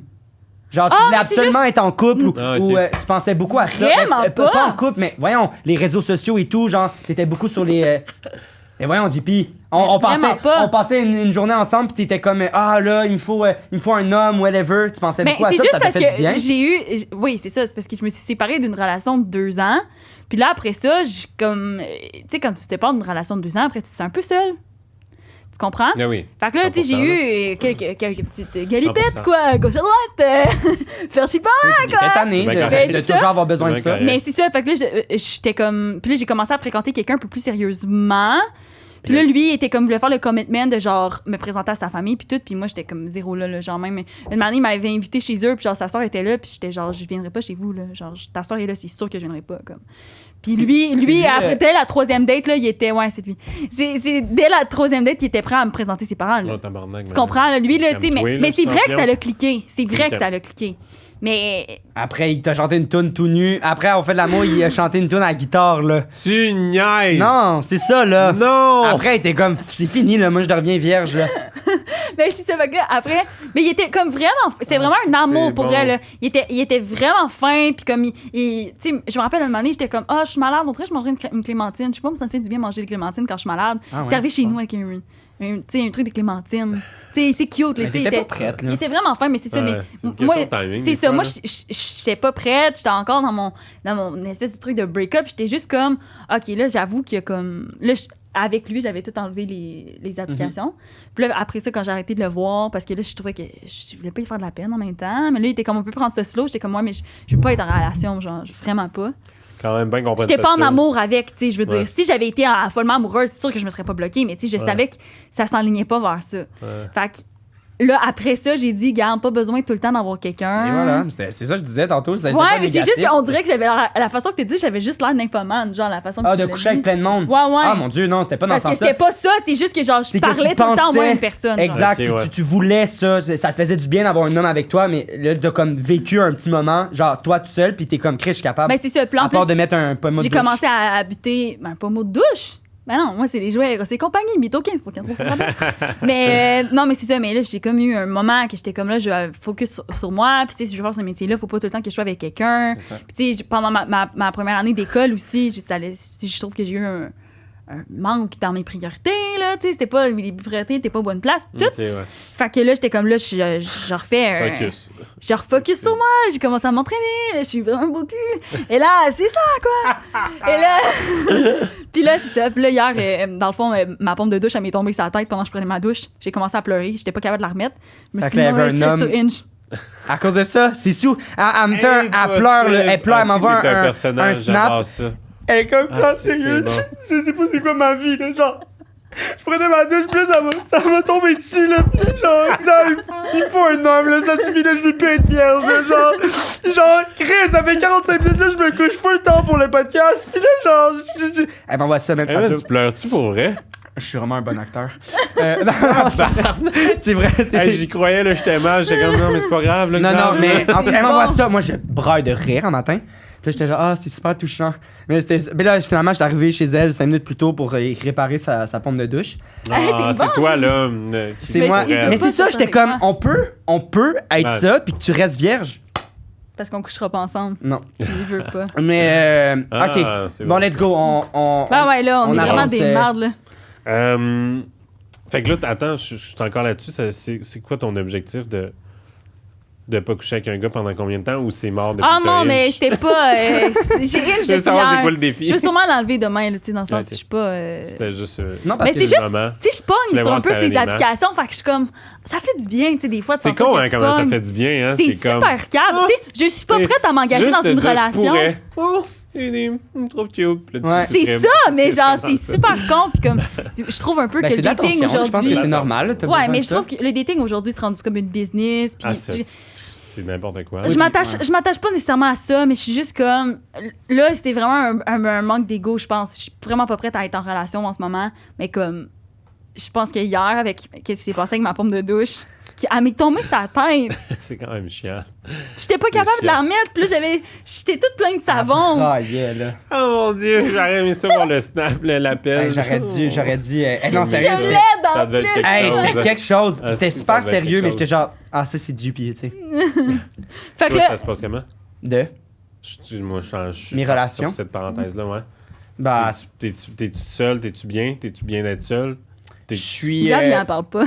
Speaker 1: Genre, tu voulais absolument être en couple ou tu pensais beaucoup à ça.
Speaker 2: Vraiment
Speaker 1: pas en couple, mais voyons, les réseaux sociaux et tout, genre, t'étais beaucoup sur les... Et voyons, JP, on passait une journée ensemble pis t'étais comme là, il me faut un homme, whatever. Tu pensais beaucoup à ça, ça t'a fait du bien.
Speaker 2: Oui, c'est ça, c'est parce que je me suis séparée d'une relation de 2 ans. Puis là, après ça, comme... Tu sais, quand tu te sépares d'une relation de 2 ans, après, tu te sens un peu seule. Tu comprends?
Speaker 3: Ah oui.
Speaker 2: Fait que là, tu sais, j'ai eu quelques petites galipettes, quoi, gauche à droite, faire-ci par-là, quoi.
Speaker 1: Cette année, de toujours avoir besoin de ça.
Speaker 2: Mais c'est ça, fait que là, j'étais comme... Puis là, j'ai commencé à fréquenter quelqu'un un peu plus sérieusement. Puis là, lui, il était comme, voulait faire le commitment de genre me présenter à sa famille, puis tout. Puis moi, j'étais comme zéro là, genre même. Une année, il m'avait invité chez eux, puis genre sa soeur était là, puis j'étais genre, je viendrai pas chez vous, là. Genre, ta soeur est là, c'est sûr que je viendrai pas, comme. Puis lui après dès la 3e date, là, il était. Ouais, c'est lui. C'est dès la 3e date, il était prêt à me présenter ses parents, là. Tu comprends, là, lui, là, tu sais, mais c'est vrai que ça l'a cliqué. C'est vrai que ça l'a cliqué. Mais...
Speaker 1: Après, il t'a chanté une toune tout nu. Après, on fait de l'amour, il a chanté une toune à la guitare, là.
Speaker 3: Tu niaises!
Speaker 1: Non, c'est ça, là.
Speaker 3: Non!
Speaker 1: Après, il était comme, c'est fini, là. Moi, je deviens vierge, là.
Speaker 2: Mais si ça va que après, mais il était comme vraiment, c'est vraiment un amour pour elle, là. Il était vraiment fin, puis comme tu sais, je me rappelle un moment donné, j'étais comme, je suis malade, on dirait que je mangerais une clémentine. Je sais pas, mais ça me fait du bien manger des clémentines quand je suis malade. T'es arrivé chez nous avec un truc de clémentine. T'sais, c'est cute, là.
Speaker 1: T'étais pas prête, là.
Speaker 2: Il était vraiment fin, mais c'est ça. Mais
Speaker 3: moi,
Speaker 2: c'est ça. Moi, j'étais pas prête. J'étais encore dans mon espèce de truc de break-up. J'étais juste comme, OK, là, j'avoue qu'il y a comme. Là, avec lui, j'avais tout enlevé les applications. Puis là, après ça, quand j'ai arrêté de le voir, parce que là, je trouvais que je voulais pas lui faire de la peine en même temps. Mais là, il était comme, on peut prendre ça slow. J'étais comme, moi, mais je veux pas être en relation, genre, vraiment pas.
Speaker 3: Quand même bien qu'on
Speaker 2: j'étais pas en amour avec, tu sais, je veux dire, si j'avais été follement amoureuse, c'est sûr que je me serais pas bloquée, mais tu sais, je savais que ça s'enlignait pas vers ça. Fait que là, après ça, j'ai dit, garde, pas besoin tout le temps d'avoir quelqu'un.
Speaker 1: Et voilà, c'est ça que je disais tantôt.
Speaker 2: Ouais, mais c'est juste qu'on dirait que j'avais la façon que tu dis, j'avais juste l'air nymphomane, genre la façon que tu
Speaker 1: de coucher avec plein de monde.
Speaker 2: Ouais.
Speaker 1: Ah mon Dieu, non, c'était pas dans ce sens-là.
Speaker 2: C'était pas ça, c'était juste que genre, je parlais tout le temps à moi une personne.
Speaker 1: Exact, tu voulais ça, ça te faisait du bien d'avoir un homme avec toi, mais là, t'as comme vécu un petit moment, genre toi tout seul, puis t'es comme, Chris, je suis capable.
Speaker 2: Ben, c'est ça, plan.
Speaker 1: À part de mettre un pommeau de douche.
Speaker 2: J'ai commencé à habiter, un pommeau de douche. Ben non, moi, c'est les jouets, c'est compagnie, Mytho 15 pour 15 mais non, mais c'est ça. Mais là, j'ai comme eu un moment que j'étais comme là, je vais focus sur moi. Puis, tu sais, si je veux faire ce métier-là, faut pas tout le temps que je sois avec quelqu'un. Puis, tu sais, pendant ma première année d'école aussi, je trouve que j'ai eu un manque dans mes priorités, là, tu sais, c'était pas, mes priorités étaient pas aux bonnes places, tout. Fait que là, j'étais comme là, je refais
Speaker 3: focus.
Speaker 2: Je refocus sur moi, j'ai commencé à m'entraîner, là, je suis vraiment beau cul. Et là, c'est ça, quoi. Et là, puis là, c'est ça. Puis là, hier, dans le fond, ma pompe de douche, elle m'est tombée sur la tête pendant que je prenais ma douche. J'ai commencé à pleurer, j'étais pas capable de la remettre. Je me suis dit, sur Inge.
Speaker 1: À cause de ça, c'est sous. Elle me fait elle pleure, elle m'envoie un snap. Elle est comme ça, sérieux. Je sais pas c'est quoi ma vie, là, genre. Je prenais ma douche, puis là, ça m'a tombé dessus, là. Puis genre, il faut un homme, là. Ça suffit, là, je veux plus être vierge, là. Genre, Chris, ça fait 45 minutes, là, je me couche full temps pour le podcast. Puis là, genre, je dis. Elle m'envoie ça, même ça.
Speaker 3: Tu pleures-tu pour vrai?
Speaker 1: Je suis vraiment un bon acteur. C'est vrai.
Speaker 3: J'y croyais, là, j'étais mal. J'étais comme, non, mais c'est pas grave, là.
Speaker 1: Non, mais en tout cas, elle m'envoie ça. Moi, je braille de rire un matin. Puis là, j'étais genre, c'est super touchant. Mais là, finalement, j'étais arrivé chez elle 5 minutes plus tôt pour réparer sa pompe de douche.
Speaker 3: C'est toi, là.
Speaker 1: C'est moi. Mais c'est ça, j'étais comme, on peut être ça, puis que tu restes vierge.
Speaker 2: Parce qu'on couchera pas ensemble.
Speaker 1: Non.
Speaker 2: Je veux pas.
Speaker 1: Mais, OK. Bon, let's go.
Speaker 2: Ouais, là, on est vraiment des mardes, là.
Speaker 3: Fait que là, attends, je suis encore là-dessus. C'est quoi ton objectif de pas coucher avec un gars pendant combien de temps ou c'est mort depuis
Speaker 2: non, mais c'était pas. Je
Speaker 3: veux savoir c'est quoi le défi.
Speaker 2: Je veux sûrement l'enlever demain, là, dans le sens que je suis pas.
Speaker 3: C'était juste.
Speaker 1: Non, parce
Speaker 2: que c'est juste. Tu sais, je pogne sur un peu ces applications. Fait que je suis comme. Ça fait du bien, tu sais, des fois.
Speaker 3: C'est con, hein, comment ça fait du bien, hein.
Speaker 2: C'est super calme. Tu sais, je suis pas prête à m'engager dans une relation.
Speaker 3: Il me trouve cute.
Speaker 2: C'est ça, mais genre, c'est super con. Puis comme, je trouve un peu que le dating aujourd'hui.
Speaker 1: Je pense que c'est normal.
Speaker 2: Ouais, mais je trouve que le dating aujourd'hui se rendu comme une business. Puis
Speaker 3: c'est n'importe quoi.
Speaker 2: Je m'attache pas nécessairement à ça, mais je suis juste comme. Là, c'était vraiment un manque d'ego, je pense. Je suis vraiment pas prête à être en relation en ce moment. Mais comme. Je pense que hier, avec qu'est-ce qui s'est passé avec ma pompe de douche, elle m'est tombée sur la tête.
Speaker 3: C'est quand même chiant.
Speaker 2: J'étais pas capable de la remettre, puis là, j'étais toute pleine de savon.
Speaker 1: Ah, yeah, là.
Speaker 3: Oh mon Dieu, j'aurais aimé ça voir le snap, l'appel.
Speaker 1: J'aurais dit. Non, sérieux.
Speaker 3: Ça devait être quelque chose.
Speaker 1: C'était quelque chose. C'était super sérieux, mais j'étais genre, ça, c'est Dupi, tu sais.
Speaker 2: Fait que
Speaker 3: là, ça se passe comment? Moi, je suis
Speaker 1: mes relations.
Speaker 3: Sur cette parenthèse-là, ouais.
Speaker 1: Bah.
Speaker 3: T'es-tu seul? T'es-tu bien? T'es-tu bien d'être seul?
Speaker 1: Je suis.
Speaker 2: J'en n'en parle pas.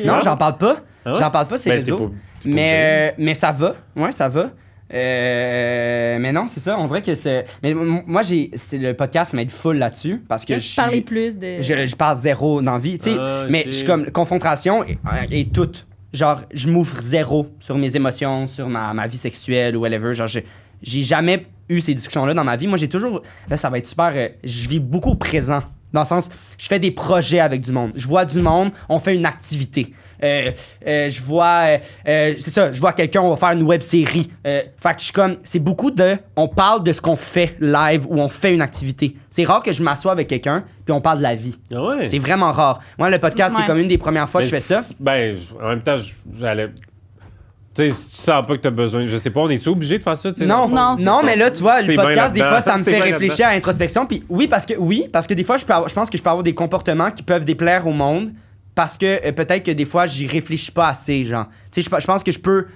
Speaker 1: Non, j'en parle pas. J'en parle pas, ces réseaux. Mais ça va. Ouais, ça va. Mais non, c'est ça. On dirait que c'est. Mais moi, le podcast m'aide full là-dessus. Parce que je
Speaker 2: parle plus de.
Speaker 1: Je parle zéro dans la vie. Tu sais. Mais je suis comme. Confrontation et tout. Genre, je m'ouvre zéro sur mes émotions, sur ma vie sexuelle ou whatever. Genre, j'ai jamais eu ces discussions-là dans ma vie. Moi, j'ai toujours. Là, ça va être super. Je vis beaucoup au présent. Dans le sens, je fais des projets avec du monde. Je vois du monde, on fait une activité. Je vois quelqu'un, on va faire une web-série. Fait que je suis comme, c'est beaucoup on parle de ce qu'on fait live ou on fait une activité. C'est rare que je m'assois avec quelqu'un puis on parle de la vie.
Speaker 3: Ah ouais.
Speaker 1: C'est vraiment rare. Moi, le podcast, c'est comme une des premières fois que je fais ça.
Speaker 3: Ben, en même temps, j'allais... Tu sais, si tu sens pas que t'as besoin, je sais pas, on est-tu obligé de faire ça?
Speaker 1: Non, mais là, tu vois, le podcast, des fois, ça me fait réfléchir à l'introspection. Puis oui, parce que des fois, je pense que je peux avoir des comportements qui peuvent déplaire au monde parce que peut-être que des fois, j'y réfléchis pas assez, genre. Tu sais, je pense que je peux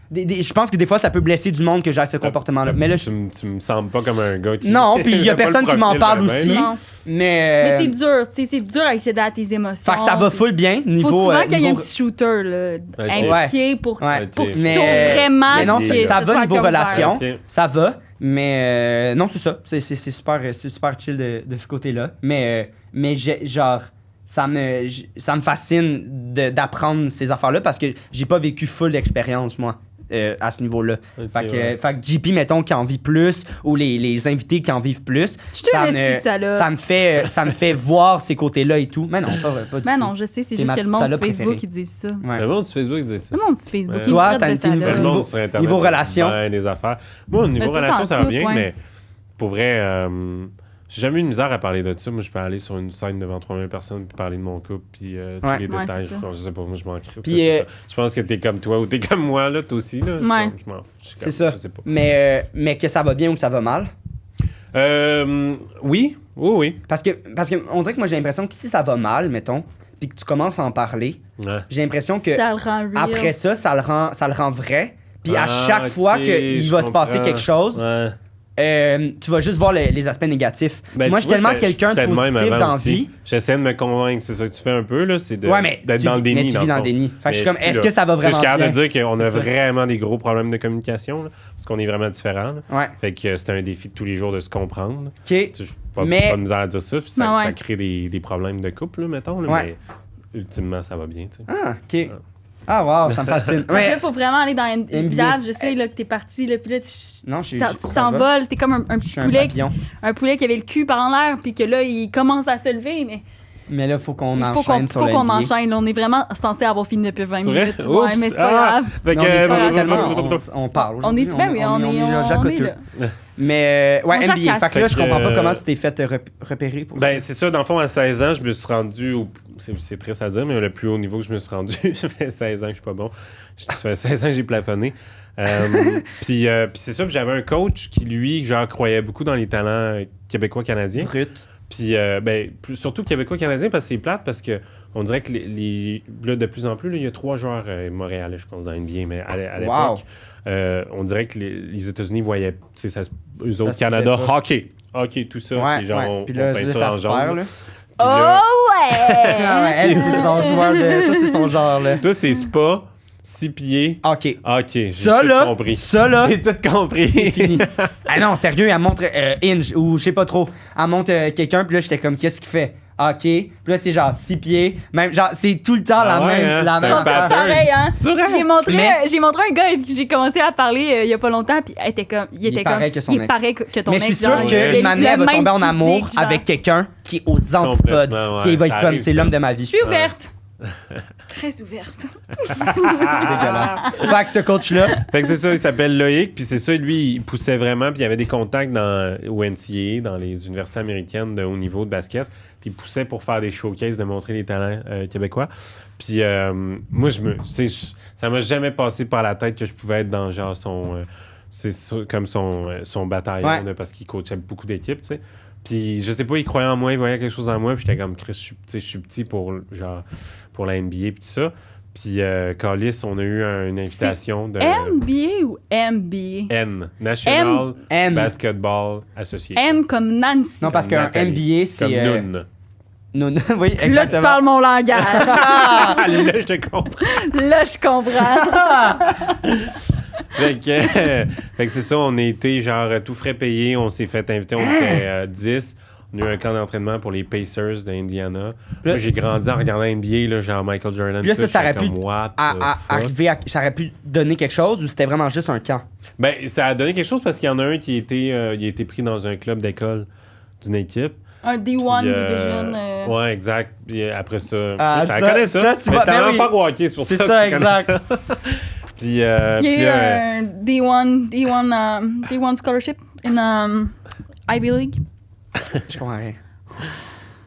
Speaker 1: je pense que des fois, ça peut blesser du monde que j'ai ce comportement-là. Mais là,
Speaker 3: tu me sembles pas comme un gars qui...
Speaker 1: Non, puis il y a personne qui m'en parle aussi.
Speaker 2: Non. Mais c'est dur, tu sais, c'est dur à accéder à tes émotions.
Speaker 1: Fait que ça va full bien, niveau...
Speaker 2: Faut souvent qu'il y ait un petit shooter, là, impliqué pour qu'il soit vraiment...
Speaker 1: Mais non, ça va niveau relation, ça va. non, c'est ça. C'est super chill de ce côté-là. Mais genre, ça me fascine d'apprendre ces affaires-là parce que j'ai pas vécu full d'expérience, moi. À ce niveau-là. Okay, fait que JP, mettons, qui en vit plus, ou les invités qui en vivent plus, ça me fait voir ces côtés-là et tout. Mais non, pas du tout.
Speaker 2: Non, je sais, c'est juste que le monde sur Facebook qui dit ça.
Speaker 3: Le monde sur Facebook dit ça.
Speaker 2: Le monde sur Facebook,
Speaker 1: toi, t'as un niveau relation.
Speaker 3: Des affaires. Moi, au niveau relation, ça va bien, mais pour vrai... j'ai jamais eu de misère à parler de ça. Moi, je peux aller sur une scène devant 3000 personnes puis parler de mon couple puis tous les détails. Je sais pas, moi, je m'en crie. Je pense que t'es comme toi ou t'es comme moi, là, toi aussi. Là.
Speaker 2: Ouais.
Speaker 3: Je m'en fous.
Speaker 1: C'est ça. Je sais pas. Mais que ça va bien ou que ça va mal?
Speaker 3: Oui.
Speaker 1: Parce que on dirait que moi, j'ai l'impression que si ça va mal, mettons, puis que tu commences à en parler, j'ai l'impression que
Speaker 2: ça le rend real.
Speaker 1: Après ça le rend vrai. Puis à chaque fois qu'il va se passer quelque chose... tu vas juste voir les aspects négatifs. Moi, je suis tellement quelqu'un de positif dans la vie.
Speaker 3: J'essaie de me convaincre, c'est ça que tu fais un peu, là, c'est d'être dans le déni.
Speaker 1: Mais tu vis dans le déni. Fait que je suis comme, est-ce que ça va vraiment bien?
Speaker 3: Je suis capable de dire qu'on a vraiment des gros problèmes de communication, là, parce qu'on est vraiment différents. Fait que c'est un défi de tous les jours de se comprendre.
Speaker 1: Je
Speaker 3: pas de misère à dire ça, puis ça crée des problèmes de couple, là, mettons. Là, mais ultimement, ça va bien.
Speaker 1: OK. Ah, wow, ça me fascine.
Speaker 2: Là, il faut vraiment aller dans une cave. Je sais là, que t'es parti, là, puis là, tu t'envoles. T'es comme un petit poulet. Un poulet qui avait le cul par en l'air, puis que là, il commence à se lever,
Speaker 1: mais là, il faut qu'on enchaîne sur
Speaker 2: faut qu'on enchaîne. On est vraiment censé avoir fini depuis 20 minutes.
Speaker 3: Ouais,
Speaker 2: mais c'est pas
Speaker 1: grave. On parle.
Speaker 2: On est déjà
Speaker 1: jacoteux. Mais NBA. Fait que là, je comprends pas comment tu t'es fait repérer pour ça.
Speaker 3: C'est ça, dans le fond, à 16 ans, je me suis rendu c'est triste à dire, mais le plus haut niveau que je me suis rendu, ça fait 16 ans que je suis pas bon. Ça fait 16 ans que j'ai plafonné. Puis c'est ça, j'avais un coach qui, lui, genre, croyait beaucoup dans les talents québécois-canadiens.
Speaker 1: Brut.
Speaker 3: Puis, surtout québécois-canadiens, parce que c'est plate, parce que on dirait que là, de plus en plus, il y a 3 joueurs montréalais, je pense, dans NBA, mais à l'époque, on dirait que les États-unis voyaient, eux autres, Canada, hockey, tout ça, c'est genre, on peint ça en jaune.
Speaker 1: Elle, c'est son joueur ça, c'est son genre, là.
Speaker 3: Toi, c'est Spa, 6 pieds.
Speaker 1: OK,
Speaker 3: j'ai tout compris.
Speaker 1: Ça, là.
Speaker 3: J'ai tout compris.
Speaker 1: C'est fini. Ah non, sérieux, elle montre Inge, ou je sais pas trop. Elle montre quelqu'un, puis là, j'étais comme, qu'est-ce qu'il fait? OK. Puis là, c'est genre 6 pieds. Même, genre, c'est tout le temps la même.
Speaker 2: La même pareil, hein. J'ai montré un gars et puis j'ai commencé à parler il y a pas longtemps, puis il était comme. Il est pareil que ton ex.
Speaker 1: Mais je suis sûr qu'une manée, elle va tomber en amour avec quelqu'un qui est aux antipodes. Il va être comme, c'est l'homme de ma vie.
Speaker 2: Je suis ouverte. Très ouverte.
Speaker 1: Dégueulasse. Fait que ce coach-là.
Speaker 3: Fait que c'est ça, il s'appelle Loïc, puis c'est ça, lui, il poussait vraiment, puis il avait des contacts au NCAA, dans les universités américaines de haut niveau de basket, puis il poussait pour faire des showcases, de montrer les talents québécois. Puis moi, ça m'a jamais passé par la tête que je pouvais être dans genre comme son bataillon, parce qu'il coachait beaucoup d'équipes, tu sais. Puis je sais pas, il croyait en moi, il voyait quelque chose en moi, puis j'étais comme, Chris, je suis petit pour la NBA puis tout ça. Puis Callis, on a eu une invitation de...
Speaker 2: NBA ou MBA?
Speaker 3: N. National Basketball Association.
Speaker 2: N comme Nancy.
Speaker 1: Non, parce qu'un NBA, c'est...
Speaker 3: Comme Noon.
Speaker 1: Noon, oui, exactement.
Speaker 2: Là, tu parles mon langage.
Speaker 3: Là, je te comprends.
Speaker 2: Là, je comprends.
Speaker 3: Fait que c'est ça, on a été genre tout frais payé, on s'est fait inviter, on était 10. On a eu un camp d'entraînement pour les Pacers d'Indiana. Moi, j'ai grandi en regardant NBA, là, genre Michael Jordan.
Speaker 1: Puis là, ça aurait pu donner quelque chose ou c'était vraiment juste un camp?
Speaker 3: Ben, ça a donné quelque chose parce qu'il y en a un qui il a été pris dans un club d'école d'une équipe.
Speaker 2: Un D1 Division.
Speaker 3: Ouais, exact. Puis après ça, ça connaît ça.
Speaker 1: Tu
Speaker 3: mais c'était un
Speaker 1: oui.
Speaker 3: enfant hockey, c'est pour ça.
Speaker 1: C'est ça, exact.
Speaker 3: Puis,
Speaker 2: il y a eu un D1 scholarship in Ivy League.
Speaker 1: Je comprends rien.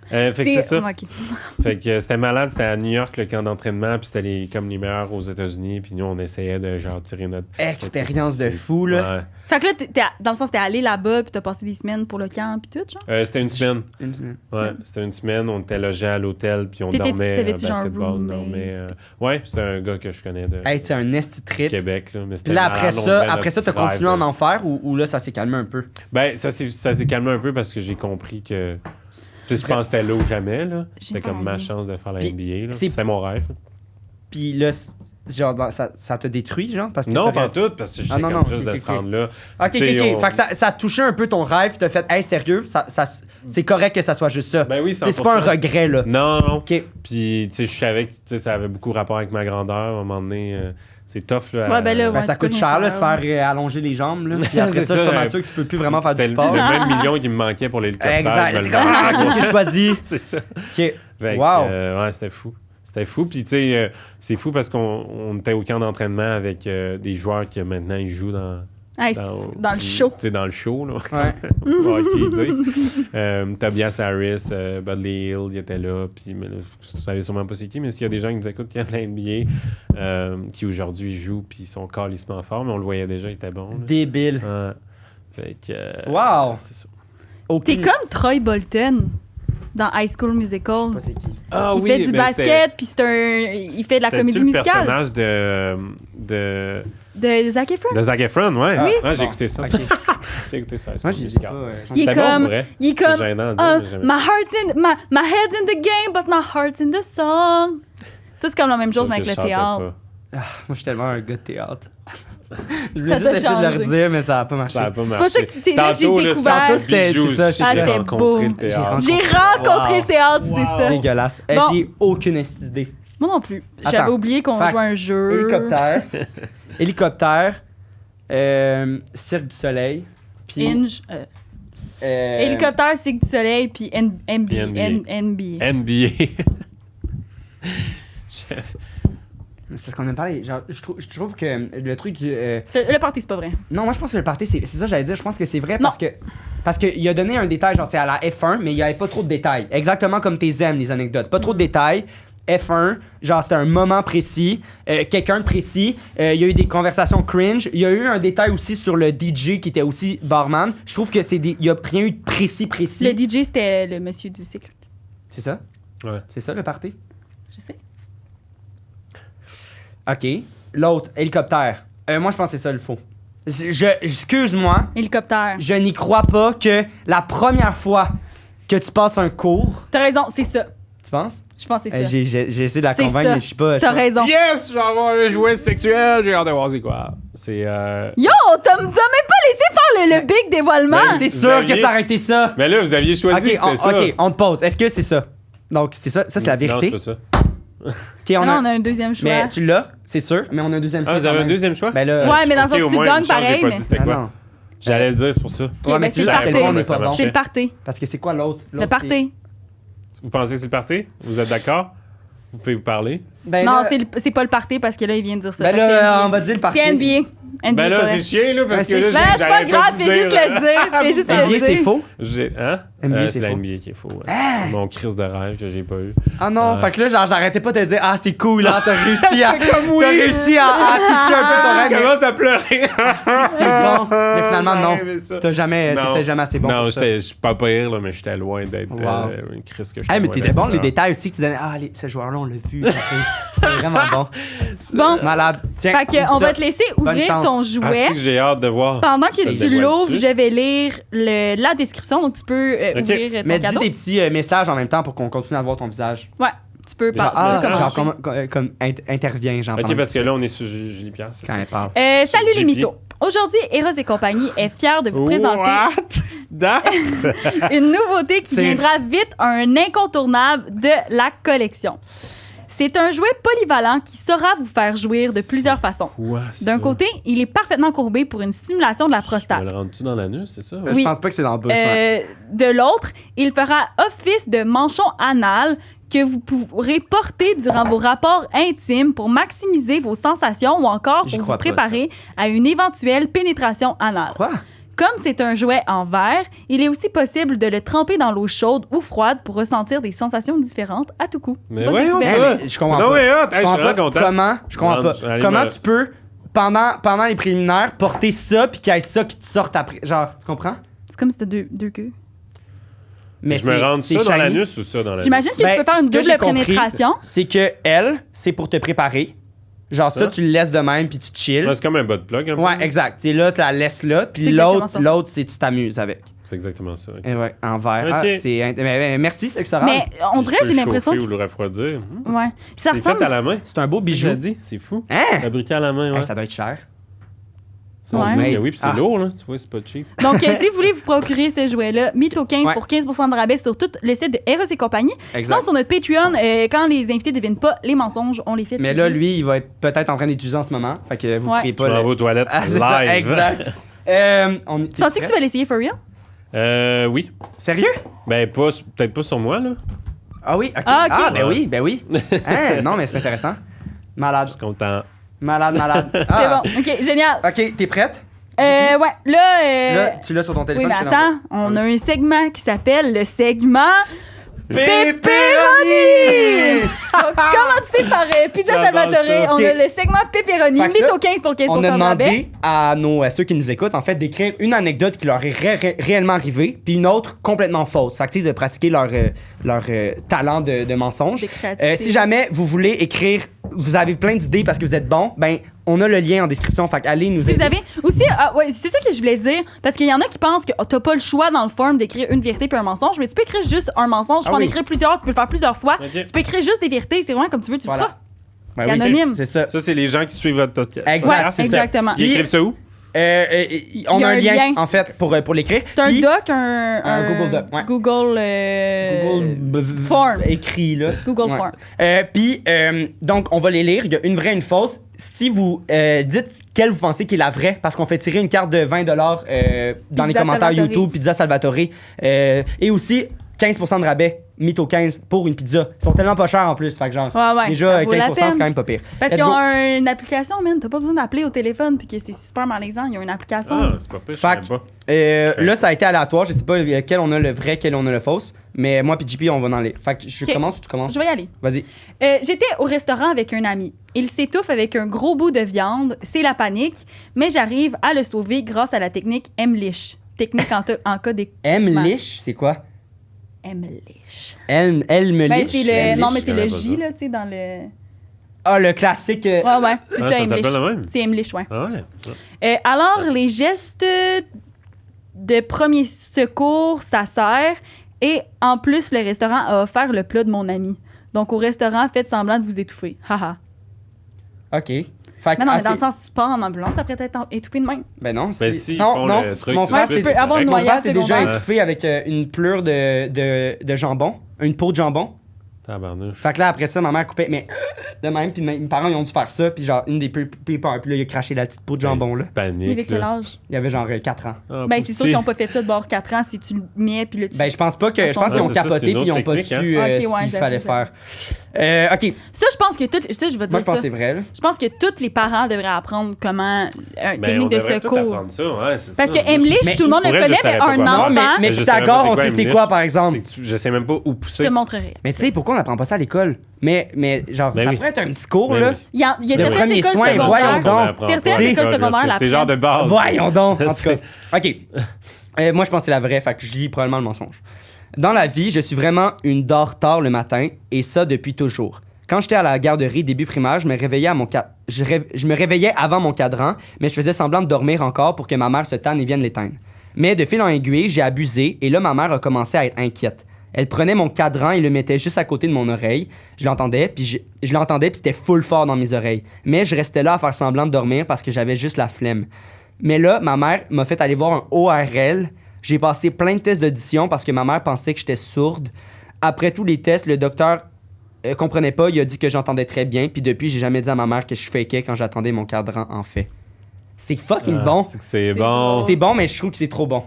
Speaker 3: Fait que c'est ça.
Speaker 2: Okay.
Speaker 3: Fait que c'était malade, c'était à New York le camp d'entraînement, puis c'était comme les meilleurs aux États-Unis, puis nous on essayait de genre tirer notre
Speaker 1: expérience de fou là.
Speaker 3: Ouais.
Speaker 2: Fait que là, dans le sens, t'es allé là-bas, puis t'as passé des semaines pour le camp, puis tout, genre?
Speaker 3: C'était une semaine.
Speaker 1: Une semaine.
Speaker 3: Ouais, c'était une semaine, on était logés à l'hôtel, puis on dormait basketball. Ouais, c'était un gars que je connais de
Speaker 1: c'est un esti trip.
Speaker 3: Québec, là. Mais c'était
Speaker 1: là, après ça, t'as continué à en faire, ou là, ça s'est calmé un peu?
Speaker 3: Ben, ça s'est calmé un peu parce que j'ai compris que... je pense que c'était là ou jamais, là. C'était comme ma chance de faire la NBA, là. C'était mon rêve.
Speaker 1: Puis là, genre, ça te détruit, genre? Parce que
Speaker 3: non, pas tout, parce que je sais juste de se rendre là.
Speaker 1: OK. Fait que ça a touché un peu ton rêve, t'as fait, hey, sérieux, c'est correct que ça soit juste ça.
Speaker 3: Ben oui,
Speaker 1: c'est pas un regret, là.
Speaker 3: Non.
Speaker 1: OK.
Speaker 3: Puis, tu sais, je savais que ça avait beaucoup rapport avec ma grandeur. À un moment donné, c'est tough, là.
Speaker 2: Ouais, ben là,
Speaker 1: ça coûte cher, là, se faire allonger les jambes, là. Puis après ça, je suis pas mal sûr que tu peux plus vraiment faire du sport.
Speaker 3: C'était le même million qui me manquait pour l'hélicoptère.
Speaker 1: Exact. Qu'est-ce que je choisis?
Speaker 3: C'est ça.
Speaker 1: OK.
Speaker 3: Wow. Ouais, c'était fou. C'était fou. Puis, tu sais, c'est fou parce qu'on était au camp d'entraînement avec des joueurs qui maintenant ils jouent dans
Speaker 2: le show.
Speaker 3: Tu sais, dans le show, là.
Speaker 1: Ouais.
Speaker 3: Tobias Harris, Budley Hill, il était là. Puis, mais là, vous savez sûrement pas c'est qui, mais s'il y a des gens qui nous écoutent qui aiment la NBA, qui aujourd'hui jouent, puis ils sont calissement forts, mais on le voyait déjà, il était bon. Là.
Speaker 1: Débile.
Speaker 3: Fait que.
Speaker 1: Wow!
Speaker 3: C'est ça.
Speaker 2: T'es comme Troy Bolton dans High School Musical.
Speaker 1: Je sais pas c'est qui.
Speaker 2: Il fait du basket, puis il fait de la comédie musicale.
Speaker 3: C'est le personnage
Speaker 2: de Zac Efron.
Speaker 3: De Zac Efron, ouais.
Speaker 2: Oui.
Speaker 3: Ah, j'ai écouté ça.
Speaker 1: Okay.
Speaker 3: J'ai écouté ça.
Speaker 1: Moi, j'ai musical.
Speaker 2: Il est comme,
Speaker 3: c'est gênant à dire,
Speaker 2: my head's in the game, but my heart's in the song. Ça, c'est comme la même chose, mais avec le théâtre.
Speaker 1: Moi, je suis tellement un gars de théâtre. Je voulais juste essayer de leur dire, mais ça n'a pas marché.
Speaker 2: C'est pas ça que c'est là que j'ai découvert.
Speaker 1: C'était ça.
Speaker 2: C'était beau. J'ai rencontré le théâtre, c'est ça.
Speaker 1: Dégueulasse. J'ai aucune idée.
Speaker 2: Moi non plus. J'avais oublié qu'on jouait un jeu.
Speaker 1: Hélicoptère. Cirque du Soleil.
Speaker 2: Inge. Hélicoptère, Cirque du Soleil, puis NBA.
Speaker 1: C'est ce qu'on a parlé. Genre, je trouve que le truc du.
Speaker 2: Le party, c'est pas vrai.
Speaker 1: Non, moi je pense que le party, c'est ça que j'allais dire. Je pense que c'est vrai parce qu'il a donné un détail, genre c'est à la F1, mais il n'y avait pas trop de détails. Exactement comme tes aimes, les anecdotes. Pas trop de détails. F1, genre c'était un moment précis, quelqu'un de précis. Il y a eu des conversations cringe. Il y a eu un détail aussi sur le DJ qui était aussi barman. Je trouve que il n'y a rien eu de précis.
Speaker 2: Le DJ, c'était le monsieur du cycle.
Speaker 1: C'est ça?
Speaker 3: Ouais.
Speaker 1: C'est ça le party?
Speaker 2: Je sais.
Speaker 1: OK. L'autre, hélicoptère. Moi, je pense que c'est ça le faux. Excuse-moi.
Speaker 2: Hélicoptère.
Speaker 1: Je n'y crois pas que la première fois que tu passes un cours...
Speaker 2: T'as raison, c'est ça.
Speaker 1: Tu penses?
Speaker 2: Je pense que c'est ça.
Speaker 1: J'ai essayé de la convaincre, mais je suis pas...
Speaker 2: T'as raison.
Speaker 3: Yes! Je vais avoir un jouet sexuel, j'ai hâte de voir c'est quoi. C'est...
Speaker 2: Yo! Tu m'as même pas laissé faire le big dévoilement!
Speaker 1: Ben, c'est sûr que ça aurait été ça!
Speaker 3: Mais là, vous aviez choisi que c'était ça.
Speaker 1: OK, on te pose. Est-ce que c'est ça? Donc, c'est ça. Ça, c'est la vérité.
Speaker 3: Non, c'est pas ça.
Speaker 1: Okay,
Speaker 2: on a un deuxième choix.
Speaker 1: Mais tu l'as, c'est sûr, mais on a un deuxième choix.
Speaker 3: Ah, vous avez un deuxième choix?
Speaker 1: Ben là,
Speaker 2: ouais, mais dans le sens où tu gagnes pareil.
Speaker 3: J'ai pas dit c'était quoi. J'allais le dire, c'est pour ça.
Speaker 2: Ouais, mais c'est le party. C'est le party.
Speaker 1: Parce que c'est quoi l'autre?
Speaker 2: Le party.
Speaker 3: Vous pensez que c'est le party? Vous êtes d'accord? Vous pouvez vous parler?
Speaker 2: Ben non, c'est pas le party parce que là, il vient de dire ça.
Speaker 1: Ben là, on va dire le party.
Speaker 2: C'est NBA.
Speaker 3: Ben là, c'est chiant, là, parce que là,
Speaker 2: c'est pas grave, fais juste le dire.
Speaker 1: NBA, c'est faux?
Speaker 3: Hein?
Speaker 1: NBA,
Speaker 3: c'est la NBA qui est faux. C'est mon crise de rêve que j'ai pas eu.
Speaker 1: Ah non, fait que là, genre, j'arrêtais pas de te dire, ah, c'est cool, là, t'as réussi à toucher un peu ton rêve.
Speaker 3: Commence à pleurer.
Speaker 1: C'est bon. Mais finalement, non. T'étais jamais assez bon.
Speaker 3: Non, je suis pas pire, là, mais j'étais loin d'être une crise que je suis.
Speaker 1: Mais t'étais bon, les détails aussi que tu donnais. Ah, ce joueur-là, on l'a vu. C'était vraiment bon.
Speaker 2: Bon.
Speaker 1: Malade. Tiens.
Speaker 2: Fait que, on va te laisser ouvrir ton jouet.
Speaker 3: C'est que j'ai hâte de voir.
Speaker 2: Pendant que tu l'ouvres, je vais lire la description, donc tu peux ouvrir ton
Speaker 1: mais
Speaker 2: cadeau.
Speaker 1: dis des petits messages en même temps pour qu'on continue à voir ton visage.
Speaker 2: Ouais, tu peux participer.
Speaker 1: Genre comme intervient, genre.
Speaker 3: Ok, parce que là, on est sur Julie Pierre, c'est ça?
Speaker 1: Quand elle parle.
Speaker 2: Salut les mythos. Aujourd'hui, Eros et compagnie est fier de vous présenter une nouveauté qui viendra vite, un incontournable de la collection. C'est un jouet polyvalent qui saura vous faire jouir de plusieurs façons. D'un côté, il est parfaitement courbé pour une stimulation de la prostate.
Speaker 3: Le rentres-tu dans l'anus, c'est ça?
Speaker 1: Oui. Je pense pas que c'est dans le bouche.
Speaker 2: De l'autre, il fera office de manchon anal que vous pourrez porter durant vos rapports intimes pour maximiser vos sensations ou encore pour vous préparer à une éventuelle pénétration anale.
Speaker 1: Quoi?
Speaker 2: Comme c'est un jouet en verre, il est aussi possible de le tremper dans l'eau chaude ou froide pour ressentir des sensations différentes à tout coup.
Speaker 3: Mais voyons,
Speaker 1: je comprends pas. Je comprends pas. Comment tu peux, pendant les préliminaires, porter ça puis qu'il y ait ça qui te sorte après? Genre, tu comprends?
Speaker 2: C'est comme si t'as deux queues.
Speaker 3: Mais je me rends ça dans l'anus ou ça dans l'anus?
Speaker 2: J'imagine que tu peux faire une double pénétration.
Speaker 1: C'est que elle, c'est pour te préparer. Genre ça, tu le laisses de même, puis tu chill.
Speaker 3: Ouais, c'est comme un butt plug.
Speaker 1: Ouais, exact. T'es là, tu la laisses là, puis l'autre, c'est tu t'amuses avec.
Speaker 3: C'est exactement ça. Okay.
Speaker 1: Et ouais, en verre.
Speaker 3: Okay.
Speaker 1: Merci, c'est extra.
Speaker 2: Mais on dirait, j'ai l'impression que...
Speaker 3: ou le refroidir.
Speaker 2: Ouais.
Speaker 3: Ça ressemble... fait à la main.
Speaker 1: C'est un beau bijou.
Speaker 3: C'est fou.
Speaker 1: Hein?
Speaker 3: Fabriqué à la main, ouais.
Speaker 1: Ça doit être cher.
Speaker 3: Ouais. Oui, puis c'est lourd, là. Tu vois, c'est pas cheap.
Speaker 2: Donc, si vous voulez vous procurer ce jouet-là, Mytho 15 pour 15% de rabais sur tout le site de Eros et compagnie. Exact. Sinon, sur notre Patreon, quand les invités ne devinent pas les mensonges, on les fait.
Speaker 1: Mais là, lui, il va être peut-être en train d'utiliser en ce moment. Fait que vous ne criez pas.
Speaker 3: Je m'en vais aux toilettes live.
Speaker 1: Ça, exact.
Speaker 2: Tu pensais que tu vas l'essayer for real?
Speaker 3: Oui.
Speaker 1: Sérieux?
Speaker 3: Ben, peut-être pas sur moi, là.
Speaker 1: Ah oui? OK.
Speaker 2: Ah, okay.
Speaker 1: Ben oui. Non, mais c'est intéressant. Malade.
Speaker 3: Je suis content.
Speaker 1: Malade.
Speaker 2: C'est bon. OK, génial.
Speaker 1: OK, t'es prête?
Speaker 2: Ouais, là,
Speaker 1: tu l'as sur ton téléphone.
Speaker 2: Oui, mais attends, on a un segment qui s'appelle le segment Pepperoni! Commandité par Pizza Salvatore, on a le segment Pepperoni, Mytho 15 pour 15%
Speaker 1: on a
Speaker 2: de rabais.
Speaker 1: demandé à ceux qui nous écoutent, en fait, d'écrire une anecdote qui leur est réellement arrivée, puis une autre complètement fausse. Ça active de pratiquer leur talent de mensonge. Si jamais vous voulez écrire, vous avez plein d'idées parce que vous êtes bon, ben on a le lien en description, fait allez nous aider.
Speaker 2: Vous avez aussi, c'est ça que je voulais dire, parce qu'il y en a qui pensent que t'as pas le choix dans le form d'écrire une vérité puis un mensonge, mais tu peux écrire juste un mensonge, tu peux en écrire plusieurs, tu peux le faire plusieurs fois, tu peux écrire juste des vérités, c'est vraiment comme tu veux, tu le feras.
Speaker 1: Ben
Speaker 2: c'est anonyme.
Speaker 1: C'est ça.
Speaker 3: Ça, c'est les gens qui suivent votre podcast.
Speaker 1: Exact,
Speaker 2: c'est exactement.
Speaker 3: Ils écrivent ça où?
Speaker 1: On a un lien, en fait, pour l'écrire.
Speaker 2: C'est un doc, un
Speaker 1: Google Doc. Ouais.
Speaker 2: Google Form.
Speaker 1: Écrit, là.
Speaker 2: Google Form.
Speaker 1: Puis, donc, on va les lire. Il y a une vraie et une fausse. Si vous dites quelle vous pensez qui est la vraie, parce qu'on fait tirer une carte de $20 dans les commentaires YouTube, Pizza Salvatore. Et aussi, 15% de rabais, Mytho 15 pour une pizza. Ils sont tellement pas chers en plus. Fait que genre, déjà, 15%, c'est quand même pas pire.
Speaker 2: Parce qu'ils ont une application, man. T'as pas besoin d'appeler au téléphone puis que c'est super malaisant. Ils ont une application.
Speaker 3: Ah, c'est pas pire, je sais pas.
Speaker 1: Là, ça a été aléatoire. Je sais pas quel on a le vrai, quel on a le fausse. Mais moi puis JP, on va dans les... Fait que je commence ou tu commences?
Speaker 2: Je vais y aller.
Speaker 1: Vas-y.
Speaker 2: J'étais au restaurant avec un ami. Il s'étouffe avec un gros bout de viande. C'est la panique. Mais j'arrive à le sauver grâce à la technique M-Lich. Technique en cas des...
Speaker 1: M-Lich, c'est quoi?
Speaker 2: M-Lich.
Speaker 1: Elle me
Speaker 2: ben,
Speaker 1: liche.
Speaker 2: Non, mais c'est le J, là, tu sais, dans le...
Speaker 1: Ah, le classique...
Speaker 2: Ouais, c'est ça, M-Lich. C'est M-Lich, ouais.
Speaker 3: Ah ouais.
Speaker 2: Alors, les gestes de premier secours, ça sert. Et en plus, le restaurant a offert le plat de mon ami. Donc, au restaurant, faites semblant de vous étouffer. Haha.
Speaker 1: OK.
Speaker 2: Mais non, mais dans le sens, tu pars en ambulance après t'être étouffé de même.
Speaker 1: Ben non,
Speaker 3: c'est... si, non.
Speaker 1: Le truc, mon frère, c'est déjà étouffé avec une pleure de jambon, une peau de jambon.
Speaker 3: Tabarnouche.
Speaker 1: Fait que là, après ça, ma mère coupait, mais de même, puis mes parents, ils ont dû faire ça, puis genre, une des peurs, puis là, il a craché la petite peau de jambon, là.
Speaker 3: Panique,
Speaker 2: il avait quel âge?
Speaker 1: Il avait genre 4 ans.
Speaker 2: Ah, ben, c'est sûr qu'ils n'ont pas fait ça de bord 4 ans si tu le mets, puis là, tu...
Speaker 1: Ben, je pense pas que... Je pense qu'ils ont capoté, puis ils n'ont pas su ce qu'il fallait faire. OK.
Speaker 2: Ça, je pense que ça, je vais dire ça.
Speaker 1: Moi, je pense que c'est vrai, là.
Speaker 2: Je pense que tous les parents devraient apprendre comment... technique de secours. Parce que M-Lich, tout le monde le connaît, mais un enfant...
Speaker 1: Mais Pythagore, on sait c'est quoi, par exemple.
Speaker 3: Je sais même pas où pousser.
Speaker 2: Je te montrerai.
Speaker 1: Mais tu sais, pourquoi on n'apprend pas ça à l'école? Mais genre, ça pourrait être un petit cours, là.
Speaker 2: Il y a
Speaker 1: certaines écoles secondaires. Voyons donc.
Speaker 2: Certaines écoles secondaires,
Speaker 3: c'est genre de base.
Speaker 1: Voyons donc, en tout cas. OK. Moi, je pense que c'est la vraie, fait que je lis probablement le mensonge. Dans la vie, je suis vraiment une dors tard le matin, et ça depuis toujours. Quand j'étais à la garderie début primaire, je me réveillais avant mon cadran, mais je faisais semblant de dormir encore pour que ma mère se tanne et vienne l'éteindre. Mais de fil en aiguille, j'ai abusé, et là, ma mère a commencé à être inquiète. Elle prenait mon cadran et le mettait juste à côté de mon oreille. Je l'entendais, puis c'était full fort dans mes oreilles. Mais je restais là à faire semblant de dormir parce que j'avais juste la flemme. Mais là, ma mère m'a fait aller voir un ORL. J'ai passé plein de tests d'audition parce que ma mère pensait que j'étais sourde. Après tous les tests, le docteur comprenait pas. Il a dit que j'entendais très bien. Puis depuis, j'ai jamais dit à ma mère que je fakais quand j'attendais mon cadran en fait. C'est fucking bon.
Speaker 3: C'est bon.
Speaker 1: C'est bon, mais je trouve que c'est trop bon.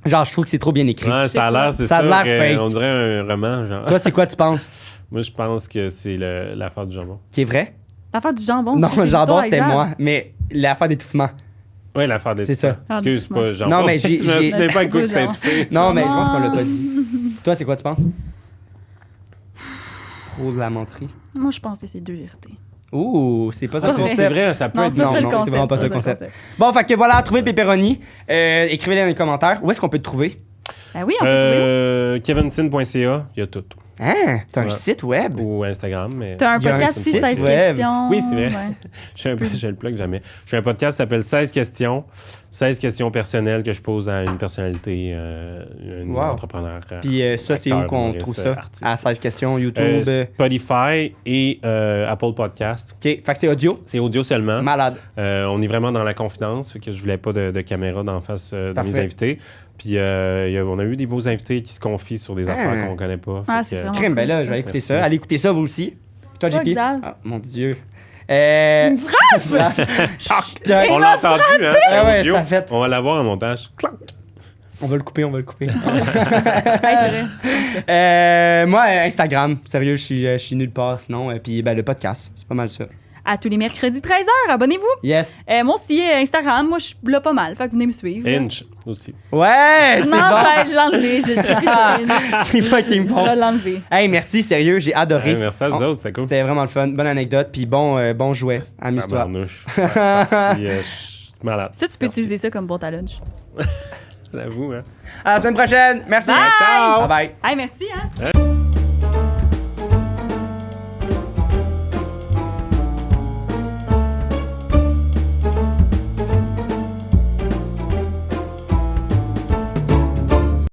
Speaker 1: Genre, je trouve que c'est trop bien écrit.
Speaker 3: Ouais, ça a l'air, c'est ça. Fake. On dirait un roman, genre.
Speaker 1: Toi, c'est quoi, tu penses?
Speaker 3: Moi, je pense que c'est l'affaire du jambon.
Speaker 1: Qui est vrai?
Speaker 2: L'affaire du jambon?
Speaker 1: Non, le jambon, c'était moi. Mais l'affaire d'étouffement.
Speaker 3: Oui, l'affaire d'étouffement.
Speaker 1: C'est ça.
Speaker 3: Excuse, pas jambon.
Speaker 1: Non, mais j'ai...
Speaker 3: Je me souviens pas écoute que c'était étouffé.
Speaker 1: Non, mais je pense qu'on l'a pas dit. Toi, c'est quoi, tu penses? Trop de la menterie.
Speaker 2: Moi, je pense que c'est deux vérités.
Speaker 1: Ouh, c'est pas ça le concept.
Speaker 3: C'est vrai, ça peut être...
Speaker 1: Non, c'est vraiment pas ça le concept. Bon, fait que voilà, trouvez le pepperoni. Écrivez-les dans les commentaires. Où est-ce qu'on peut te trouver?
Speaker 2: Ben oui, on peut te trouver.
Speaker 3: kevinsin.ca, il y a tout.
Speaker 1: Hein? T'as un site web?
Speaker 3: Ou Instagram, mais...
Speaker 2: T'as un podcast aussi, 16 questions.
Speaker 3: Oui, c'est vrai. Je le plug jamais. J'ai un podcast qui s'appelle 16 questions. 16 questions personnelles que je pose à une personnalité, un entrepreneur.
Speaker 1: Puis ça, c'est où qu'on trouve ça? Artiste. À 16 questions, YouTube?
Speaker 3: Spotify et Apple Podcast.
Speaker 1: OK. Fait que c'est audio?
Speaker 3: C'est audio seulement.
Speaker 1: Malade.
Speaker 3: On est vraiment dans la confidence, fait que je voulais pas de caméra d'en face de mes invités. Puis on a eu des beaux invités qui se confient sur des affaires qu'on connaît pas.
Speaker 1: Crème, ben là, je vais écouter ça. Allez écouter ça, vous aussi. Toi, JP? Ah, mon Dieu.
Speaker 2: Il me frappe!
Speaker 3: On l'a entendu, hein?
Speaker 1: Ah ouais, ça fait...
Speaker 3: On va l'avoir en montage.
Speaker 1: On va le couper. Moi, Instagram. Sérieux, je suis nulle part sinon. Puis le podcast, c'est pas mal ça.
Speaker 2: À tous les mercredis 13h, abonnez-vous.
Speaker 1: Yes.
Speaker 2: Moi aussi, Instagram, moi je suis là pas mal, fait que venez me suivre.
Speaker 3: Inch aussi.
Speaker 1: Ouais, c'est
Speaker 2: non,
Speaker 1: bon.
Speaker 2: je vais l'enlever, je sais plus.
Speaker 1: C'est fucking bon.
Speaker 2: Je vais l'enlever.
Speaker 1: Hey, merci, sérieux, j'ai adoré.
Speaker 3: Merci à vous autres, c'était cool.
Speaker 1: C'était vraiment le fun, bonne anecdote, puis bon jouet, amuse-toi.
Speaker 3: Je suis malade.
Speaker 2: Ça, tu peux utiliser ça comme bon à lunch.
Speaker 3: J'avoue, hein.
Speaker 1: À la semaine prochaine, merci.
Speaker 2: Bye.
Speaker 1: Ciao. Bye bye.
Speaker 2: Hey, merci, hein.